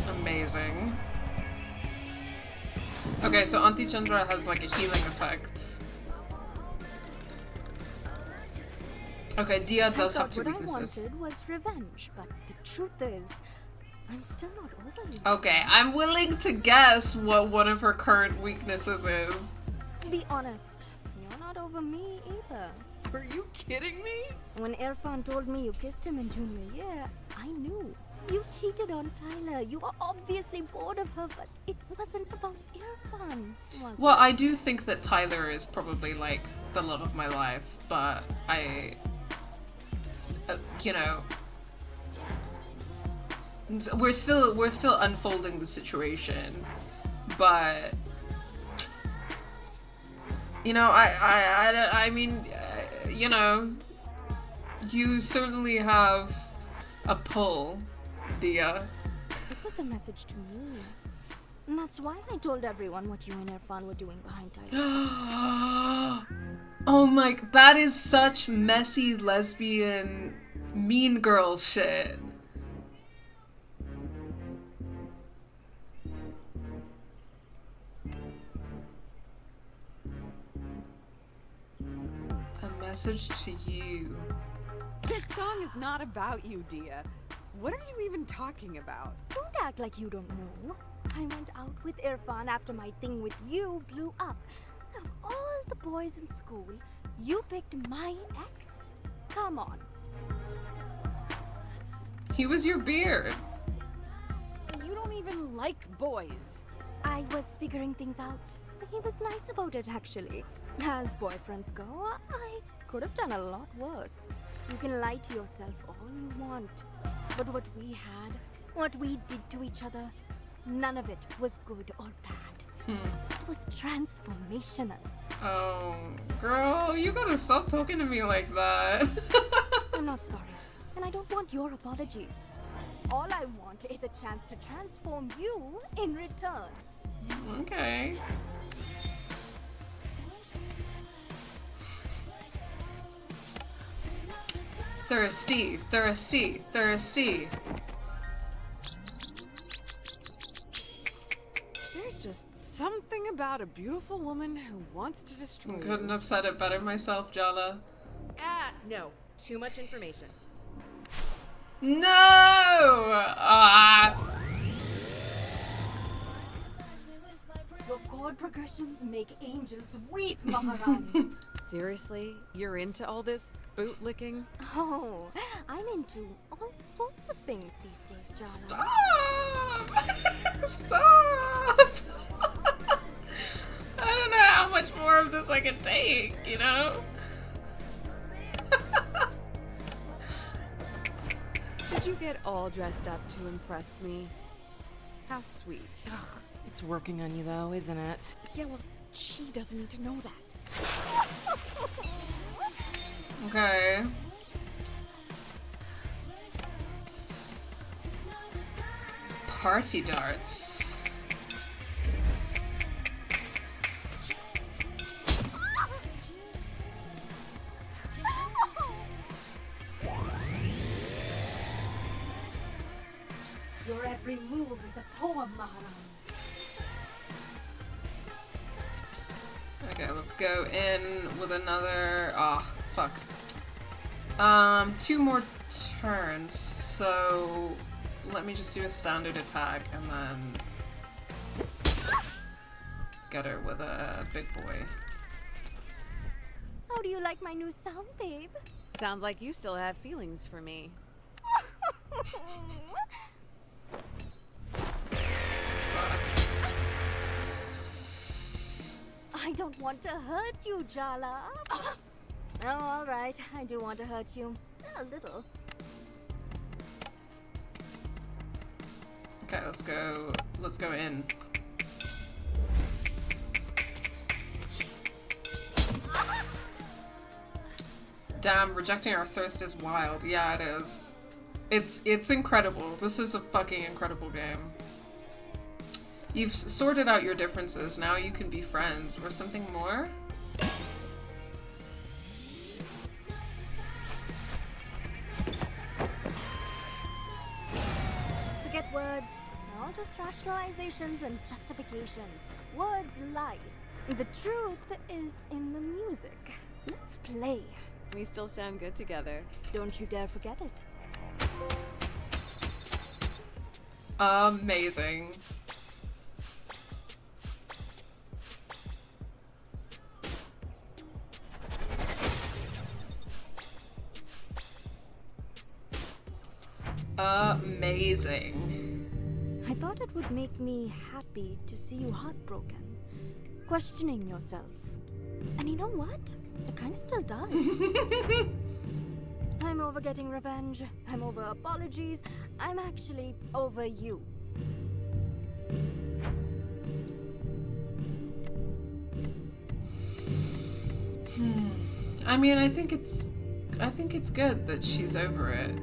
A: Amazing. Okay, so Auntie Chandra has like a healing effect. Okay, Dia does have two weaknesses.
P: What I wanted was revenge, but the truth is, I'm still not over you.
A: Okay, I'm willing to guess what one of her current weaknesses is.
P: Be honest, you're not over me either.
D: Are you kidding me?
P: When Irfan told me you kissed him in junior year, I knew. You cheated on Tyler. You were obviously bored of her, but it wasn't about Irfan, was it?
A: Well, I do think that Tyler is probably like the love of my life, but you know, we're still unfolding the situation, but you know, I mean, you know, you certainly have a pull, Dia.
P: It was a message to me. And that's why I told everyone what you and Irfan were doing behind Tyler's back.
A: Oh my, that is such messy lesbian mean girl shit. A message to you.
B: This song is not about you, Dia. What are you even talking about?
P: Don't act like you don't know. I went out with Irfan after my thing with you blew up. Of all the boys in school, you picked my ex? Come on.
A: He was your beard.
B: You don't even like boys.
P: I was figuring things out. He was nice about it, actually. As boyfriends go, I could have done a lot worse. You can lie to yourself all you want. But what we had, what we did to each other, none of it was good or bad. It was transformational.
A: Oh, girl, you gotta stop talking to me like that.
P: I'm not sorry, and I don't want your apologies. All I want is a chance to transform you in return.
A: Okay. Thirsty, thirsty, thirsty.
B: There's just something about a beautiful woman who wants to destroy you.
A: Couldn't have said it better myself, Jala.
D: No. Too much information.
A: No! Ah!
P: Your chord progressions make angels weep, Maharani.
B: Seriously? You're into all this bootlicking?
P: Oh, I'm into all sorts of things these days, Jala.
A: Stop! I don't know how much more of this I can take, you know?
B: Did you get all dressed up to impress me? How sweet.
D: Ugh, it's working on you though, isn't it?
B: Yeah, well, she doesn't need to know that.
A: Okay. Party darts.
P: Your every move is a poem, Maharani.
A: Okay, let's go in with another. Oh, fuck. 2 more turns. So let me just do a standard attack and then get her with a big boy.
P: How do you like my new sound, babe?
B: Sounds like you still have feelings for me.
P: I don't want to hurt you, Jala. Oh, all right. I do want to hurt you. A little.
A: Okay, let's go in. Damn, rejecting our thirst is wild. Yeah, it is. It's incredible. This is a fucking incredible game. You've sorted out your differences. Now you can be friends. Or something more?
P: Forget words. They're all just rationalizations and justifications. Words lie. The truth is in the music. Let's play.
B: We still sound good together.
P: Don't you dare forget it.
A: Amazing. Amazing.
P: I thought it would make me happy to see you heartbroken, questioning yourself. And you know what? It kind of still does. I'm I'm over getting revenge. I'm over apologies. I'm actually over you.
A: I mean, I think it's good that she's over it.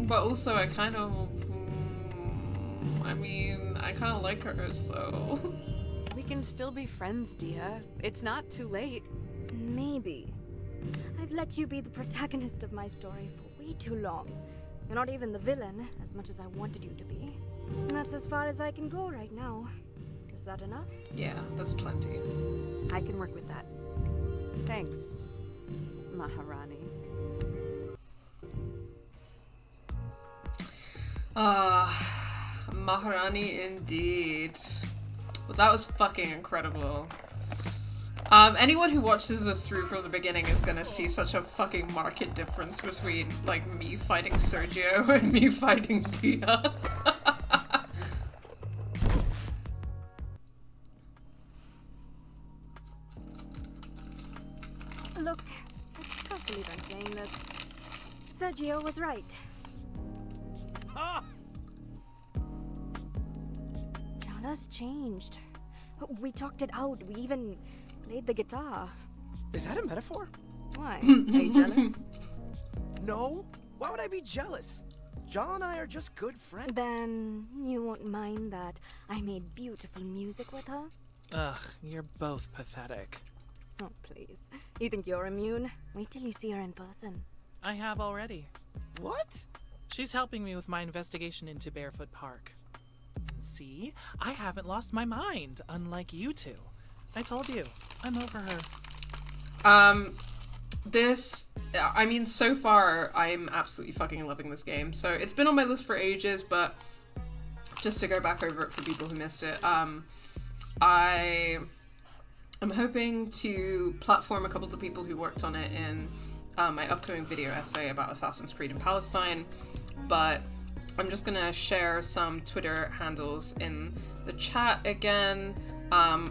A: But also, I kind of like her, so.
B: We can still be friends, Dia. It's not too late.
P: Maybe. I've let you be the protagonist of my story for way too long. You're not even the villain, as much as I wanted you to be. And that's as far as I can go right now. Is that enough?
A: Yeah, that's plenty.
B: I can work with that. Thanks, Maharani.
A: Maharani indeed. Well, that was fucking incredible. Anyone who watches this through from the beginning is gonna see such a fucking marked difference between, like, me fighting Sergio and me fighting Dia.
P: Look, I can't believe I'm saying this. Sergio was right. Jala's changed. We talked it out. We even played the guitar.
F: Is that a metaphor?
P: Why? Are you jealous?
F: No. Why would I be jealous? Jala and I are just good friends.
P: Then you won't mind that I made beautiful music with her?
M: Ugh, you're both pathetic.
P: Oh, please. You think you're immune? Wait till you see her in person.
M: I have already.
F: What?
M: She's helping me with my investigation into Barefoot Park. And see? I haven't lost my mind, unlike you two. I told you. I'm over her.
A: I mean, so far, I'm absolutely fucking loving this game. So it's been on my list for ages, but just to go back over it for people who missed it, I am hoping to platform a couple of the people who worked on it in my upcoming video essay about Assassin's Creed in Palestine, but I'm just gonna share some Twitter handles in the chat again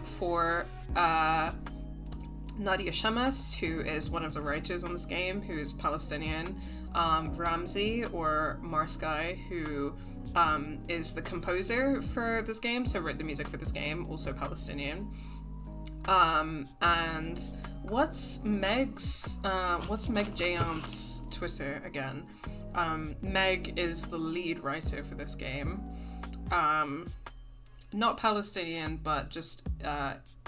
A: for Nadia Shamas, who is one of the writers on this game, who is Palestinian, Ramzi, or Marsky, who is the composer for this game, so wrote the music for this game, also Palestinian. And what's Meg Jayant's Twitter again? Meg is the lead writer for this game. Not Palestinian, but just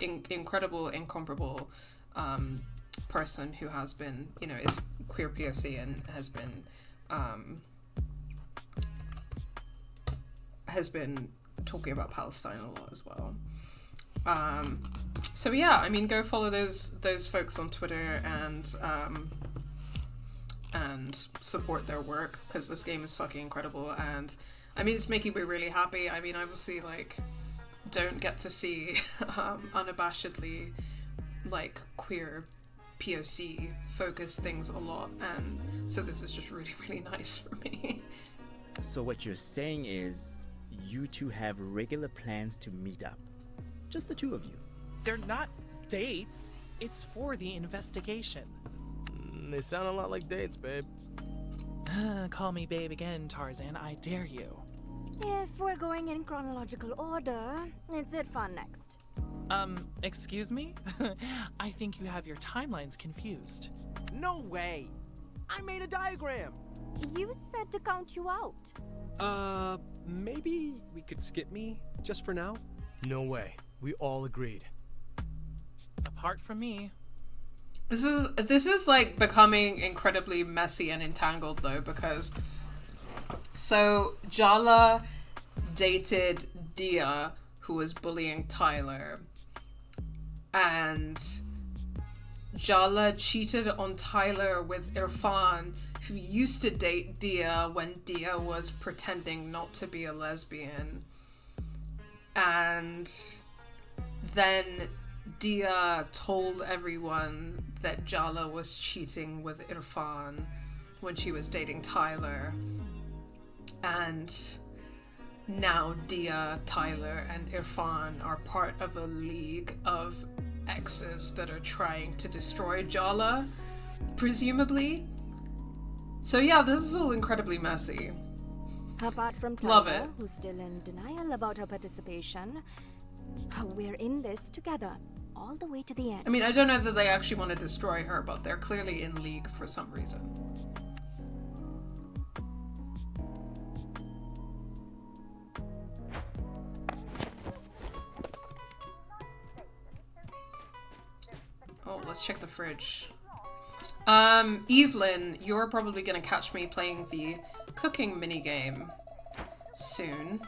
A: incredible, incomparable person who has been, is queer POC and has been talking about Palestine a lot as well. So yeah, I mean, go follow those folks on Twitter and support their work, because this game is fucking incredible, and I mean, it's making me really happy. I mean, obviously, like, don't get to see unabashedly, like, queer POC focus things a lot, and so this is just really, really nice for me.
Q: So what you're saying is you two have regular plans to meet up? Just the two of you?
M: They're not dates. It's for the investigation.
F: They sound a lot like dates, babe.
M: Call me babe again, Tarzan. I dare you.
P: If we're going in chronological order, it's Irfan next.
M: Excuse me? I think you have your timelines confused.
F: No way! I made a diagram!
P: You said to count you out.
R: Maybe we could skip me, just for now? No way. We all agreed.
M: Apart from me.
A: This is like becoming incredibly messy and entangled though, because so Jala dated Dia, who was bullying Tyler, and Jala cheated on Tyler with Irfan, who used to date Dia when Dia was pretending not to be a lesbian. And then Dia told everyone that Jala was cheating with Irfan when she was dating Tyler. And now Dia, Tyler, and Irfan are part of a league of exes that are trying to destroy Jala, presumably. So yeah, this is all incredibly messy.
P: Apart from
A: Love
P: Tyler,
A: it.
P: who's still in denial about her participation, we're in this together, all the way to the end.
A: I mean, I don't know that they actually want to destroy her, but they're clearly in league for some reason. Oh, let's check the fridge. Evelyn, you're probably gonna catch me playing the cooking minigame soon.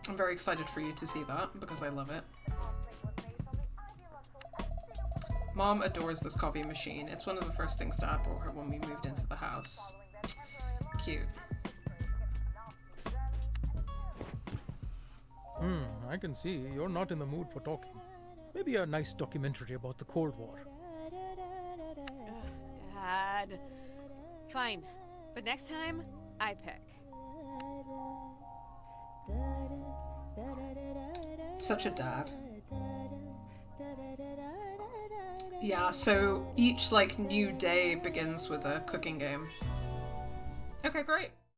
A: I'm very excited for you to see that, because I love it. Mom adores this coffee machine. It's one of the first things Dad bought her when we moved into the house. Cute.
E: I can see you're not in the mood for talking. Maybe a nice documentary about the Cold War.
B: Dad. Fine. But next time, I pick.
A: Such a dad. Yeah, so each, like, new day begins with a cooking game. Okay, great.